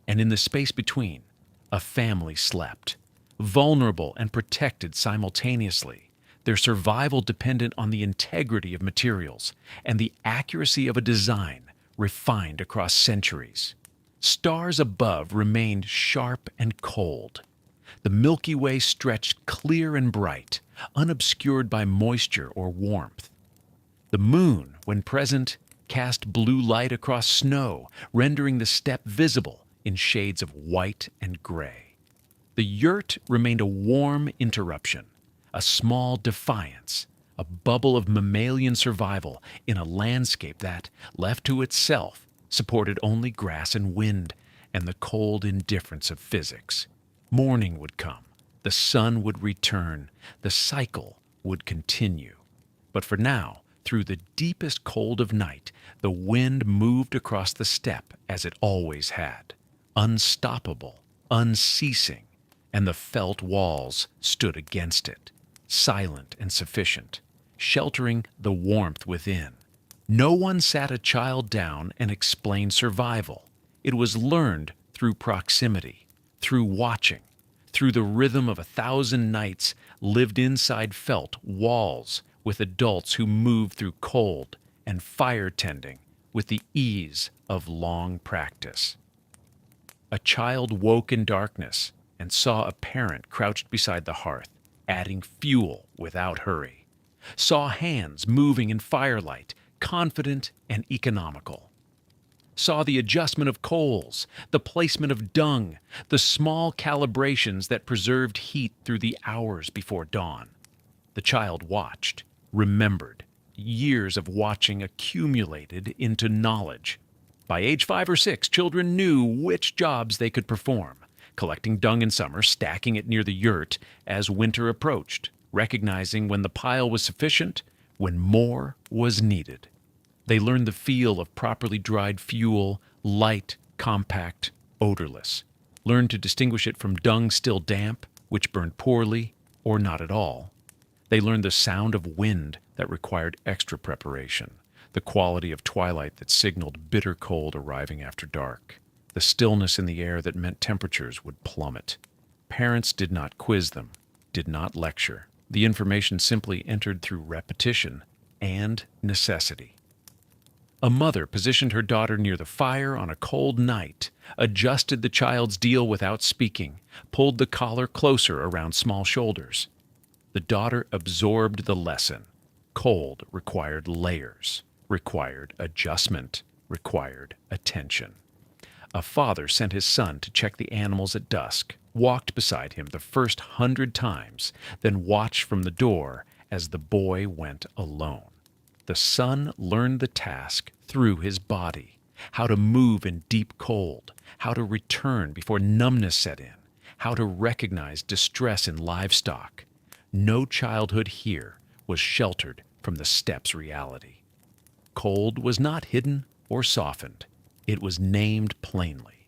And in the space between, a family slept, vulnerable and protected simultaneously, their survival dependent on the integrity of materials and the accuracy of a design refined across centuries. Stars above remained sharp and cold. The Milky Way stretched clear and bright, unobscured by moisture or warmth. The moon, when present, cast blue light across snow, rendering the steppe visible in shades of white and gray. The yurt remained a warm interruption, a small defiance, a bubble of mammalian survival in a landscape that, left to itself, supported only grass and wind and the cold indifference of physics. Morning would come, the sun would return, the cycle would continue. But for now, through the deepest cold of night, the wind moved across the steppe as it always had, unstoppable, unceasing, and the felt walls stood against it, silent and sufficient, sheltering the warmth within. No one sat a child down and explained survival. It was learned through proximity, through watching, through the rhythm of 1,000 nights lived inside felt walls with adults who moved through cold and fire tending with the ease of long practice. A child woke in darkness and saw a parent crouched beside the hearth, adding fuel without hurry. Saw hands moving in firelight, confident and economical. Saw the adjustment of coals, the placement of dung, the small calibrations that preserved heat through the hours before dawn. The child watched, remembered. Years of watching accumulated into knowledge. By age 5 or 6, children knew which jobs they could perform, collecting dung in summer, stacking it near the yurt as winter approached, recognizing when the pile was sufficient, when more was needed. They learned the feel of properly dried fuel, light, compact, odorless. Learned to distinguish it from dung still damp, which burned poorly or not at all. They learned the sound of wind that required extra preparation, the quality of twilight that signaled bitter cold arriving after dark, the stillness in the air that meant temperatures would plummet. Parents did not quiz them, did not lecture. The information simply entered through repetition and necessity. A mother positioned her daughter near the fire on a cold night, adjusted the child's deal without speaking, pulled the collar closer around small shoulders. The daughter absorbed the lesson. Cold required layers, required adjustment, required attention. A father sent his son to check the animals at dusk, walked beside him the first 100 times, then watched from the door as the boy went alone. The son learned the task through his body, how to move in deep cold, how to return before numbness set in, how to recognize distress in livestock. No childhood here was sheltered from the steppe's reality. Cold was not hidden or softened. It was named plainly,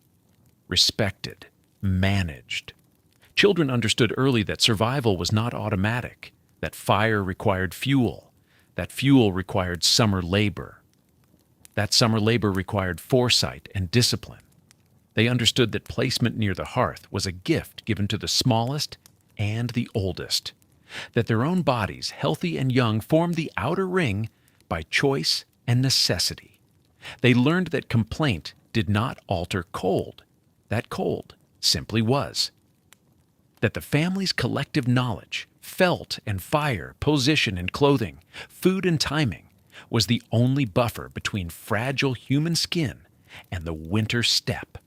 respected, managed. Children understood early that survival was not automatic, that fire required fuel, that fuel required summer labor, that summer labor required foresight and discipline. They understood that placement near the hearth was a gift given to the smallest and the oldest, that their own bodies, healthy and young, formed the outer ring by choice and necessity. They learned that complaint did not alter cold, that cold simply was. That the family's collective knowledge, felt and fire, position and clothing, food and timing, was the only buffer between fragile human skin and the winter steppe.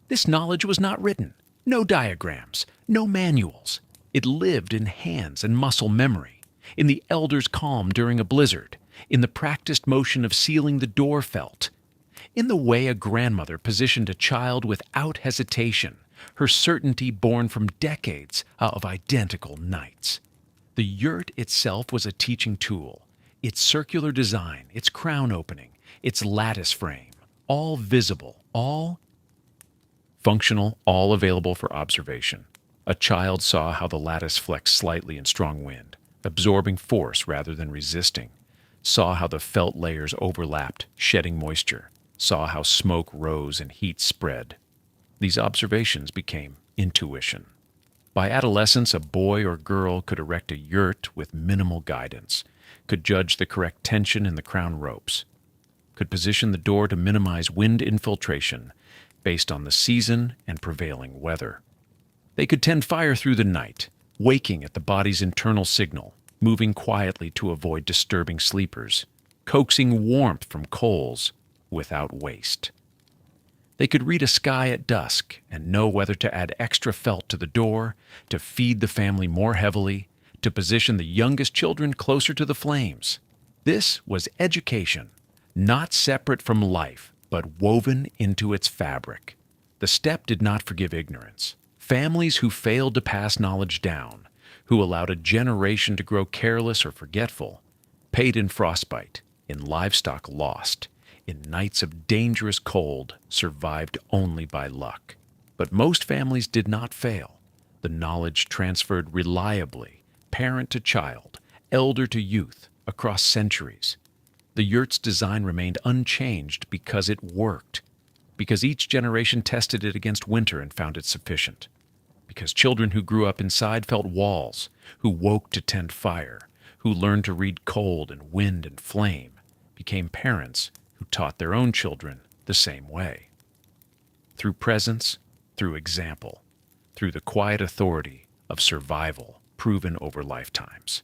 This knowledge was not written, no diagrams, no manuals. It lived in hands and muscle memory, in the elder's calm during a blizzard, in the practiced motion of sealing the door felt, in the way a grandmother positioned a child without hesitation, her certainty born from decades of identical nights. The yurt itself was a teaching tool, its circular design, its crown opening, its lattice frame, all visible, all functional, all available for observation. A child saw how the lattice flexed slightly in strong wind, absorbing force rather than resisting, saw how the felt layers overlapped, shedding moisture, saw how smoke rose and heat spread. These observations became intuition. By adolescence, a boy or girl could erect a yurt with minimal guidance, could judge the correct tension in the crown ropes, could position the door to minimize wind infiltration based on the season and prevailing weather. They could tend fire through the night, waking at the body's internal signal, moving quietly to avoid disturbing sleepers, coaxing warmth from coals without waste. They could read a sky at dusk and know whether to add extra felt to the door, to feed the family more heavily, to position the youngest children closer to the flames. This was education, not separate from life, but woven into its fabric. The steppe did not forgive ignorance. Families who failed to pass knowledge down, who allowed a generation to grow careless or forgetful, paid in frostbite, in livestock lost, in nights of dangerous cold, survived only by luck. But most families did not fail. The knowledge transferred reliably, parent to child, elder to youth, across centuries. The yurt's design remained unchanged because it worked, because each generation tested it against winter and found it sufficient, because children who grew up inside felt walls, who woke to tend fire, who learned to read cold and wind and flame, became parents who taught their own children the same way. Through presence, through example, through the quiet authority of survival proven over lifetimes.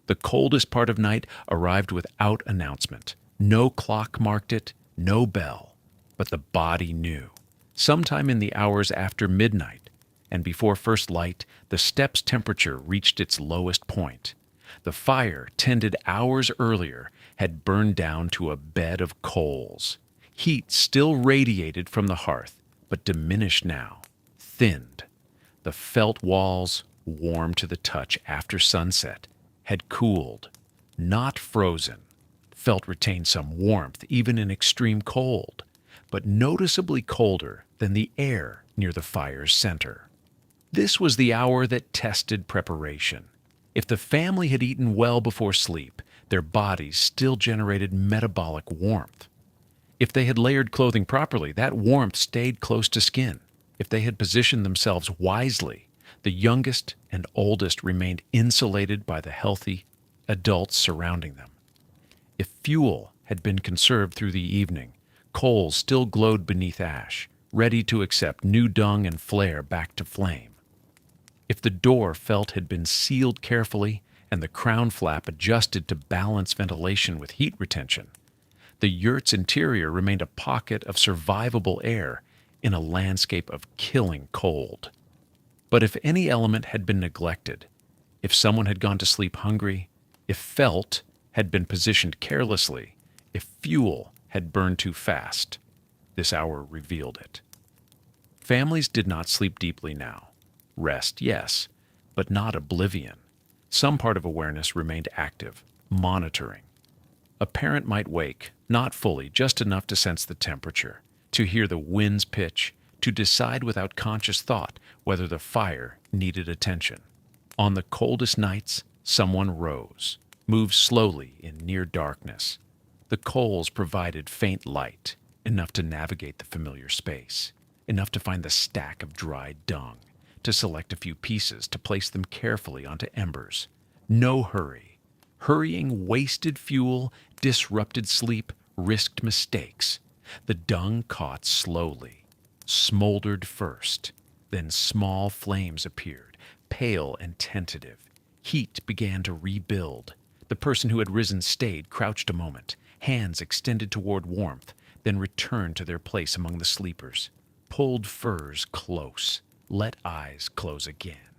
The coldest part of night arrived without announcement. No clock marked it, no bell, but the body knew. Sometime in the hours after midnight, and before first light, the steppe's temperature reached its lowest point. The fire, tended hours earlier, had burned down to a bed of coals. Heat still radiated from the hearth, but diminished now, thinned. The felt walls, warm to the touch after sunset, had cooled, not frozen. Felt retained some warmth even in extreme cold, but noticeably colder than the air near the fire's center. This was the hour that tested preparation. If the family had eaten well before sleep, their bodies still generated metabolic warmth. If they had layered clothing properly, that warmth stayed close to skin. If they had positioned themselves wisely, the youngest and oldest remained insulated by the healthy adults surrounding them. If fuel had been conserved through the evening, coals still glowed beneath ash, ready to accept new dung and flare back to flame. If the door felt had been sealed carefully and the crown flap adjusted to balance ventilation with heat retention, the yurt's interior remained a pocket of survivable air in a landscape of killing cold. But if any element had been neglected, if someone had gone to sleep hungry, if felt had been positioned carelessly, if fuel had burned too fast, this hour revealed it. Families did not sleep deeply now. Rest, yes, but not oblivion. Some part of awareness remained active, monitoring. A parent might wake, not fully, just enough to sense the temperature, to hear the wind's pitch, to decide without conscious thought whether the fire needed attention. On the coldest nights, someone rose, moved slowly in near darkness. The coals provided faint light, enough to navigate the familiar space, enough to find the stack of dried dung, to select a few pieces to place them carefully onto embers. No hurry. Hurrying wasted fuel, disrupted sleep, risked mistakes. The dung caught slowly, smoldered first, then small flames appeared, pale and tentative. Heat began to rebuild. The person who had risen stayed, crouched a moment, hands extended toward warmth, then returned to their place among the sleepers. Pulled furs close, let eyes close again.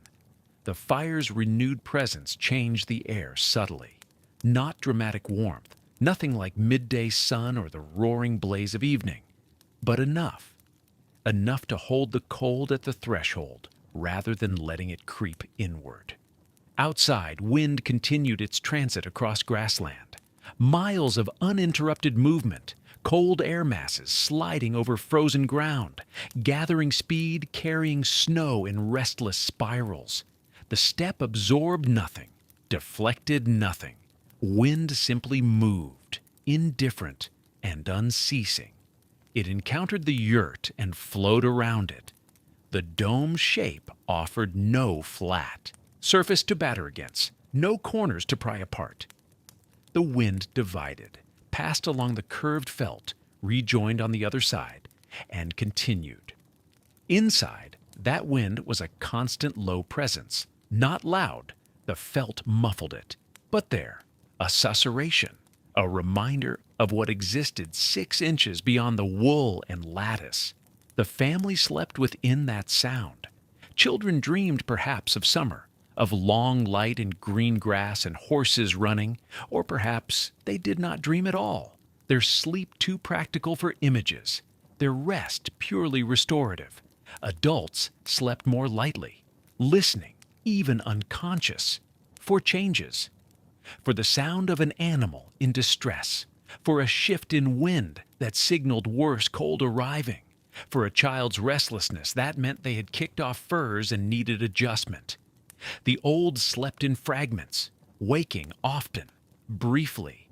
The fire's renewed presence changed the air subtly. Not dramatic warmth, nothing like midday sun or the roaring blaze of evening, but enough. Enough to hold the cold at the threshold rather than letting it creep inward. Outside, wind continued its transit across grassland. Miles of uninterrupted movement, cold air masses sliding over frozen ground, gathering speed, carrying snow in restless spirals. The steppe absorbed nothing, deflected nothing. Wind simply moved, indifferent and unceasing. It encountered the yurt and flowed around it. The dome shape offered no flat surface to batter against, no corners to pry apart. The wind divided, passed along the curved felt, rejoined on the other side, and continued. Inside, that wind was a constant low presence, not loud. The felt muffled it, but there, a susurration, a reminder of what existed 6 inches beyond the wool and lattice. The family slept within that sound. Children dreamed perhaps of summer, of long light and green grass and horses running, or perhaps they did not dream at all, their sleep too practical for images, their rest purely restorative. Adults slept more lightly, listening, even unconscious, for changes, for the sound of an animal in distress, for a shift in wind that signaled worse cold arriving, for a child's restlessness that meant they had kicked off furs and needed adjustment. The old slept in fragments, waking often, briefly.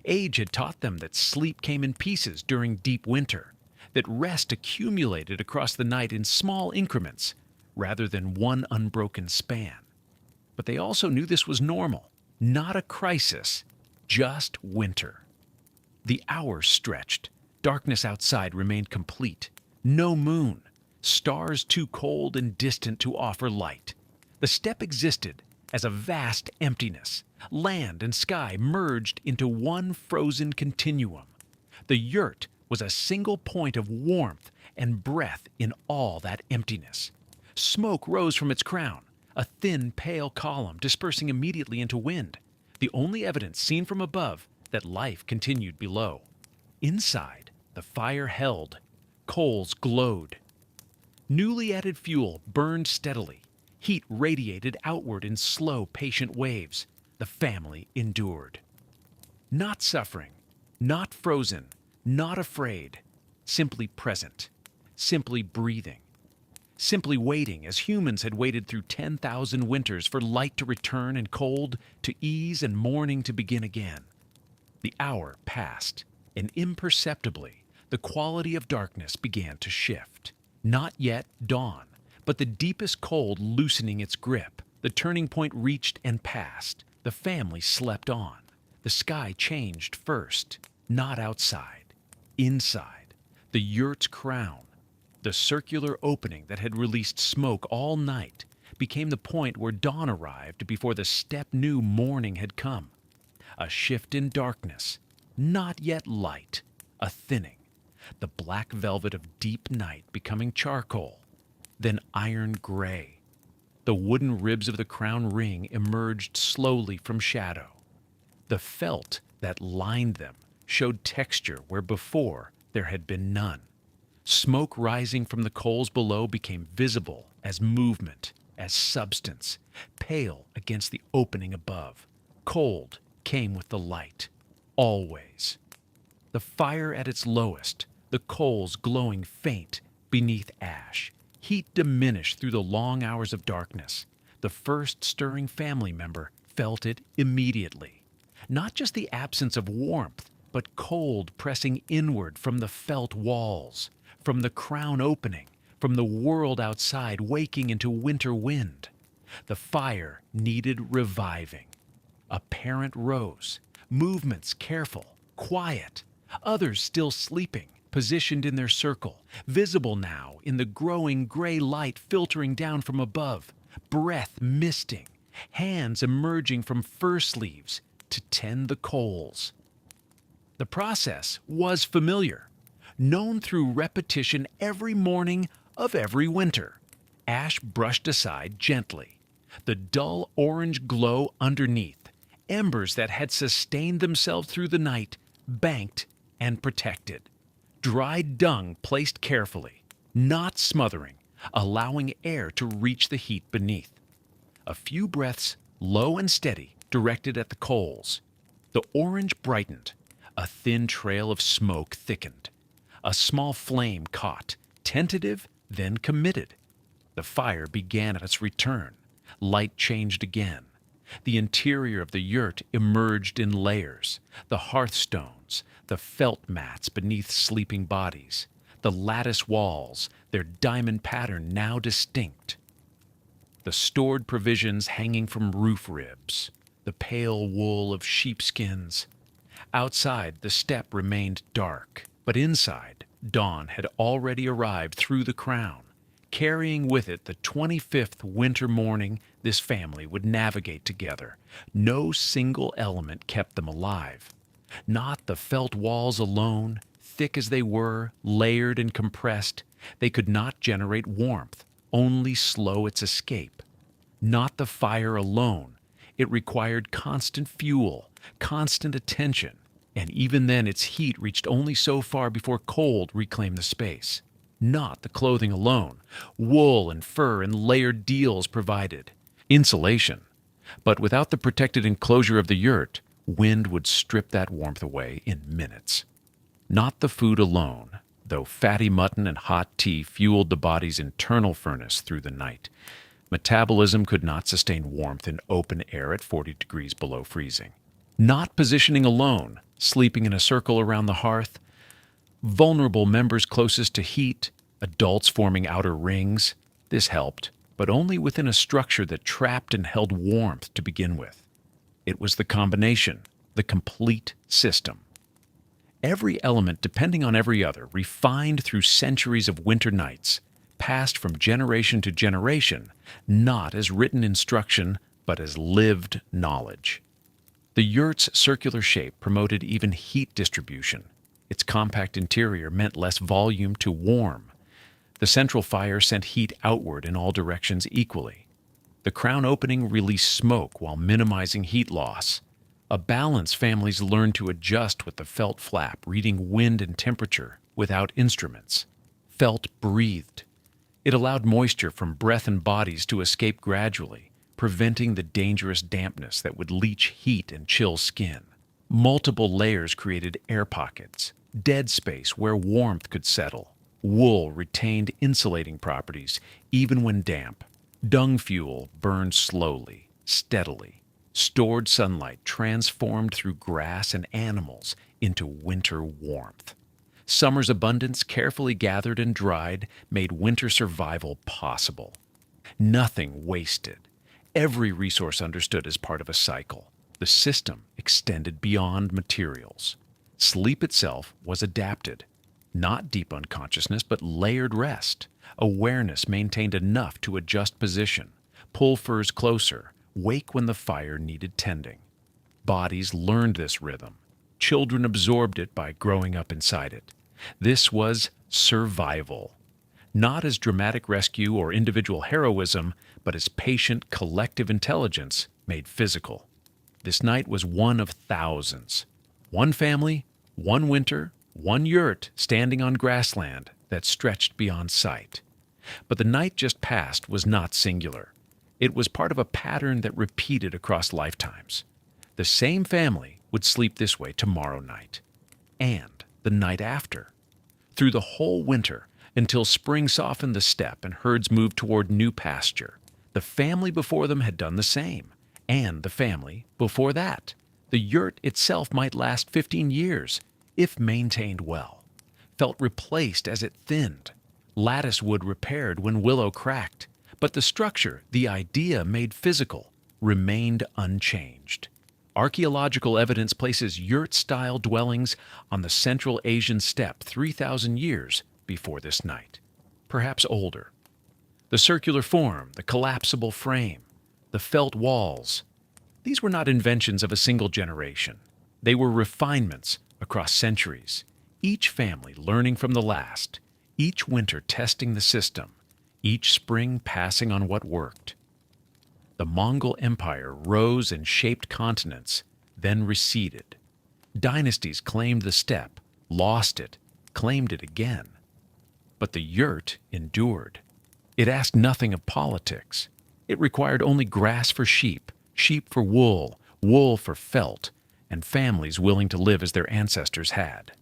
Age had taught them that sleep came in pieces during deep winter, that rest accumulated across the night in small increments, rather than one unbroken span. But they also knew this was normal, not a crisis, just winter. The hours stretched. Darkness outside remained complete. No moon. Stars too cold and distant to offer light. The steppe existed as a vast emptiness. Land and sky merged into one frozen continuum. The yurt was a single point of warmth and breath in all that emptiness. Smoke rose from its crown, a thin, pale column dispersing immediately into wind, the only evidence seen from above that life continued below. Inside, the fire held. Coals glowed. Newly added fuel burned steadily. Heat radiated outward in slow, patient waves. The family endured. Not suffering, not frozen, not afraid, simply present, simply breathing, simply waiting as humans had waited through 10,000 winters for light to return and cold to ease and morning to begin again. The hour passed, and imperceptibly, the quality of darkness began to shift. Not yet dawn, but the deepest cold loosening its grip. The turning point reached and passed. The family slept on. The sky changed first, not outside, inside. The yurt's crown, the circular opening that had released smoke all night, became the point where dawn arrived before the steppe knew morning had come. A shift in darkness, not yet light, a thinning. The black velvet of deep night becoming charcoal, then iron gray. The wooden ribs of the crown ring emerged slowly from shadow. The felt that lined them showed texture where before there had been none. Smoke rising from the coals below became visible as movement, as substance, pale against the opening above. Cold came with the light, always. The fire at its lowest, the coals glowing faint, beneath ash, heat diminished through the long hours of darkness. The first stirring family member felt it immediately. Not just the absence of warmth, but cold pressing inward from the felt walls, from the crown opening, from the world outside waking into winter wind. The fire needed reviving. A parent rose, movements careful, quiet, others still sleeping, positioned in their circle, visible now in the growing gray light filtering down from above, breath misting, hands emerging from fur sleeves to tend the coals. The process was familiar, known through repetition every morning of every winter. Ash brushed aside gently. The dull orange glow underneath, embers that had sustained themselves through the night, banked and protected. Dried dung placed carefully, not smothering, allowing air to reach the heat beneath. A few breaths, low and steady, directed at the coals. The orange brightened. A thin trail of smoke thickened. A small flame caught, tentative, then committed. The fire began at its return. Light changed again. The interior of the yurt emerged in layers. The hearthstones, the felt mats beneath sleeping bodies, the lattice walls, their diamond pattern now distinct. The stored provisions hanging from roof ribs, the pale wool of sheepskins. Outside, the steppe remained dark, but inside, dawn had already arrived through the crown, carrying with it the 25th winter morning this family would navigate together. No single element kept them alive. Not the felt walls alone, thick as they were, layered and compressed, they could not generate warmth, only slow its escape. Not the fire alone, it required constant fuel, constant attention, and even then its heat reached only so far before cold reclaimed the space. Not the clothing alone, wool and fur and layered deals provided insulation, but without the protected enclosure of the yurt, wind would strip that warmth away in minutes. Not the food alone, though fatty mutton and hot tea fueled the body's internal furnace through the night. Metabolism could not sustain warmth in open air at 40 degrees below freezing. Not positioning alone, sleeping in a circle around the hearth, vulnerable members closest to heat, adults forming outer rings. This helped, but only within a structure that trapped and held warmth to begin with. It was the combination, the complete system. Every element depending on every other, refined through centuries of winter nights, passed from generation to generation, not as written instruction, but as lived knowledge. The yurt's circular shape promoted even heat distribution. Its compact interior meant less volume to warm. The central fire sent heat outward in all directions equally. The crown opening released smoke while minimizing heat loss. A balance families learned to adjust with the felt flap, reading wind and temperature without instruments. Felt breathed. It allowed moisture from breath and bodies to escape gradually, preventing the dangerous dampness that would leach heat and chill skin. Multiple layers created air pockets, dead space where warmth could settle. Wool retained insulating properties even when damp. Dung fuel burned slowly, steadily. Stored sunlight transformed through grass and animals into winter warmth. Summer's abundance, carefully gathered and dried, made winter survival possible. Nothing wasted. Every resource understood as part of a cycle. The system extended beyond materials. Sleep itself was adapted. Not deep unconsciousness, but layered rest. Awareness maintained enough to adjust position, pull furs closer, wake when the fire needed tending. Bodies learned this rhythm. Children absorbed it by growing up inside it. This was survival. Not as dramatic rescue or individual heroism, but as patient collective intelligence made physical. This night was one of thousands. One family, one winter, one yurt standing on grassland that stretched beyond sight. But the night just past was not singular. It was part of a pattern that repeated across lifetimes. The same family would sleep this way tomorrow night, and the night after. Through the whole winter, until spring softened the steppe and herds moved toward new pasture. The family before them had done the same, and the family before that. The yurt itself might last 15 years, if maintained well, felt replaced as it thinned, lattice wood repaired when willow cracked, but the structure, the idea made physical, remained unchanged. Archaeological evidence places yurt-style dwellings on the Central Asian steppe 3,000 years before this night, perhaps older. The circular form, the collapsible frame, the felt walls, these were not inventions of a single generation. They were refinements across centuries, each family learning from the last, each winter testing the system, each spring passing on what worked. The Mongol Empire rose and shaped continents, then receded. Dynasties claimed the steppe, lost it, claimed it again. But the yurt endured. It asked nothing of politics. It required only grass for sheep, sheep for wool, wool for felt, and families willing to live as their ancestors had.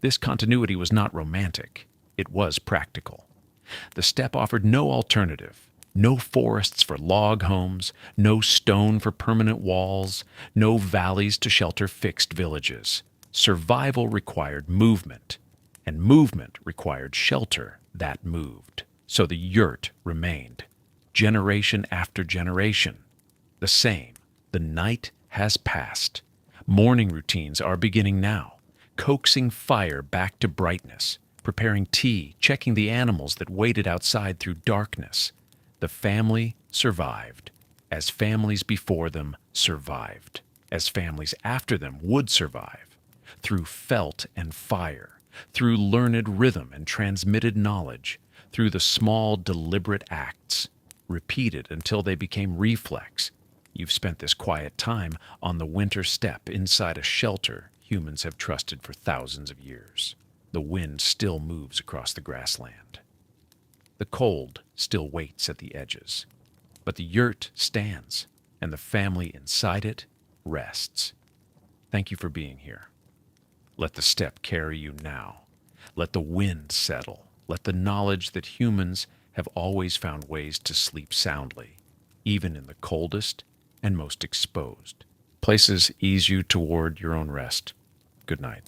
This continuity was not romantic. It was practical. The steppe offered no alternative. No forests for log homes, no stone for permanent walls, no valleys to shelter fixed villages. Survival required movement, and movement required shelter that moved. So the yurt remained, generation after generation. The same. The night has passed. Morning routines are beginning now, coaxing fire back to brightness, preparing tea, checking the animals that waited outside through darkness. The family survived, as families before them survived, as families after them would survive, through felt and fire, through learned rhythm and transmitted knowledge, through the small deliberate acts, repeated until they became reflex. You've spent this quiet time on the winter steppe inside a shelter humans have trusted for thousands of years. The wind still moves across the grassland. The cold still waits at the edges, but the yurt stands, and the family inside it rests. Thank you for being here. Let the steppe carry you now. Let the wind settle. Let the knowledge that humans have always found ways to sleep soundly, even in the coldest and most exposed. Places ease you toward your own rest. Good night.